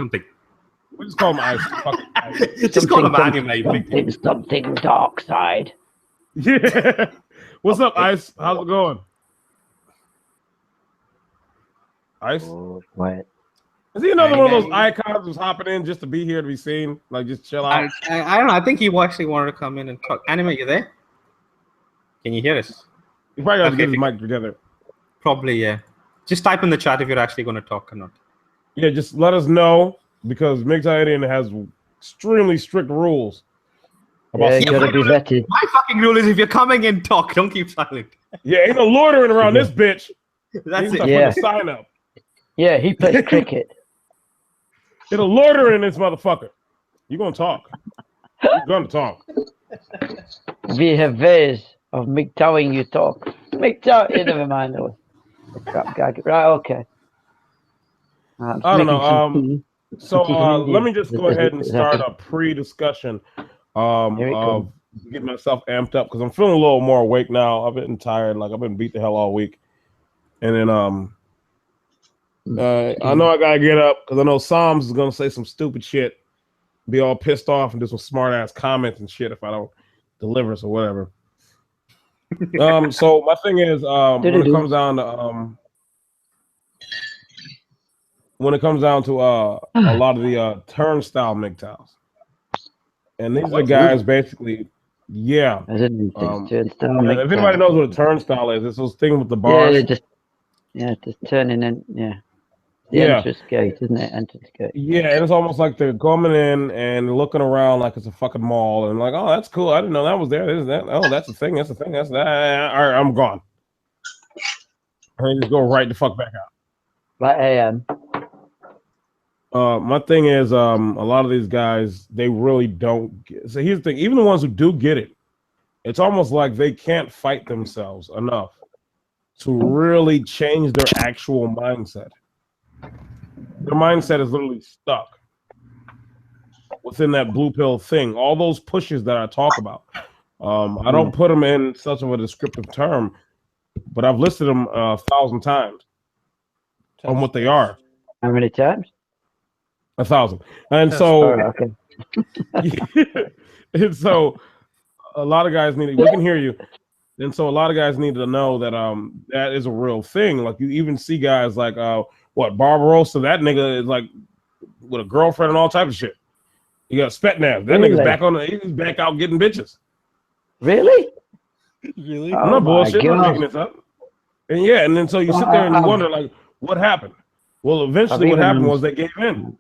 We just call him Ice. Fucking Ice. Just call him anime. Something dark side. Yeah. What's up, Ice? How's it going? Ice? Oh, wait. Is he another one of those icons who's hopping in just to be here to be seen? Like, just chill out? I don't know. I think he actually wanted to come in and talk. Anime, you there? Can you hear us? You probably got to get his mic together. Probably, yeah. Just type in the chat if you're actually going to talk or not. Yeah, just let us know because MGTOW Indian has extremely strict rules. Yeah, you gotta be vetted. My fucking rule is if you're coming in, talk. Don't keep silent. Yeah, ain't no loitering around this bitch. That's it. Yeah. Sign up. Yeah, he plays cricket. Get a loiter in this motherfucker. You gonna talk? You're gonna talk. We have ways of MGTOWing you talk. MGTOW, never mind though. Right, okay. I don't know. So let me just go ahead and start a pre-discussion of getting myself amped up because I'm feeling a little more awake now. I've been tired, like I've been beat the hell all week, and then I know I gotta get up because I know Psalms is gonna say some stupid shit, be all pissed off and do some smart ass comments and shit if I don't deliver or whatever. So my thing is when it comes down to a lot of the turnstile MGTOWs, and these are guys basically, yeah. I didn't if anybody knows what a turnstile is, it's those things with the bars. Just turning in, The entrance gate, isn't it? Entrance gate. Yeah, and it's almost like they're coming in and looking around like it's a fucking mall and like, oh, that's cool. I didn't know that was there. There's that. Oh, that's the thing. That's the thing. That's that. All right, I'm gone. And just go right the fuck back out. Like AM. My thing is, a lot of these guys, they really don't get. So here's the thing: even the ones who do get it, it's almost like they can't fight themselves enough to really change their actual mindset. Their mindset is literally stuck within that blue pill thing. All those pushes that I talk about, I don't put them in such of a descriptive term, but I've listed them 1,000 times on what they are. How many times? 1,000. And so, okay. And so, a lot of guys need. We can hear you. And so, a lot of guys need to know that that is a real thing. Like you even see guys like Barbarossa. That nigga is like with a girlfriend and all type of shit. You got Spetnaz. That nigga's back on. He's back out getting bitches. Really? Really? I'm not bullshit. I'm making this up. And yeah, and then so you sit there and you wonder like, what happened? Well, eventually, what happened was they gave in.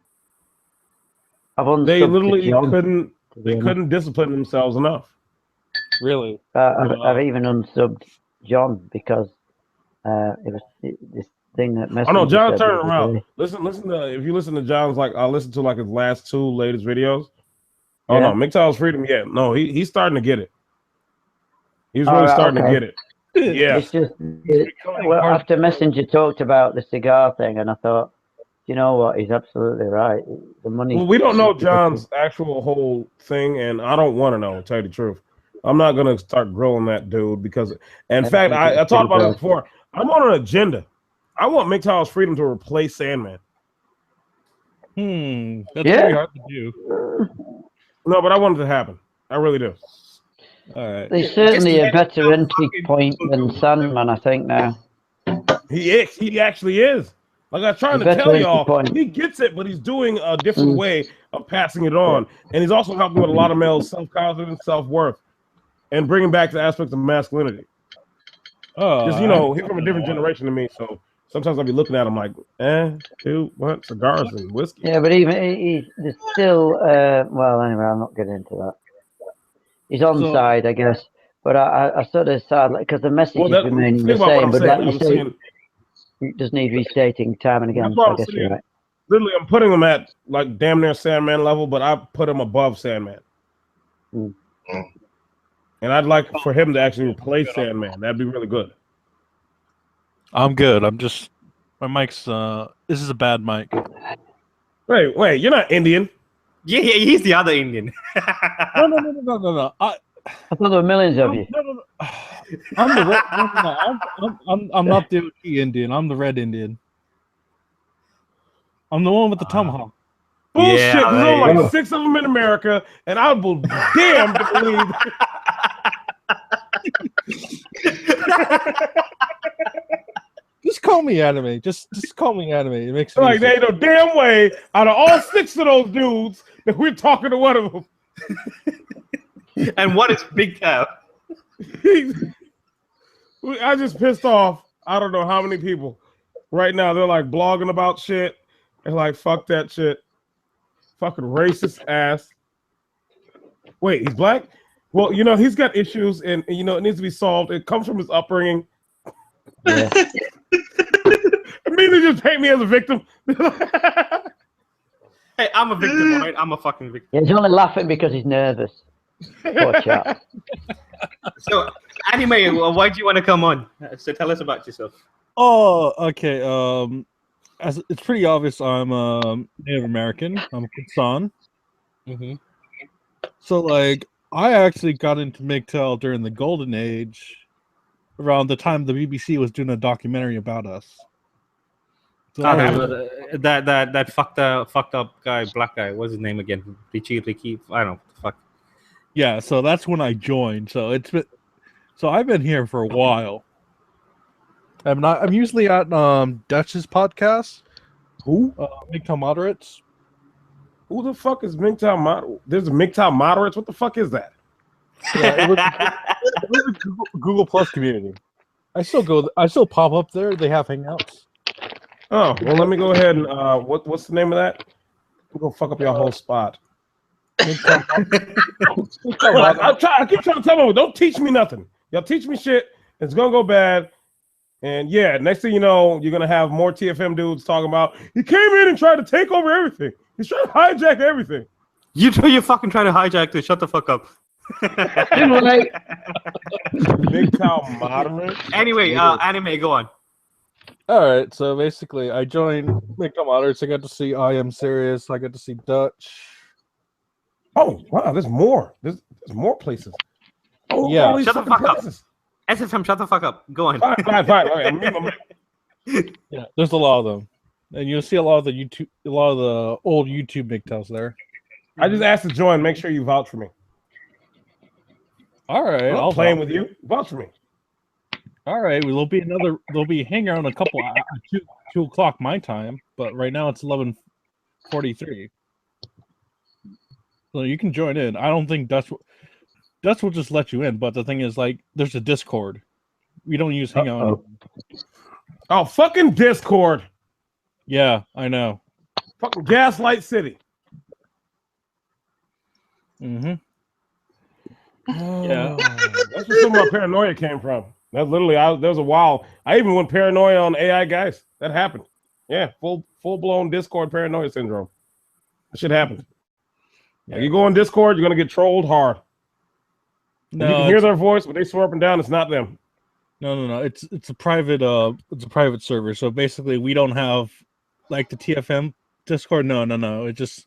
They literally couldn't. They couldn't discipline themselves enough. Really? I've even unsubbed John because it was this thing that messaged. Oh no, John turned around. Listen to if you listen to John's I listened to his last 2 latest videos. Oh no, MGTOW's freedom. Yeah, no, he's starting to get it. He's really starting to get it. Yeah. It's just after Messenger talked about the cigar thing, and I thought, you know what, he's absolutely right. The money. Well, we don't know John's actual whole thing, and I don't want to know. To tell you the truth, I'm not gonna start grilling that dude because, in fact, I talked about it before. I'm on an agenda. I want MGTOW's freedom to replace Sandman. That's very hard to do. No, but I want it to happen. I really do. All right. There's certainly a better entry point than Sandman, I think, now. He actually is. Like I'm trying to tell y'all, he gets it, but he's doing a different way of passing it on. And he's also helping with a lot of males' self-confidence, self-worth, and bringing back the aspects of masculinity. Because, he's from a different generation than me, so sometimes I'll be looking at him like, dude, what? Cigars and whiskey. Yeah, but there's still, well, anyway, I'm not getting into that. He's on side, I guess. But I sort of sad, because the message is remaining the same, but like you say, it does need restating time and again. So I guess you're right. Literally, I'm putting him at damn near Sandman level, but I put him above Sandman. And I'd like for him to actually replace Sandman. That'd be really good. I'm good. I'm just my mic's. This is a bad mic. Wait, you're not Indian. Yeah, he's the other Indian. No. I thought there were millions of you. No. I'm the red. No. I'm not the OG Indian. I'm the red Indian. I'm the one with the tomahawk. Bullshit. There's only like 6 of them in America, and I will damn to believe. Just call me anime. Just call me anime. It makes it like there ain't no damn way out of all 6 of those dudes that we're talking to one of them. And what is MGTOW? I just pissed off. I don't know how many people right now. They're like blogging about shit. They're like, fuck that shit. Fucking racist ass. Wait, he's black? Well, he's got issues and it needs to be solved. It comes from his upbringing. Yeah. Immediately just paint me as a victim. Hey, I'm a victim, all right? I'm a fucking victim. Yeah, he's only laughing because he's nervous. Poor chap. So, anime, why do you want to come on? So tell us about yourself. Oh, okay. As it's pretty obvious, I'm Native American. I'm a Kusan. So, I actually got into MGTOW during the Golden Age, around the time the BBC was doing a documentary about us. So that fucked up guy, black guy. What's his name again? Richie. I don't know. Fuck. Yeah, so that's when I joined. So I've been here for a while. I'm usually at Dutch's podcast. Who? MGTOW Moderates. Who the fuck is MGTOW Moderates? There's a MGTOW Moderates? What the fuck is that? Yeah, it was a Google Plus community. I still pop up there. They have hangouts. Oh, well, let me go ahead and what's the name of that? We're gonna fuck up your whole spot. I keep trying to tell them, don't teach me nothing. Y'all teach me shit, it's gonna go bad. And yeah, next thing you know, you're gonna have more TFM dudes talking about he came in and tried to take over everything. He's trying to hijack everything. You're fucking trying to hijack this. Shut the fuck up. MGTOW Moderate. Anyway, anime, go on. All right, so basically, I joined MGTOW Moderates. I got to see I Am Serious. I got to see Dutch. Oh wow, there's more. There's more places. Oh yeah, shut the fuck up. SFM, shut the fuck up. Go on. Fine. Right, yeah, there's a lot of them, and you'll see a lot of the old YouTube MGTOWs there. I just asked to join. Make sure you vouch for me. All right, I'll playing with you. Vouch for me. All right, there'll be hanging around a couple 2 o'clock my time, but right now it's 11:43. So you can join in. I don't think Dutch will just let you in, but the thing is, there's a Discord. We don't use Hangout. Oh, fucking Discord. Yeah, I know. Fucking Gaslight City. Mm-hmm. Yeah, that's where some of my paranoia came from. That literally, there was a while I even went paranoia on AI guys. That happened. Yeah, full blown Discord paranoia syndrome. That shit happened. Like, you go on Discord, you're gonna get trolled hard. No, you can hear their voice, but they swear up and down it's not them. No. It's a private server. So basically, we don't have like the TFM Discord. No. It's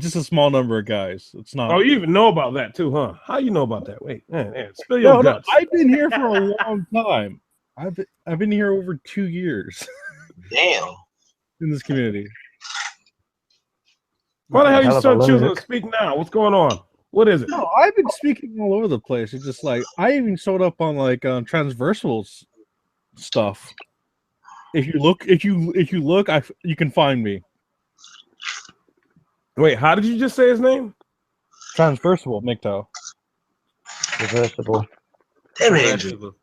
just a small number of guys. It's not. Oh, you even know about that too, huh? How you know about that? Wait, man, spill your guts. No, I've been here for a long time. I've been here over 2 years. Damn. In this community. Why the hell you start choosing to speak now? What's going on? What is it? No, I've been speaking all over the place. It's just like I even showed up on like transversals stuff. If you look, you can find me. Wait, how did you just say his name? Transversal, MGTOW. Reversible. Damn.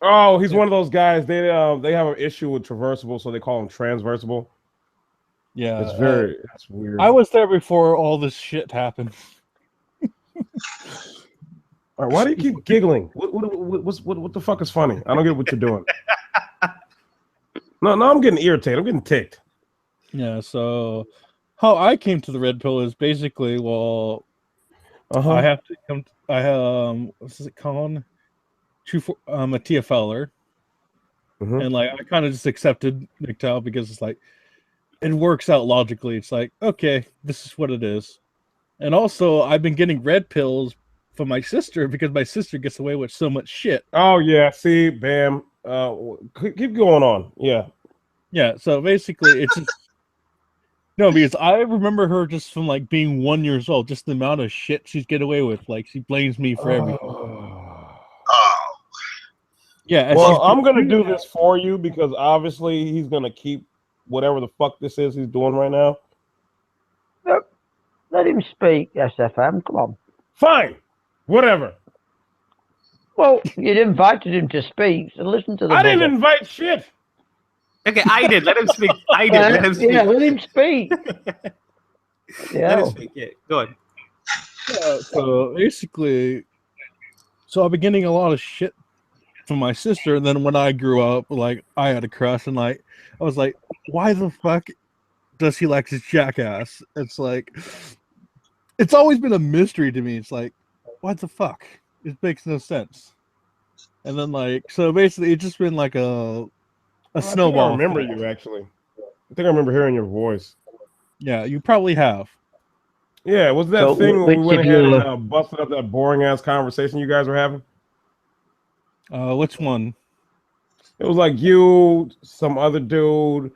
Oh, he's one of those guys. They have an issue with traversable, so they call him transversable. Yeah, it's weird. I was there before all this shit happened. All right, why do you keep giggling? What the fuck is funny? I don't get what you're doing. No, I'm getting irritated. I'm getting ticked. Yeah, so how I came to the red pill is basically, well, I have to come. What's it called? I'm a TFLer, and like I kind of just accepted MGTOW because it's like it works out logically. It's like, okay, this is what it is. And also, I've been getting red pills from my sister because my sister gets away with so much shit. Oh yeah, see, bam. Keep going on. Yeah. So basically, it's just no, because I remember her just from like being 1 year old, just the amount of shit she's get away with. Like she blames me for everything. Yeah. Well, I'm gonna do this for you because obviously he's gonna keep whatever the fuck this is he's doing right now. Let him speak, SFM. Come on. Fine. Whatever. Well, you'd invited him to speak, so listen to the I didn't invite shit. Okay, I did. Let him speak. I did. Let him speak. Yeah, let him speak. Let him speak. Yeah, go on. So basically, I've been getting a lot of shit from my sister, and then when I grew up, like I had a crush, and like I was like, why the fuck does he like this jackass? It's like it's always been a mystery to me. It's like, what the fuck? It makes no sense. And then like, so basically it's just been like a snowball. I remember you actually. I think I remember hearing your voice. Yeah, you probably have. Yeah, was that thing when we went ahead and busted up that boring ass conversation you guys were having? Which one? It was like you, some other dude.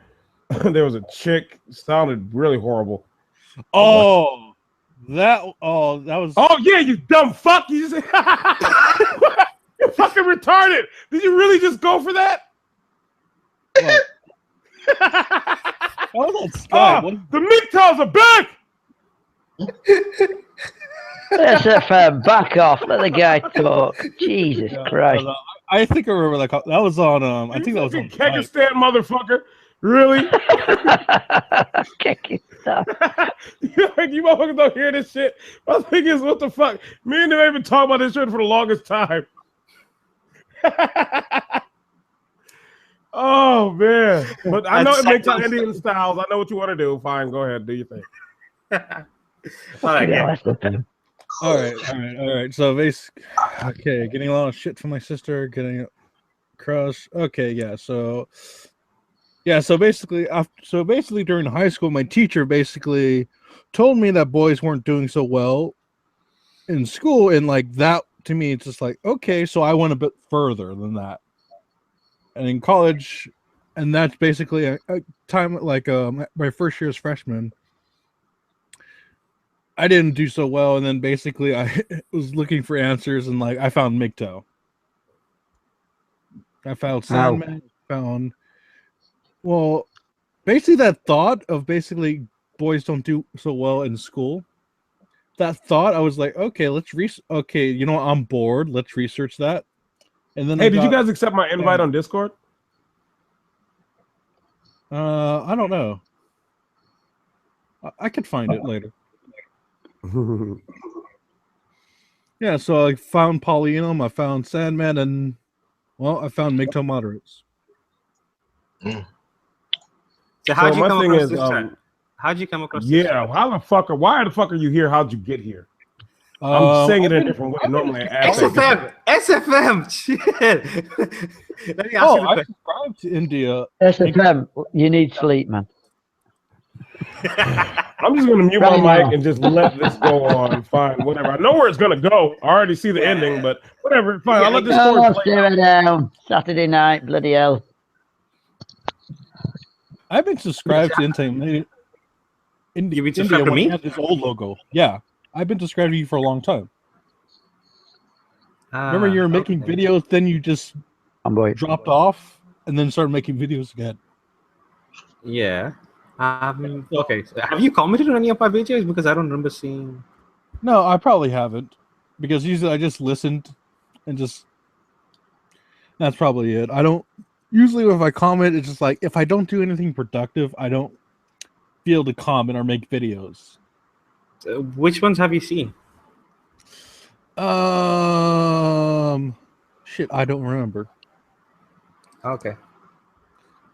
There was a chick. Sounded really horrible. Oh, that was. Oh yeah, you dumb fuck! You just you're fucking retarded. Did you really just go for that? The MGTOWs are back. SFM, back off. Let the guy talk. Jesus Christ. I think I remember that. That was on. I think that was on Kyrgyzstan, motherfucker. Really? Kyrgyzstan. You motherfuckers don't hear this shit. My thing is, what the fuck? Me and them ain't been talking about this shit for the longest time. Oh man! But I know it makes Indian styles. I know what you want to do. Fine, go ahead, do your thing. All right. So basically, okay, getting a lot of shit from my sister, getting a crush. Okay, yeah. So basically, during high school, my teacher basically told me that boys weren't doing so well in school, and like that to me, it's just like, okay, so I went a bit further than that. And in college, and that's basically a time like my first year as freshman, I didn't do so well, and then basically I was looking for answers, and like I found MGTOW. I found Sandman. Well, basically that thought of basically boys don't do so well in school. That thought, I was like, okay, okay, you know what, I'm bored. Let's research that. And then hey, did you guys accept my invite on Discord? I don't know. I could find it later. Yeah, so I found Polyenum, I found Sandman, and well, I found MGTOW moderates. So how'd you my come thing across is, this chat? How'd you come across this? Yeah, how the fuck? Why the fuck are you here? How'd you get here? I'm saying it in a different way. Normally, I ask SFM, shit. Let me ask you the I question. subscribed to India. SFM, you need sleep, man. I'm just gonna mute Right my mic now. and just let this go on. Fine, whatever. I know where it's gonna go. I already see the ending, but whatever. Fine, I'll let this story Oh, play. stare down. Saturday night, bloody hell. I've been subscribed to India. You've been subscribed to when me? it had this old logo. Yeah, I've been subscribed to you for a long time. Remember, you were making videos, then you just dropped off, and then started making videos again. Yeah. Okay. So have you commented on any of my videos? Because I don't remember seeing. No, I probably haven't, because usually I just listened and just. That's probably it. I don't. Usually, if I comment, it's just like if I don't do anything productive, I don't feel to comment or make videos. Which ones have you seen? Shit, I don't remember. Okay.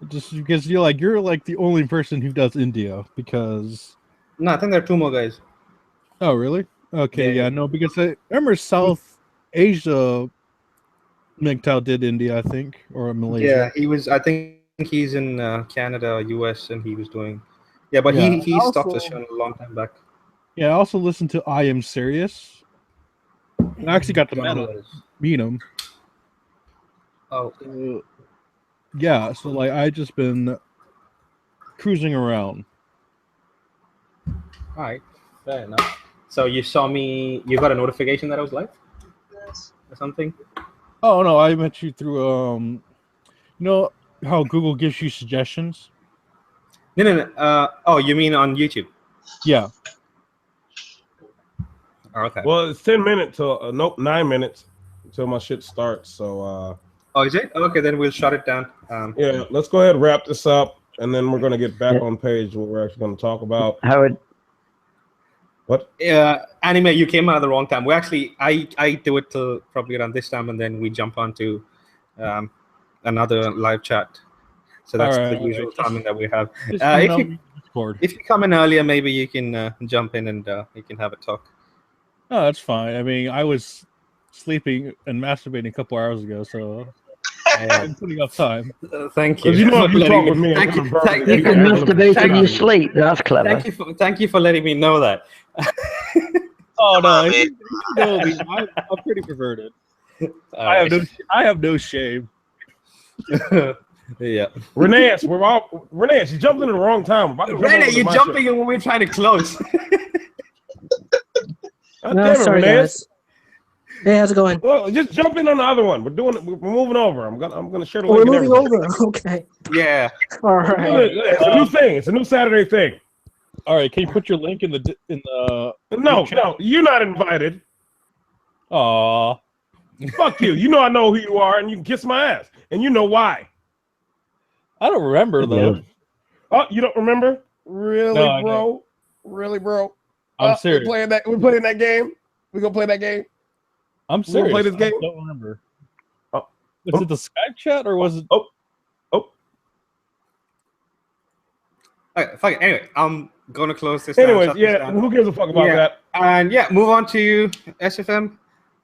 Just because you're like the only person who does India, because. No, I think there are two more guys. Oh, really? Okay, Yeah. no, because I remember South Asia. MGTOW did India, I think, or Malaysia. Yeah, he was. I think he's in Canada, US, and he was doing. Yeah, but he stopped the show a long time back. Yeah, I also listened to I Am Serious. I actually got to meet him. Oh. Yeah, so like I just been cruising around. All right, fair enough. So you saw me. You got a notification that I was live, or something? Oh no, I met you through you know how Google gives you suggestions? No. Oh, you mean on YouTube? Yeah. Okay. Well, it's 10 minutes till 9 minutes until my shit starts. So. Oh, is it? Okay, then we'll shut it down. Yeah, let's go ahead and wrap this up, and then we're gonna get back on page what we're actually gonna talk about. Howard. What? Anime, you came out at the wrong time. We actually, I do it till probably around this time, and then we jump onto another live chat. So that's the usual timing that we have. If you come in earlier, maybe you can jump in and you can have a talk. Oh, that's fine. I mean, I was sleeping and masturbating a couple hours ago, so I'm putting up time. Thank you. You know, if you talk with me, you can masturbate in your sleep. That's clever. Thank you for letting me know that. Oh no, you know me. I'm pretty perverted. I have no shame. Yeah. Renee, you jumped in the wrong time. Renee, you're jumping in when we're trying to close. No, sorry guys. Hey, how's it going? Well, just jump in on the other one. We're moving over. I'm gonna share the link. We're moving over. Okay. Yeah. All right. It's a new thing. It's a new Saturday thing. All right. Can you put your link in the? No, you're not invited. Aw. Fuck you. You know I know who you are, and you can kiss my ass, and you know why. I don't remember though. Oh, you don't remember? Really, no, bro? Really, bro? I'm serious. We're playing that game. We gonna play that game. I'm serious. Play this game? I don't remember. Was it the Skype chat or was it? Oh. Okay, fuck it. Anyway, I'm gonna close this. Anyways, who gives a fuck about that? And move on to SFM.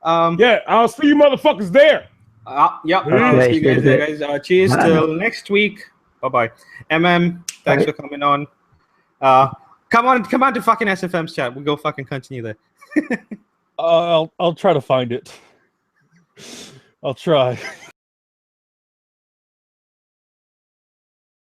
I'll see you motherfuckers there. See you guys there, guys. Cheers till next week. Bye bye. Thanks for coming on. Come on to fucking SFM's chat. We'll go fucking continue there. I'll try to find it. I'll try.